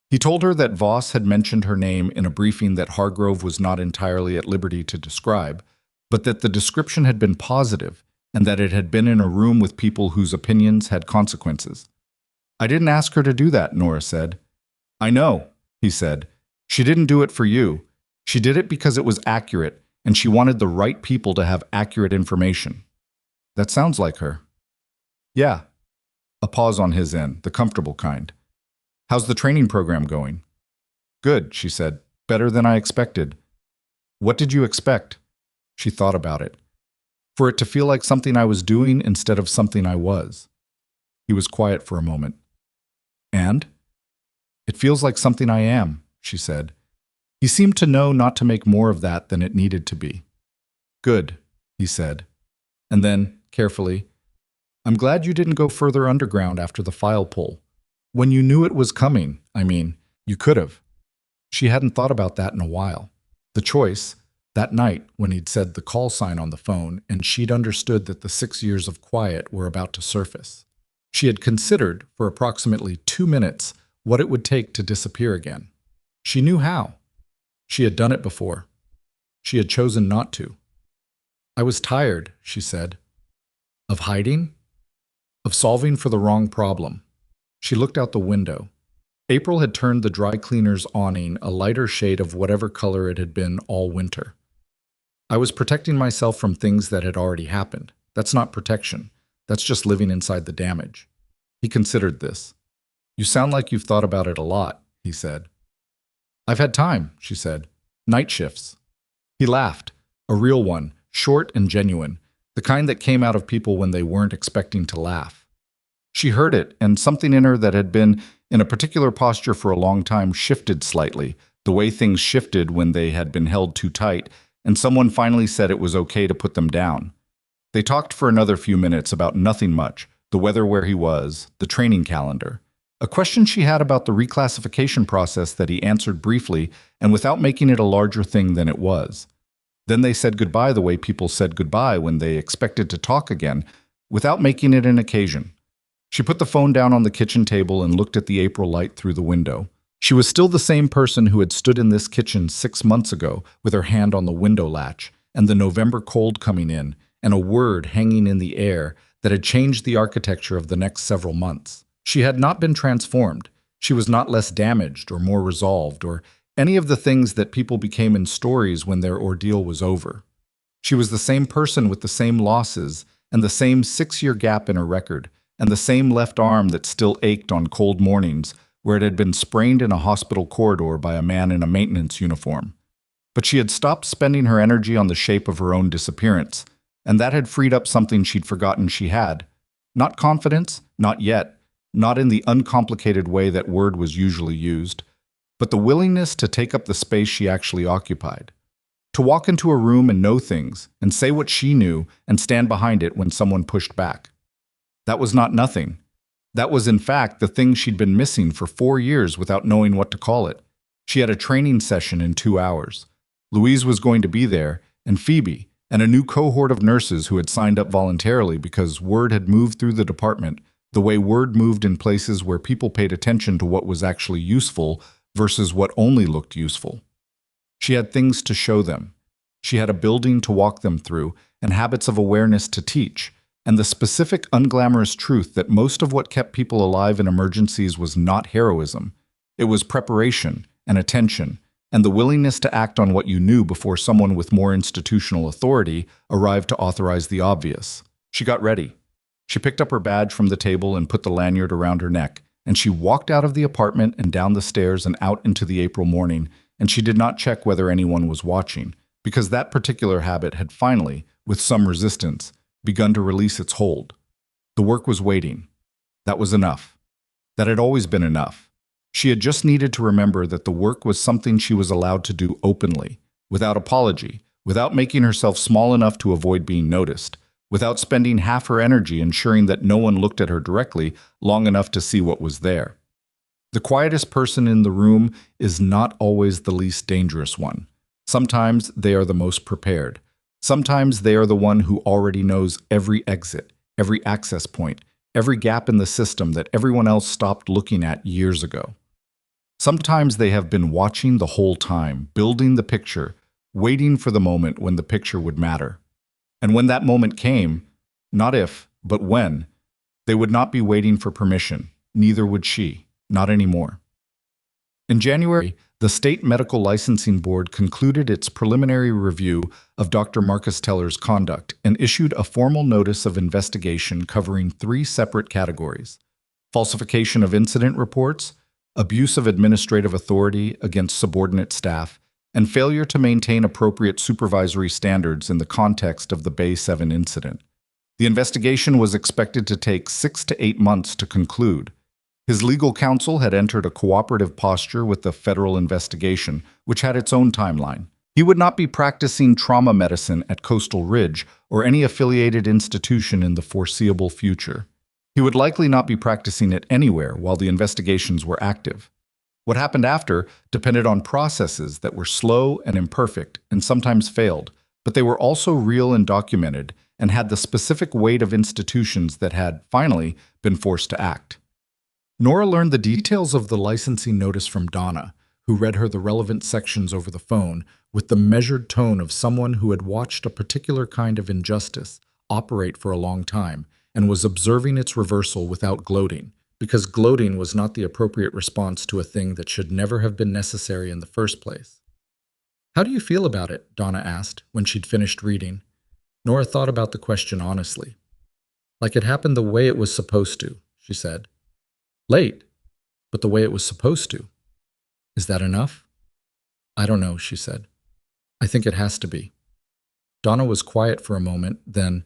He told her that Voss had mentioned her name in a briefing that Hargrove was not entirely at liberty to describe, but that the description had been positive and that it had been in a room with people whose opinions had consequences. "I didn't ask her to do that," Nora said. "I know," he said. "She didn't do it for you. She did it because it was accurate, and she wanted the right people to have accurate information." "That sounds like her." "Yeah." A pause on his end, the comfortable kind. "How's the training program going?" "Good," she said. "Better than I expected." "What did you expect?" She thought about it. "For it to feel like something I was doing instead of something I was." He was quiet for a moment. "And?" "It feels like something I am," she said. He seemed to know not to make more of that than it needed to be. "Good," he said. And then, carefully, "I'm glad you didn't go further underground after the file pull. When you knew it was coming, I mean, you could have." She hadn't thought about that in a while. The choice, that night when he'd said the call sign on the phone and she'd understood that the 6 years of quiet were about to surface. She had considered, for approximately 2 minutes, what it would take to disappear again. She knew how. She had done it before. She had chosen not to. "I was tired," she said. "Of hiding? Of solving for the wrong problem." She looked out the window. April had turned the dry cleaner's awning a lighter shade of whatever color it had been all winter. "I was protecting myself from things that had already happened. That's not protection. That's just living inside the damage." He considered this. "You sound like you've thought about it a lot," he said. "I've had time," she said. "Night shifts." He laughed, a real one, short and genuine, the kind that came out of people when they weren't expecting to laugh. She heard it, and something in her that had been in a particular posture for a long time shifted slightly, the way things shifted when they had been held too tight, and someone finally said it was okay to put them down. They talked for another few minutes about nothing much, the weather where he was, the training calendar. A question she had about the reclassification process that he answered briefly and without making it a larger thing than it was. Then they said goodbye the way people said goodbye when they expected to talk again, without making it an occasion. She put the phone down on the kitchen table and looked at the April light through the window. She was still the same person who had stood in this kitchen 6 months ago with her hand on the window latch and the November cold coming in and a word hanging in the air that had changed the architecture of the next several months. She had not been transformed. She was not less damaged or more resolved or any of the things that people became in stories when their ordeal was over. She was the same person with the same losses and the same 6-year gap in her record and the same left arm that still ached on cold mornings where it had been sprained in a hospital corridor by a man in a maintenance uniform. But she had stopped spending her energy on the shape of her own disappearance, and that had freed up something she'd forgotten she had. Not confidence, not yet, not in the uncomplicated way that word was usually used, but the willingness to take up the space she actually occupied. To walk into a room and know things, and say what she knew, and stand behind it when someone pushed back. That was not nothing. That was, in fact, the thing she'd been missing for 4 years without knowing what to call it. She had a training session in 2 hours. Louise was going to be there, and Phoebe, and a new cohort of nurses who had signed up voluntarily because word had moved through the department the way word moved in places where people paid attention to what was actually useful versus what only looked useful. She had things to show them. She had a building to walk them through and habits of awareness to teach, and the specific unglamorous truth that most of what kept people alive in emergencies was not heroism. It was preparation and attention, and the willingness to act on what you knew before someone with more institutional authority arrived to authorize the obvious. She got ready. She picked up her badge from the table and put the lanyard around her neck, and she walked out of the apartment and down the stairs and out into the April morning, and she did not check whether anyone was watching, because that particular habit had finally, with some resistance, begun to release its hold. The work was waiting. That was enough. That had always been enough. She had just needed to remember that the work was something she was allowed to do openly, without apology, without making herself small enough to avoid being noticed, without spending half her energy ensuring that no one looked at her directly long enough to see what was there. The quietest person in the room is not always the least dangerous one. Sometimes they are the most prepared. Sometimes they are the one who already knows every exit, every access point, every gap in the system that everyone else stopped looking at years ago. Sometimes they have been watching the whole time, building the picture, waiting for the moment when the picture would matter. And when that moment came, not if, but when, they would not be waiting for permission, neither would she, not anymore. In January, the State Medical Licensing Board concluded its preliminary review of Dr. Marcus Teller's conduct and issued a formal notice of investigation covering 3 separate categories: falsification of incident reports, abuse of administrative authority against subordinate staff, and failure to maintain appropriate supervisory standards in the context of the Bay 7 incident. The investigation was expected to take 6 to 8 months to conclude. His legal counsel had entered a cooperative posture with the federal investigation, which had its own timeline. He would not be practicing trauma medicine at Coastal Ridge or any affiliated institution in the foreseeable future. He would likely not be practicing it anywhere while the investigations were active. What happened after depended on processes that were slow and imperfect and sometimes failed, but they were also real and documented and had the specific weight of institutions that had, finally, been forced to act. Nora learned the details of the licensing notice from Donna, who read her the relevant sections over the phone with the measured tone of someone who had watched a particular kind of injustice operate for a long time and was observing its reversal without gloating, because gloating was not the appropriate response to a thing that should never have been necessary in the first place. "How do you feel about it?" Donna asked when she'd finished reading. Nora thought about the question honestly. "Like it happened the way it was supposed to," she said. "Late, but the way it was supposed to. Is that enough?" "I don't know," she said. "I think it has to be." Donna was quiet for a moment, then,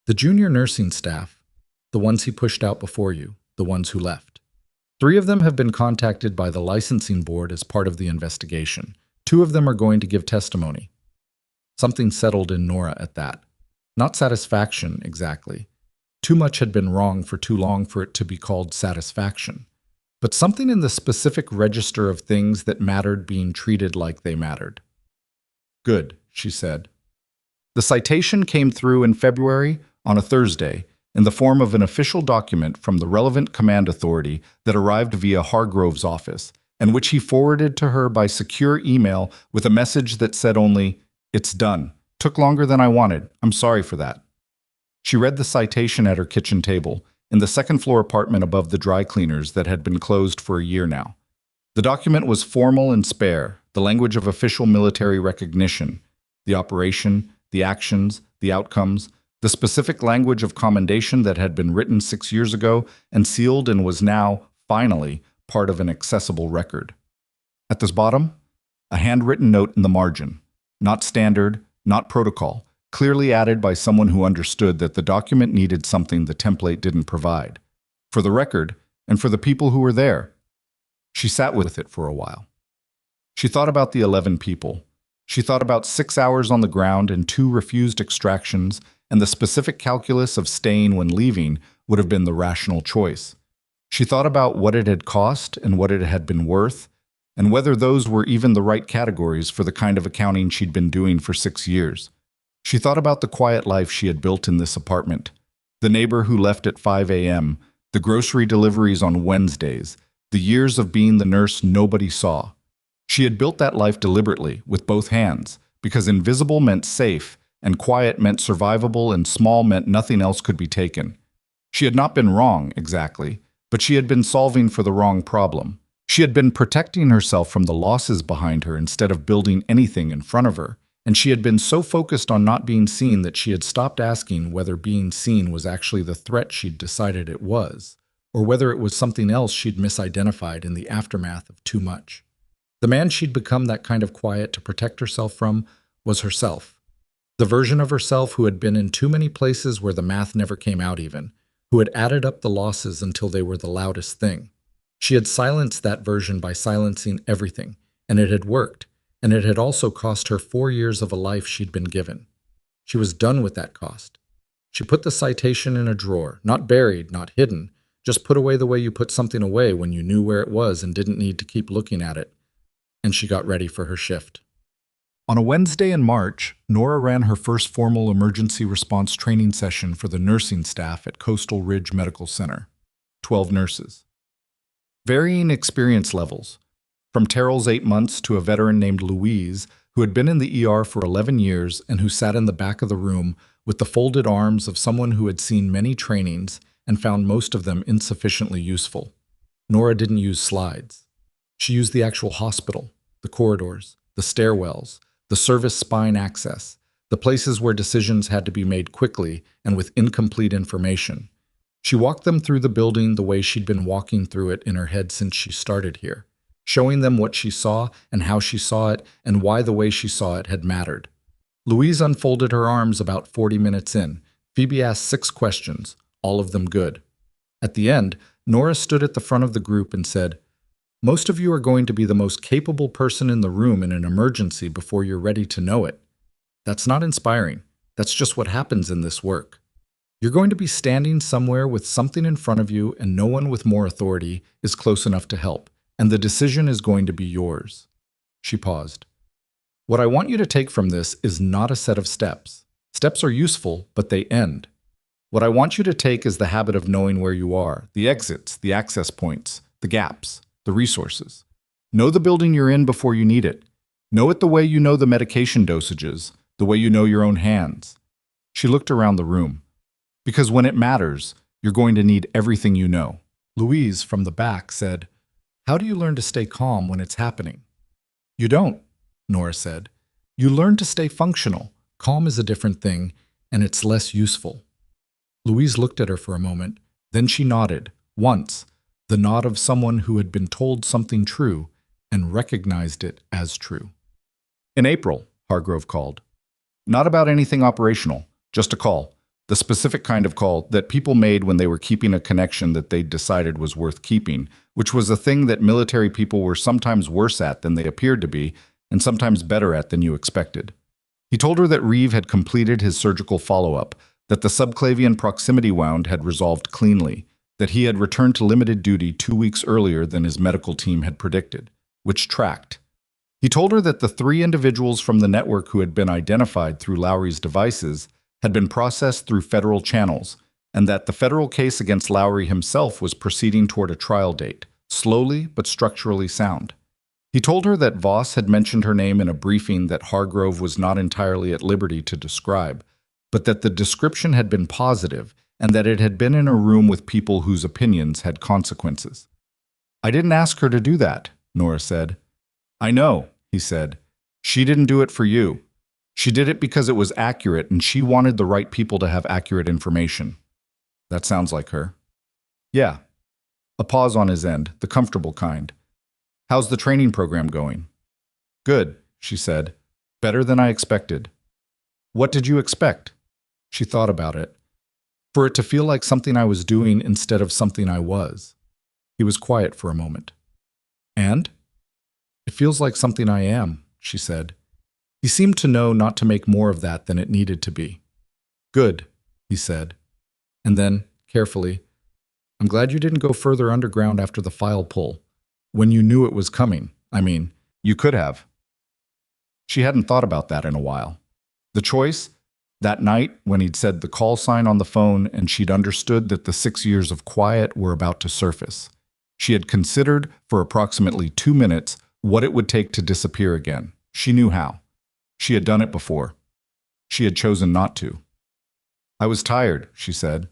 The junior nursing staff, the ones he pushed out before you, the ones who left. 3 of them have been contacted by the licensing board as part of the investigation. 2 of them are going to give testimony. Something settled in Nora at that. Not satisfaction, exactly. Too much had been wrong for too long for it to be called satisfaction. But something in the specific register of things that mattered being treated like they mattered. Good, she said. The citation came through in February, on a Thursday, in the form of an official document from the relevant command authority that arrived via Hargrove's office, and which he forwarded to her by secure email with a message that said only, "It's done. Took longer than I wanted. I'm sorry for that." She read the citation at her kitchen table, in the second-floor apartment above the dry cleaners that had been closed for a year now. The document was formal and spare, the language of official military recognition, the operation, the actions, the outcomes, the specific language of commendation that had been written 6 years ago and sealed and was now, finally, part of an accessible record. At this bottom, a handwritten note in the margin, not standard, not protocol, clearly added by someone who understood that the document needed something the template didn't provide. For the record, and for the people who were there. She sat with it for a while. She thought about the 11 people. She thought about 6 hours on the ground and 2 refused extractions, and the specific calculus of staying when leaving would have been the rational choice. She thought about what it had cost and what it had been worth, and whether those were even the right categories for the kind of accounting she'd been doing for 6 years. She thought about the quiet life she had built in this apartment, the neighbor who left at 5 a.m., the grocery deliveries on Wednesdays, the years of being the nurse nobody saw. She had built that life deliberately, with both hands, because invisible meant safe, and quiet meant survivable, and small meant nothing else could be taken. She had not been wrong, exactly, but she had been solving for the wrong problem. She had been protecting herself from the losses behind her instead of building anything in front of her, and she had been so focused on not being seen that she had stopped asking whether being seen was actually the threat she'd decided it was, or whether it was something else she'd misidentified in the aftermath of too much. The man she'd become that kind of quiet to protect herself from was herself. The version of herself who had been in too many places where the math never came out even, who had added up the losses until they were the loudest thing. She had silenced that version by silencing everything, and it had worked, and it had also cost her 4 years of a life she'd been given. She was done with that cost. She put the citation in a drawer, not buried, not hidden, just put away the way you put something away when you knew where it was and didn't need to keep looking at it. And she got ready for her shift. On a Wednesday in March, Nora ran her first formal emergency response training session for the nursing staff at Coastal Ridge Medical Center. 12 nurses. Varying experience levels, from Terrell's 8 months to a veteran named Louise, who had been in the ER for 11 years and who sat in the back of the room with the folded arms of someone who had seen many trainings and found most of them insufficiently useful. Nora didn't use slides. She used the actual hospital, the corridors, the stairwells, the service spine access, the places where decisions had to be made quickly and with incomplete information. She walked them through the building the way she'd been walking through it in her head since she started here, showing them what she saw and how she saw it and why the way she saw it had mattered. Louise unfolded her arms about 40 minutes in. Phoebe asked 6 questions, all of them good. At the end, Nora stood at the front of the group and said, "Most of you are going to be the most capable person in the room in an emergency before you're ready to know it. That's not inspiring. That's just what happens in this work. You're going to be standing somewhere with something in front of you and no one with more authority is close enough to help, and the decision is going to be yours." She paused. "What I want you to take from this is not a set of steps. Steps are useful, but they end. What I want you to take is the habit of knowing where you are, the exits, the access points, the gaps, the resources. Know the building you're in before you need it. Know it the way you know the medication dosages, the way you know your own hands." She looked around the room. "Because when it matters, you're going to need everything you know." Louise, from the back, said, "How do you learn to stay calm when it's happening?" "You don't," Nora said. "You learn to stay functional. Calm is a different thing, and it's less useful." Louise looked at her for a moment. Then she nodded, once, the nod of someone who had been told something true and recognized it as true. "In April," Hargrove called. "Not about anything operational, just a call. The specific kind of call that people made when they were keeping a connection that they decided was worth keeping, which was a thing that military people were sometimes worse at than they appeared to be, and sometimes better at than you expected. He told her that Reeve had completed his surgical follow-up, that the subclavian proximity wound had resolved cleanly, that he had returned to limited duty 2 weeks earlier than his medical team had predicted, which tracked. He told her that the 3 individuals from the network who had been identified through Lowry's devices had been processed through federal channels, and that the federal case against Lowry himself was proceeding toward a trial date, slowly but structurally sound. He told her that Voss had mentioned her name in a briefing that Hargrove was not entirely at liberty to describe, but that the description had been positive and that it had been in a room with people whose opinions had consequences. "I didn't ask her to do that," Nora said. "I know," he said. "She didn't do it for you. She did it because it was accurate and she wanted the right people to have accurate information." "That sounds like her." "Yeah." A pause on his end, the comfortable kind. "How's the training program going?" "Good," she said. "Better than I expected." "What did you expect?" She thought about it. "For it to feel like something I was doing instead of something I was." He was quiet for a moment. "And?" "It feels like something I am," she said. He seemed to know not to make more of that than it needed to be. "Good," he said. And then, carefully, "I'm glad you didn't go further underground after the file pull. When you knew it was coming. I mean, you could have." She hadn't thought about that in a while. The choice, that night when he'd said the call sign on the phone and she'd understood that the 6 years of quiet were about to surface. She had considered for approximately 2 minutes what it would take to disappear again. She knew how. She had done it before. She had chosen not to. "I was tired," she said.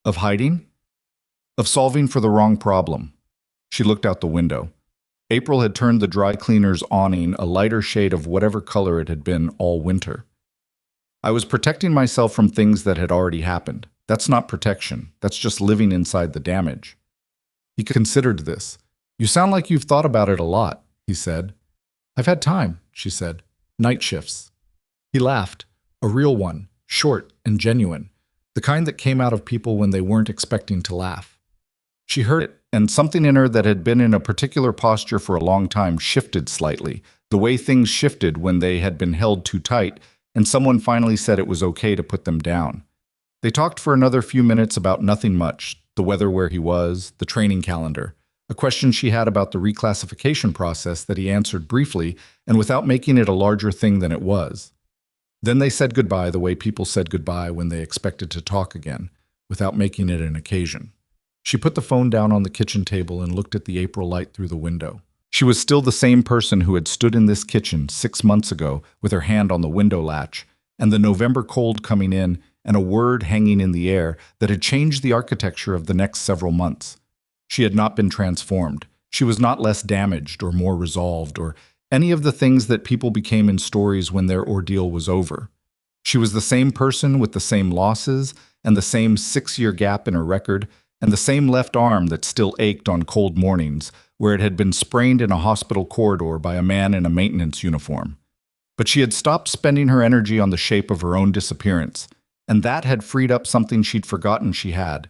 "Of hiding? Of solving for the wrong problem." She looked out the window. April had turned the dry cleaner's awning a lighter shade of whatever color it had been all winter. "I was protecting myself from things that had already happened. That's not protection. That's just living inside the damage." He considered this. "You sound like you've thought about it a lot," he said. "I've had time," she said. "Night shifts." He laughed, a real one, short and genuine, the kind that came out of people when they weren't expecting to laugh. She heard it, and something in her that had been in a particular posture for a long time shifted slightly, the way things shifted when they had been held too tight, and someone finally said it was okay to put them down. They talked for another few minutes about nothing much, the weather where he was, the training calendar, a question she had about the reclassification process that he answered briefly and without making it a larger thing than it was. Then they said goodbye the way people said goodbye when they expected to talk again, without making it an occasion. She put the phone down on the kitchen table and looked at the April light through the window. She was still the same person who had stood in this kitchen 6 months ago with her hand on the window latch, and the November cold coming in and a word hanging in the air that had changed the architecture of the next several months. She had not been transformed. She was not less damaged or more resolved or any of the things that people became in stories when their ordeal was over. She was the same person with the same losses and the same 6-year gap in her record and the same left arm that still ached on cold mornings where it had been sprained in a hospital corridor by a man in a maintenance uniform. But she had stopped spending her energy on the shape of her own disappearance, and that had freed up something she'd forgotten she had.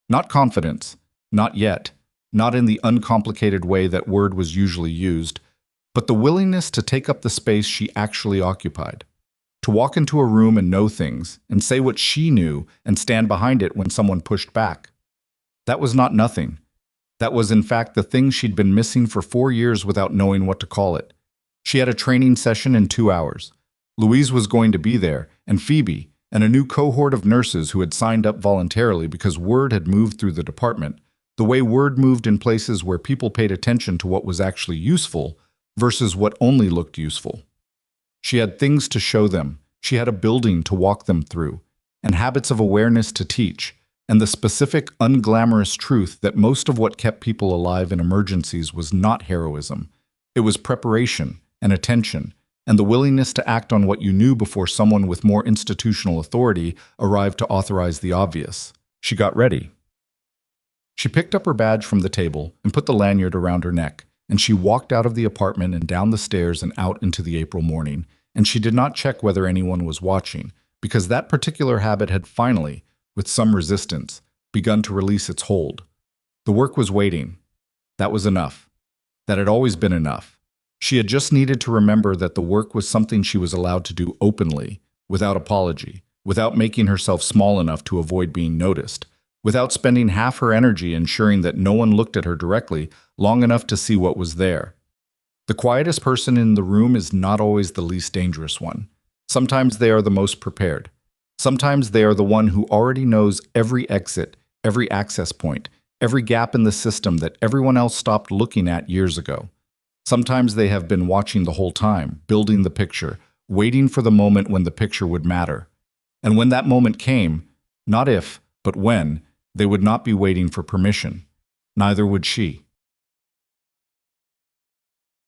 Not confidence. Not yet, not in the uncomplicated way that word was usually used, but the willingness to take up the space she actually occupied, to walk into a room and know things, and say what she knew and stand behind it when someone pushed back. That was not nothing. That was in fact the thing she'd been missing for 4 years without knowing what to call it. She had a training session in 2 hours. Louise was going to be there, and Phoebe, and a new cohort of nurses who had signed up voluntarily because word had moved through the department, the way word moved in places where people paid attention to what was actually useful versus what only looked useful. She had things to show them, she had a building to walk them through, and habits of awareness to teach, and the specific, unglamorous truth that most of what kept people alive in emergencies was not heroism. It was preparation and attention, and the willingness to act on what you knew before someone with more institutional authority arrived to authorize the obvious. She got ready. She picked up her badge from the table and put the lanyard around her neck, and she walked out of the apartment and down the stairs and out into the April morning, and she did not check whether anyone was watching, because that particular habit had finally, with some resistance, begun to release its hold. The work was waiting. That was enough. That had always been enough. She had just needed to remember that the work was something she was allowed to do openly, without apology, without making herself small enough to avoid being noticed, without spending half her energy ensuring that no one looked at her directly long enough to see what was there. The quietest person in the room is not always the least dangerous one. Sometimes they are the most prepared. Sometimes they are the one who already knows every exit, every access point, every gap in the system that everyone else stopped looking at years ago. Sometimes they have been watching the whole time, building the picture, waiting for the moment when the picture would matter. And when that moment came, not if, but when, they would not be waiting for permission. Neither would she.